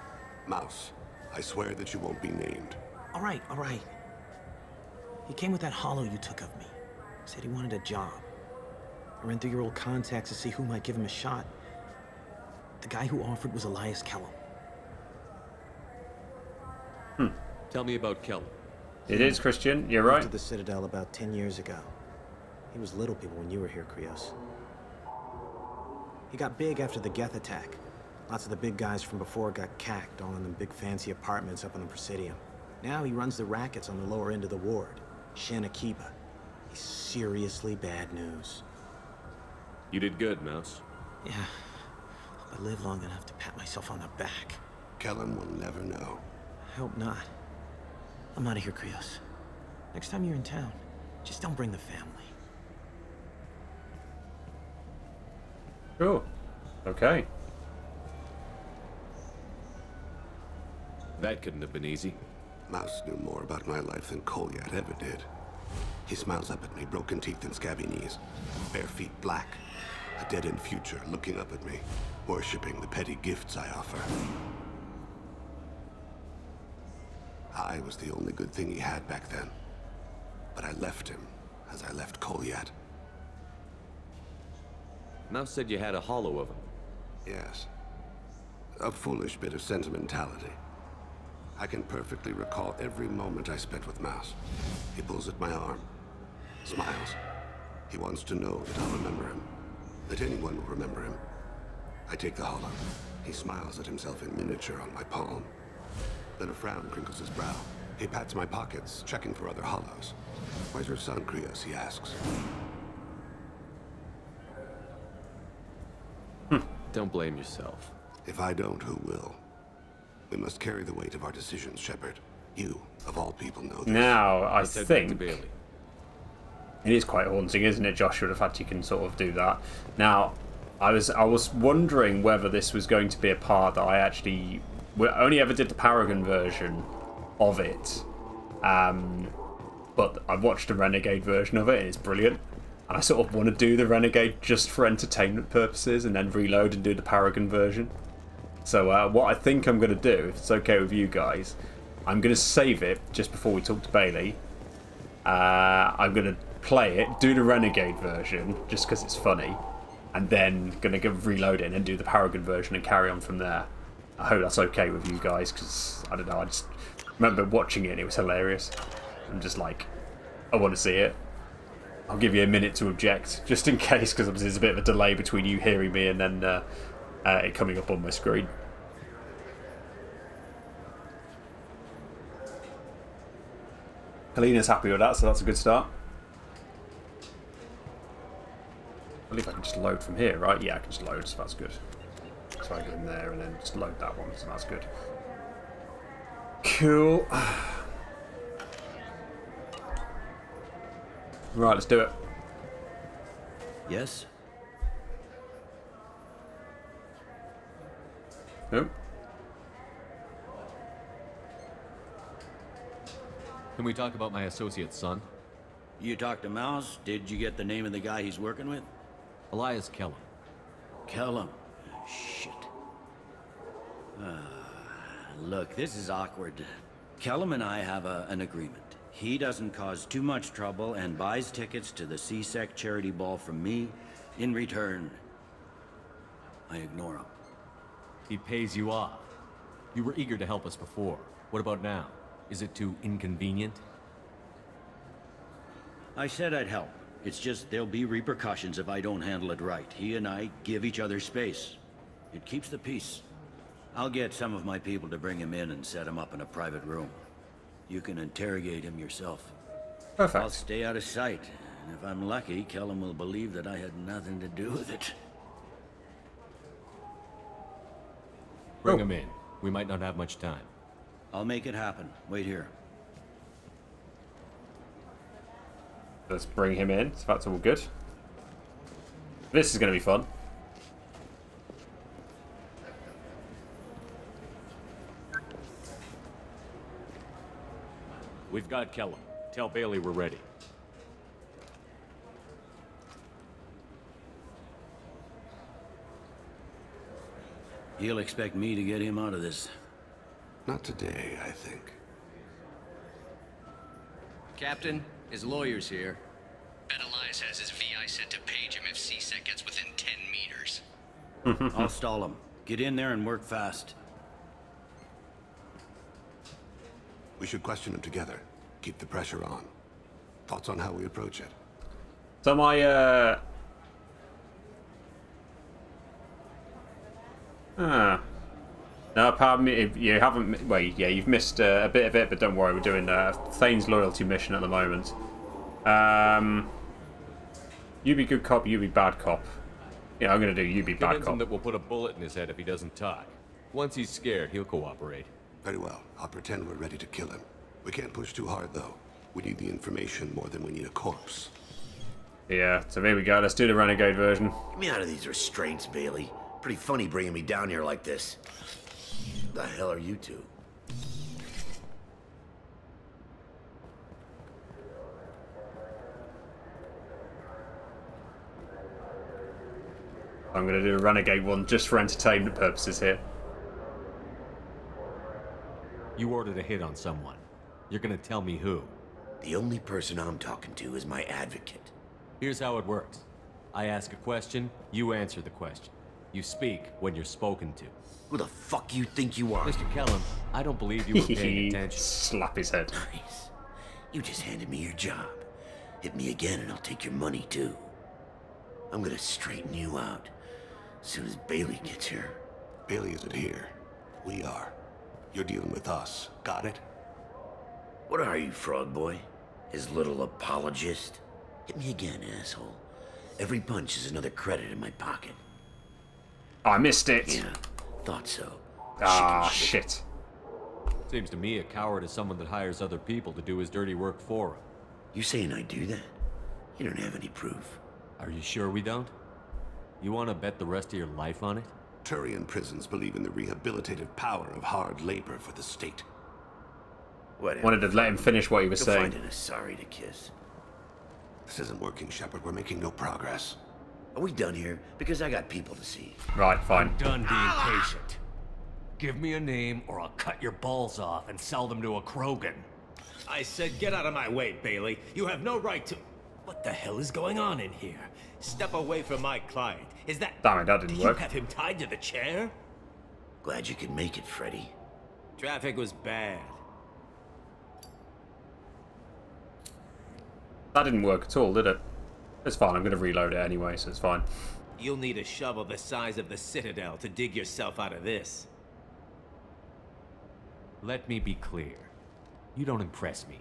Mouse, I swear that you won't be named. All right, all right. He came with that hollow you took of me. Said he wanted a job. I ran through your old contacts to see who might give him a shot. The guy who offered was Elias Kellum. Tell me about Kellum. It is, Christian. You're right. Moved to the Citadel about 10 years ago. He was Little People when you were here, Krios. He got big after the Geth attack. Lots of the big guys from before got cacked, all in them big fancy apartments up on the Presidium. Now he runs the rackets on the lower end of the ward. Shan Akiba. He's seriously bad news. You did good, Mouse. Yeah. Hope I live long enough to pat myself on the back. Kellum will never know. I hope not. I'm out of here, Krios. Next time you're in town, just don't bring the family. Cool. Okay. That couldn't have been easy. Mouse knew more about my life than Kolyat ever did. He smiles up at me, broken teeth and scabby knees. Bare feet black. A dead-end future looking up at me, worshipping the petty gifts I offer. I was the only good thing he had back then. But I left him, as I left Kolyat. Mouse said you had a hollow of him. Yes. A foolish bit of sentimentality. I can perfectly recall every moment I spent with Mouse. He pulls at my arm, smiles. He wants to know that I'll remember him, that anyone will remember him. I take the hollow. He smiles at himself in miniature on my palm. Then a frown crinkles his brow. He pats my pockets, checking for other hollows. Where's your son, Krios? He asks. Don't blame yourself. If I don't, who will? We must carry the weight of our decisions, Shepard. You, of all people, know this. Now, I Let's head back to think... Bailey. It is quite haunting, isn't it, Joshua, the fact you can sort of do that. Now, I was wondering whether this was going to be a part that I actually only ever did the Paragon version of it. But I watched a Renegade version of it, and it's brilliant. And I sort of want to do the Renegade just for entertainment purposes, and then reload and do the Paragon version. So what I think I'm going to do, if it's okay with you guys, I'm going to save it just before we talk to Bailey. I'm going to play it, do the Renegade version, just because it's funny, and then going to reload it and do the Paragon version and carry on from there. I hope that's okay with you guys, because, I don't know, I just remember watching it and it was hilarious. I'm just like, I want to see it. I'll give you a minute to object, just in case, because there's a bit of a delay between you hearing me and then it coming up on my screen. Helena's happy with that, so that's a good start. I believe I can just load from here, right? Yeah, I can just load, so that's good. So I go in there and then just load that one, so that's good. Cool. Right, let's do it. Yes? Nope. Can we talk about my associate's son? You talked to Mouse? Did you get the name of the guy he's working with? Elias Kellum. Kellum? Shit. Look, this is awkward. Kellum and I have an agreement. He doesn't cause too much trouble and buys tickets to the CSEC charity ball from me. In return, I ignore him. He pays you off. You were eager to help us before. What about now? Is it too inconvenient? I said I'd help. It's just there'll be repercussions if I don't handle it right. He and I give each other space. It keeps the peace. I'll get some of my people to bring him in and set him up in a private room. You can interrogate him yourself. Perfect. I'll stay out of sight, and if I'm lucky, Kellum will believe that I had nothing to do with it. Bring him in. We might not have much time. I'll make it happen. Wait here. Let's bring him in, so that's all good. This is going to be fun. We've got Kellum. Tell Bailey we're ready. He'll expect me to get him out of this. Not today, I think. Captain, his lawyer's here. Bet Elias has his VI set to page him if CSEC gets within 10 meters. I'll stall him. Get in there and work fast. We should question him together. Keep the pressure on. Thoughts on how we approach it? So my, No, pardon me, if you haven't... Well, yeah, you've missed a bit of it, but don't worry, we're doing Thane's loyalty mission at the moment. You be good cop, you be bad cop. Yeah, I'm going to do you be bad Convince cop. him that we'll put a bullet in his head if he doesn't talk. Once he's scared, he'll cooperate. Very well. I'll pretend we're ready to kill him. We can't push too hard, though. We need the information more than we need a corpse. Yeah, so here we go. Let's do the Renegade version. Get me out of these restraints, Bailey. Pretty funny bringing me down here like this. The hell are you two? I'm going to do a Renegade one just for entertainment purposes here. You ordered a hit on someone. You're going to tell me who. The only person I'm talking to is my advocate. Here's how it works. I ask a question, you answer the question. You speak when you're spoken to. Who the fuck you think you are? Mr. Kellum, I don't believe you were paying attention. Slap his head. Nice. You just handed me your job. Hit me again and I'll take your money too. I'm gonna straighten you out as soon as Bailey gets here. Bailey isn't here. We are. You're dealing with us. Got it? What are you, frog boy? His little apologist? Hit me again, asshole. Every punch is another credit in my pocket. I missed it. Yeah, thought so. Ah, shit. Seems to me a coward is someone that hires other people to do his dirty work for him. You saying I do that? You don't have any proof. Are you sure we don't? You want to bet the rest of your life on it? Turian prisons believe in the rehabilitative power of hard labor for the state. Whatever. Wanted to let him finish what he was saying. Finding a sorry to kiss. This isn't working, Shepard. We're making no progress. Are we done here? Because I got people to see. Right, fine. I'm done being patient. Give me a name or I'll cut your balls off and sell them to a Krogan. I said get out of my way, Bailey. You have no right to... What the hell is going on in here? Step away from my client. Is that... Damn it, that didn't work. You have him tied to the chair? Glad you could make it, Freddy. Traffic was bad. That didn't work at all, did it? It's fine, I'm going to reload it anyway, so it's fine. You'll need a shovel the size of the Citadel to dig yourself out of this. Let me be clear. You don't impress me.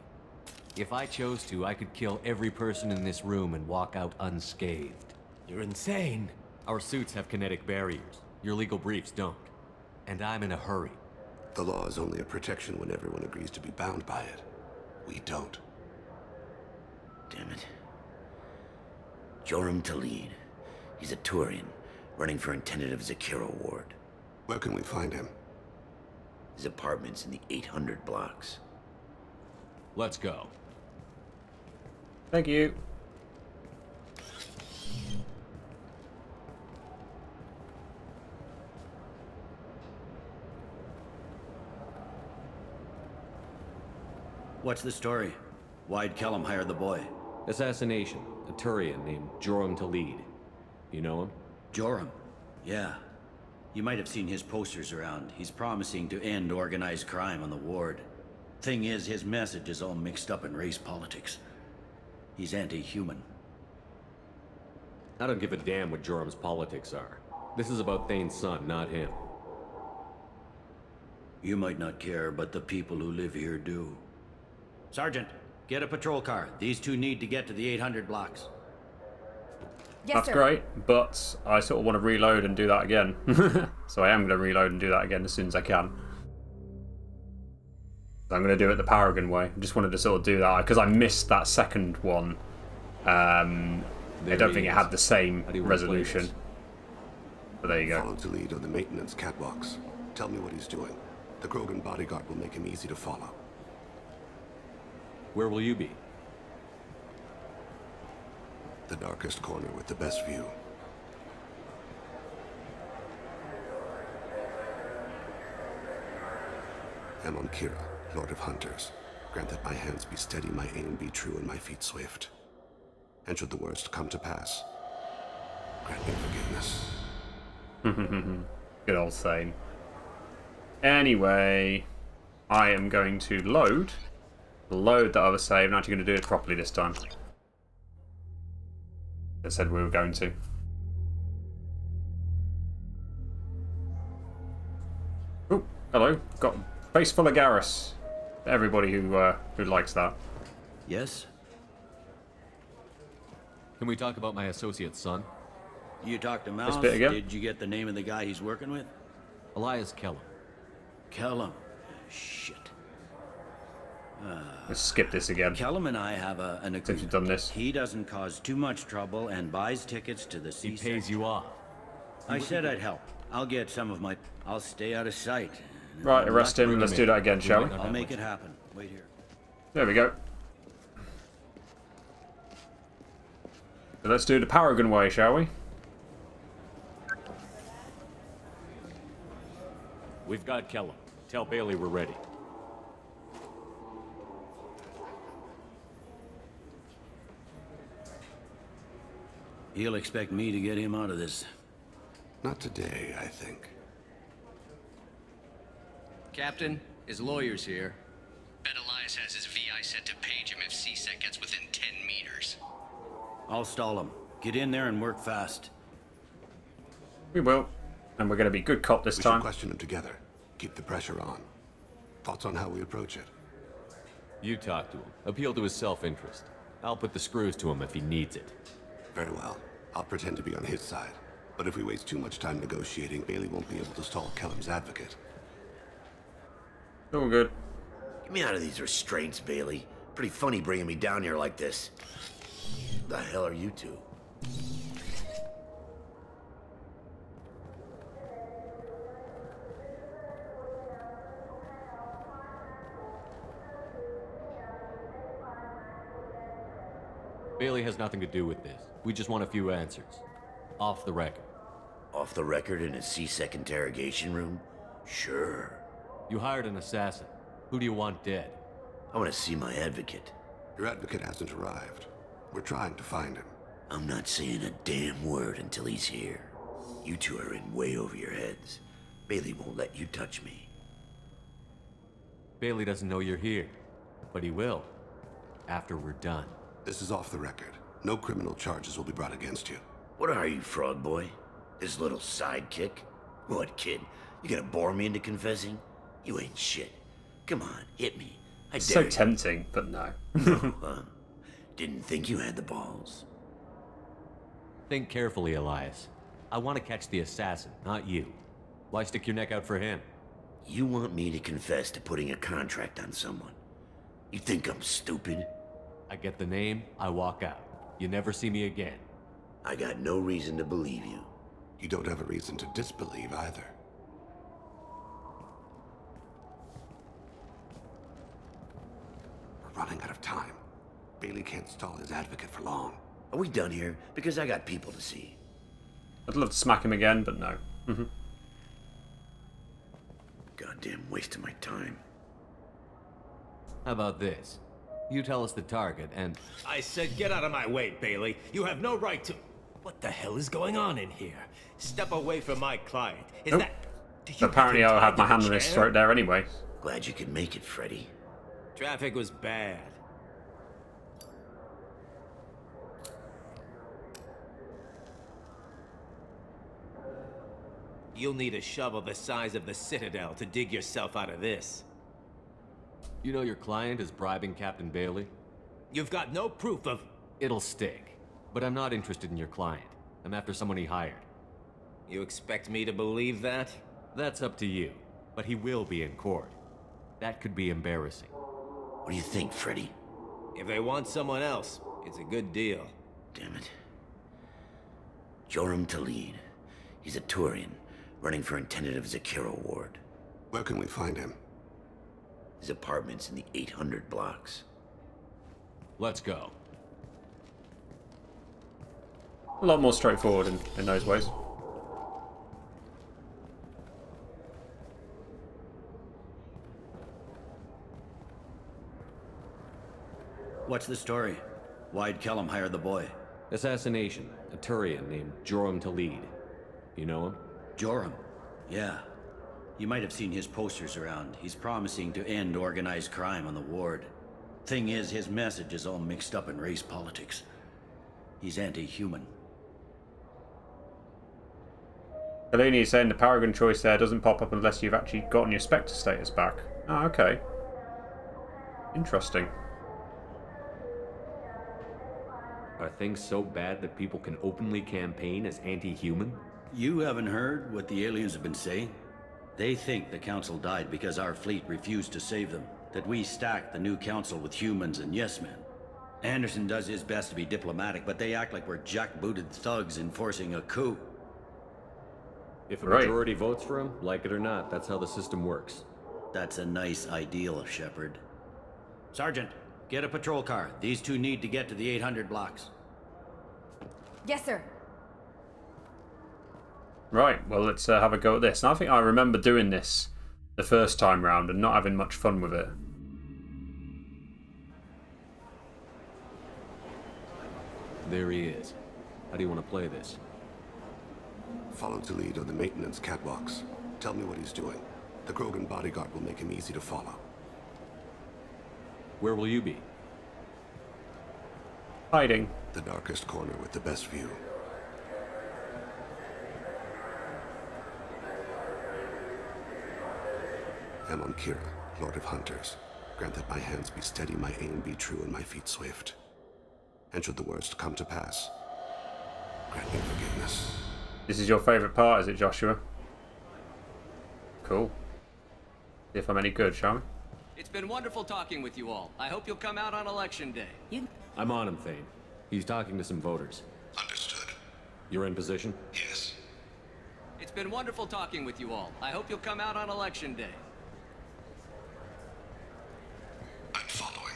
If I chose to, I could kill every person in this room and walk out unscathed. You're insane. Our suits have kinetic barriers. Your legal briefs don't. And I'm in a hurry. The law is only a protection when everyone agrees to be bound by it. We don't. Damn it. Joram Talid. He's a Turian, running for a tentative Zakira ward. Where can we find him? His apartment's in the 800 blocks. Let's go. Thank you. What's the story? Why'd Kellum hire the boy? Assassination. A Turian named Joram Talid. You know him? Joram? Yeah. You might have seen his posters around. He's promising to end organized crime on the ward. Thing is, his message is all mixed up in race politics. He's anti-human. I don't give a damn what Joram's politics are. This is about Thane's son, not him. You might not care, but the people who live here do. Sergeant, get a patrol car. These two need to get to the 800 blocks. Yes, That's sir. great, but I sort of want to reload and do that again. So I am going to reload and do that again as soon as I can. So I'm going to do it the Paragon way. I just wanted to sort of do that because I missed that second one. I don't think it had the same resolution. But there you go. Follow Talid on the maintenance catwalks. Tell me what he's doing. The Krogan bodyguard will make him easy to follow. Where will you be? The darkest corner with the best view. Amon Kira, Lord of Hunters. Grant that my hands be steady, my aim be true, and my feet swift. And should the worst come to pass, grant me forgiveness. Good old Thane. Anyway, I am going to load the other save. I'm actually going to do it properly this time. I said we were going to. Oh, hello. Got a face full of Garrus. Everybody who likes that. Yes? Can we talk about my associate's son? You talked to Mouse? bit again? Did you get the name of the guy he's working with? Elias Kellum. Kellum. Shit. Let's skip this again. Kellum and I have an agreement. Since you've done this. He doesn't cause too much trouble and buys tickets to the He sea. pays you off. I said I'd help. I'll get some of my... I'll stay out of sight. And if Right, I'm arrest lucky- him. Let's do that again, shall we? I'll make it happen. Wait here. There we go. So let's do the Paragon way, shall we? We've got Kellum. Tell Bailey we're ready. He'll expect me to get him out of this. Not today, I think. Captain, his lawyer's here. Bet Elias has his VI set to page him if CSEC gets within 10 meters. I'll stall him. Get in there and work fast. We will. And we're going to be good cop this We time. should question him together. Keep the pressure on. Thoughts on how we approach it? You talk to him. Appeal to his self-interest. I'll put the screws to him if he needs it. Very well. I'll pretend to be on his side. But if we waste too much time negotiating, Bailey won't be able to stall Kellum's advocate. All good. Get me out of these restraints, Bailey. Pretty funny bringing me down here like this. The hell are you two? Bailey has nothing to do with this. We just want a few answers. Off the record. Off the record in a C-Sec interrogation room? Sure. You hired an assassin. Who do you want dead? I want to see my advocate. Your advocate hasn't arrived. We're trying to find him. I'm not saying a damn word until he's here. You two are in way over your heads. Bailey won't let you touch me. Bailey doesn't know you're here, but he will. After we're done. This is off the record. No criminal charges will be brought against you. What are you, frog boy? This little sidekick? What, kid? You gonna bore me into confessing? You ain't shit. Come on, hit me. I It's dare so you. tempting, but no. No, huh? Didn't think you had the balls. Think carefully, Elias. I want to catch the assassin, not you. Why stick your neck out for him? You want me to confess to putting a contract on someone? You think I'm stupid? I get the name, I walk out. You never see me again. I got no reason to believe you. You don't have a reason to disbelieve either. We're running out of time. Bailey can't stall his advocate for long. Are we done here? Because I got people to see. I'd love to smack him again, but no. Goddamn waste of my time. How about this? You tell us the target and... I said get out of my way, Bailey. You have no right to... What the hell is going on in here? Step away from my client. Is Nope. that... Apparently I'll have my hand on his throat there anyway. Glad you could make it, Freddy. Traffic was bad. You'll need a shovel the size of the Citadel to dig yourself out of this. You know your client is bribing Captain Bailey? You've got no proof of... It'll stick. But I'm not interested in your client. I'm after someone he hired. You expect me to believe that? That's up to you. But he will be in court. That could be embarrassing. What do you think, Freddy? If they want someone else, it's a good deal. Damn it. Joram Talid. He's a Turian, running for intendant of Zakiro Ward. Where can we find him? His apartment's in the 800 blocks. Let's go. A lot more straightforward in those ways. What's the story? Why'd Kellum hire the boy? Assassination. A Turian named Joram Talid. You know him? Joram? Yeah. You might have seen his posters around. He's promising to end organized crime on the ward. Thing is, his message is all mixed up in race politics. He's anti-human. Eleni is saying the Paragon choice there doesn't pop up unless you've actually gotten your Spectre status back. Oh, okay. Interesting. Are things so bad that people can openly campaign as anti-human? You haven't heard what the aliens have been saying? They think the Council died because our fleet refused to save them. That we stacked the new Council with humans and yes-men. Anderson does his best to be diplomatic, but they act like we're jackbooted thugs enforcing a coup. If a majority votes for him, like it or not, that's how the system works. That's a nice ideal, Shepard. Sergeant, get a patrol car. These two need to get to the 800 blocks. Yes, sir. Right, well, let's have a go at this. And I think I remember doing this the first time round and not having much fun with it. There he is. How do you want to play this? Follow to lead on the maintenance catwalks. Tell me what he's doing. The Krogan bodyguard will make him easy to follow. Where will you be? Hiding. The darkest corner with the best view. I'm on Kira, Lord of Hunters. Grant that my hands be steady, my aim be true, and my feet swift. And should the worst come to pass, grant me forgiveness. This is your favourite part, is it, Joshua? Cool. See if I'm any good, shall we? It's been wonderful talking with you all. I hope you'll come out on election day. I'm on him, Thane. He's talking to some voters. Understood. You're in position? Yes. It's been wonderful talking with you all. I hope you'll come out on election day. I'm following.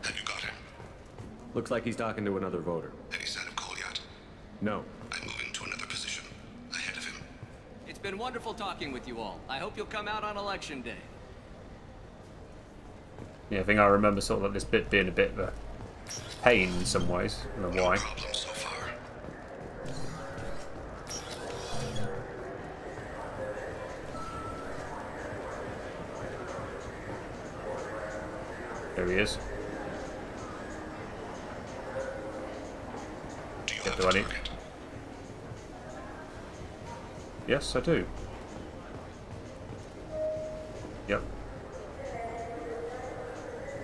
Have you got him? Looks like he's talking to another voter. Any sign of Cole yet? No. I'm moving to another position. Ahead of him. It's been wonderful talking with you all. I hope you'll come out on election day. Yeah, I think I remember sort of like this bit being a bit of a pain in some ways. I don't know why. No problem so far. There he is. Do you Yeah, have do a I need? target? Yes, I do. Yep.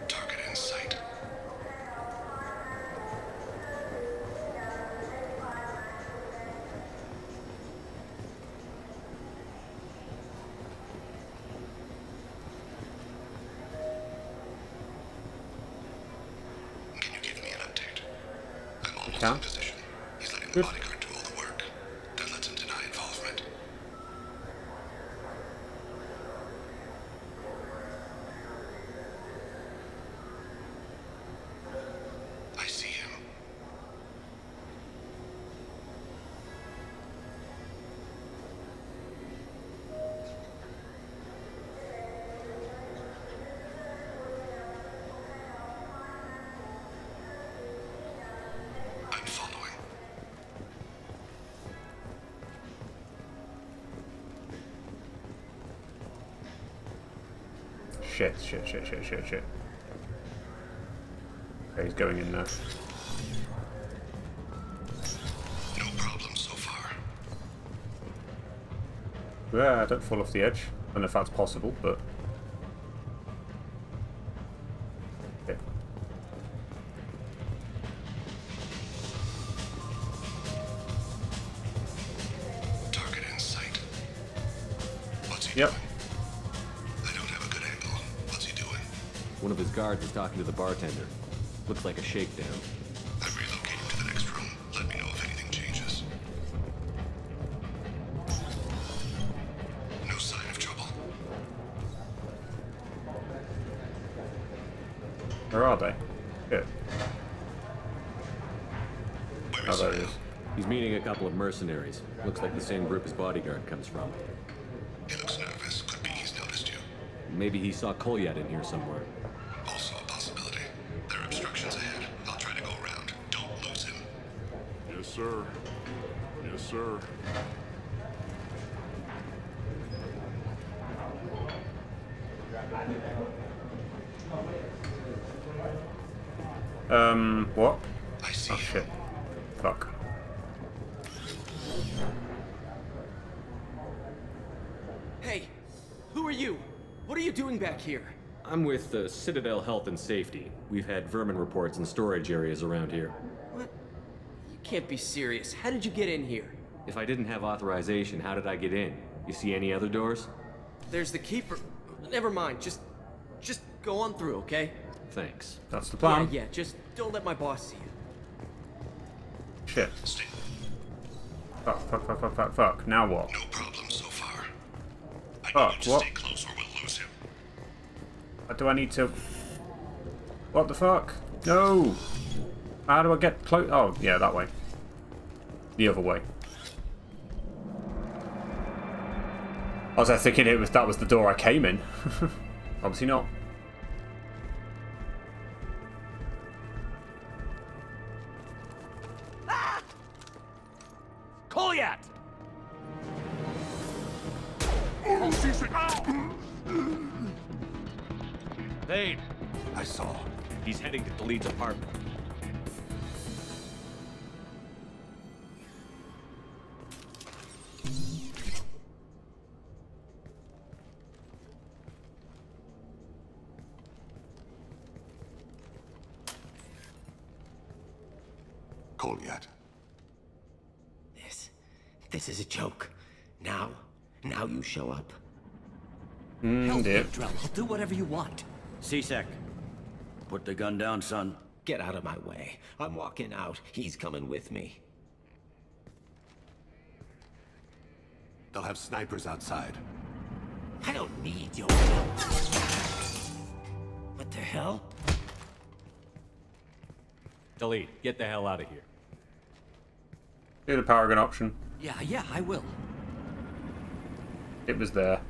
Target in sight. Can you give me an update? I'm almost in position. He's letting the bodyguard do all the work. That lets him deny involvement. I see him. I'm following. Shit. Okay, he's going in there. No problem so far. Yeah, don't fall off the edge. I don't know if that's possible, but... Okay. Target in sight. What's he Yep. doing? I don't have a good angle. What's he doing? One of his guards is talking to the bartender. Looks like a shakedown. I'm relocating to the next room. Let me know if anything changes. No sign of trouble. Where are they? Good. Where Oh, is there he he now? is. He's meeting a couple of mercenaries. Looks like the same group his bodyguard comes from. He looks nervous. Could be he's noticed you. Maybe he saw Kolyat in here somewhere. Also a possibility. There are obstructions ahead. I'll try to go around. Don't lose him. Yes, sir. Yes, sir. What? I see Oh him. shit. Fuck. Hey, who are you? What are you doing back here? I'm with the Citadel Health and Safety. We've had vermin reports in storage areas around here. What? You can't be serious. How did you get in here? If I didn't have authorization, how did I get in? You see any other doors? There's the keeper. Never mind. Just go on through, okay? Thanks. That's the plan. Yeah. Just don't let my boss see you. Shit. Stay. Fuck. Now what? No problem so far. I Fuck, need you to what? stay close or we'll lose him. What do I need to... What the fuck? No! How do I get close? Oh, yeah, that way. The other way. I was thinking that was the door I came in. Obviously not. Kolyat! Thane, I saw. He's heading to Khalid's apartment. Kolyat. This is a joke. Now you show up. Dear. I'll do whatever you want. C-Sec, put the gun down, son. Get out of my way. I'm walking out. He's coming with me. They'll have snipers outside. I don't need your help. What the hell? Delete. Get the hell out of here. Do the power gun option. Yeah, I will. It was there.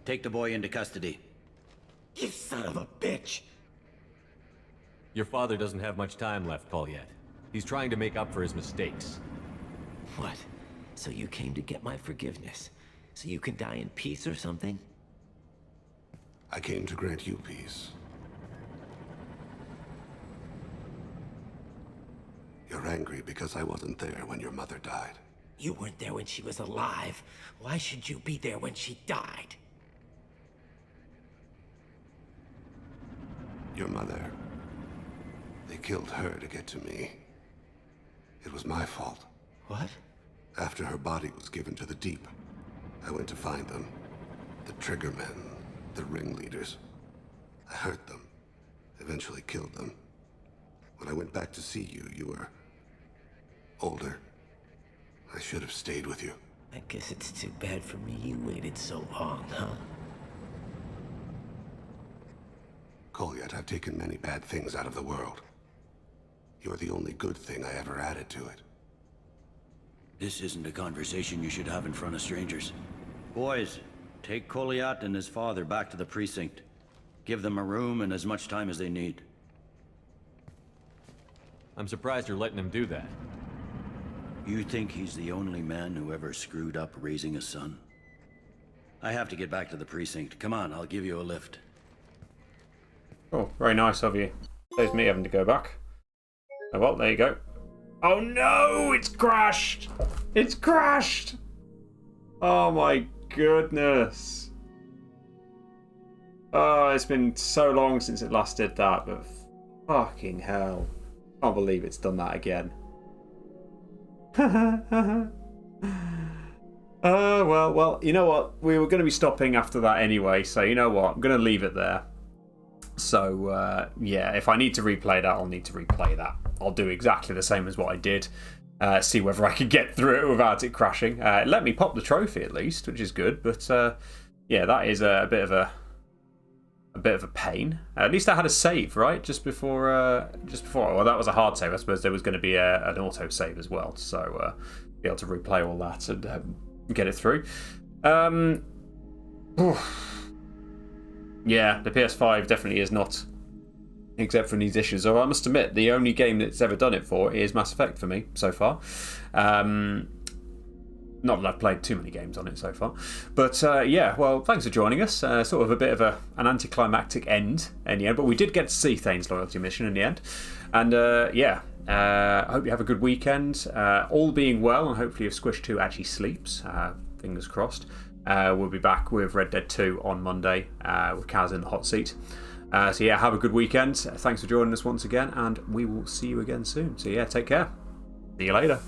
Take the boy into custody. You son of a bitch! Your father doesn't have much time left, Paulette. He's trying to make up for his mistakes. What? So you came to get my forgiveness? So you can die in peace or something? I came to grant you peace. You're angry because I wasn't there when your mother died. You weren't there when she was alive. Why should you be there when she died? Your mother. They killed her to get to me. It was my fault. What? After her body was given to the Deep, I went to find them. The Triggermen, the ringleaders. I hurt them. Eventually killed them. When I went back to see you, you were older. I should have stayed with you. I guess it's too bad for me you waited so long, huh? Kolyat, I've taken many bad things out of the world. You're the only good thing I ever added to it. This isn't a conversation you should have in front of strangers. Boys, take Kolyat and his father back to the precinct. Give them a room and as much time as they need. I'm surprised you're letting him do that. You think he's the only man who ever screwed up raising a son? I have to get back to the precinct. Come on, I'll give you a lift. Oh, very nice of you. Saves me having to go back. Oh well, there you go. Oh no, it's crashed! It's crashed! Oh my goodness. Oh, it's been so long since it last did that, but fucking hell. I can't believe it's done that again. Well, you know what? We were going to be stopping after that anyway, so you know what? I'm going to leave it there. So, yeah, if I need to replay that, I'll need to replay that. I'll do exactly the same as what I did. See whether I could get through it without it crashing. It let me pop the trophy at least, which is good. But, yeah, that is a bit of a pain. At least I had a save, right? Just before. Well, that was a hard save. I suppose there was going to be an auto save as well. So, be able to replay all that and get it through. Yeah, the PS5 definitely is not exempt from these issues. So I must admit, the only game that's ever done it for is Mass Effect for me so far. Not that I've played too many games on it so far. But yeah, well, thanks for joining us. Sort of a bit of an anticlimactic end in the end. But we did get to see Thane's loyalty mission in the end. And yeah, I hope you have a good weekend. All being well, and hopefully if Squish 2 actually sleeps, fingers crossed, we'll be back with Red Dead 2 on Monday with Kaz in the hot seat. So yeah, have a good weekend. Thanks for joining us once again, and we will see you again soon. So yeah, take care. See you later.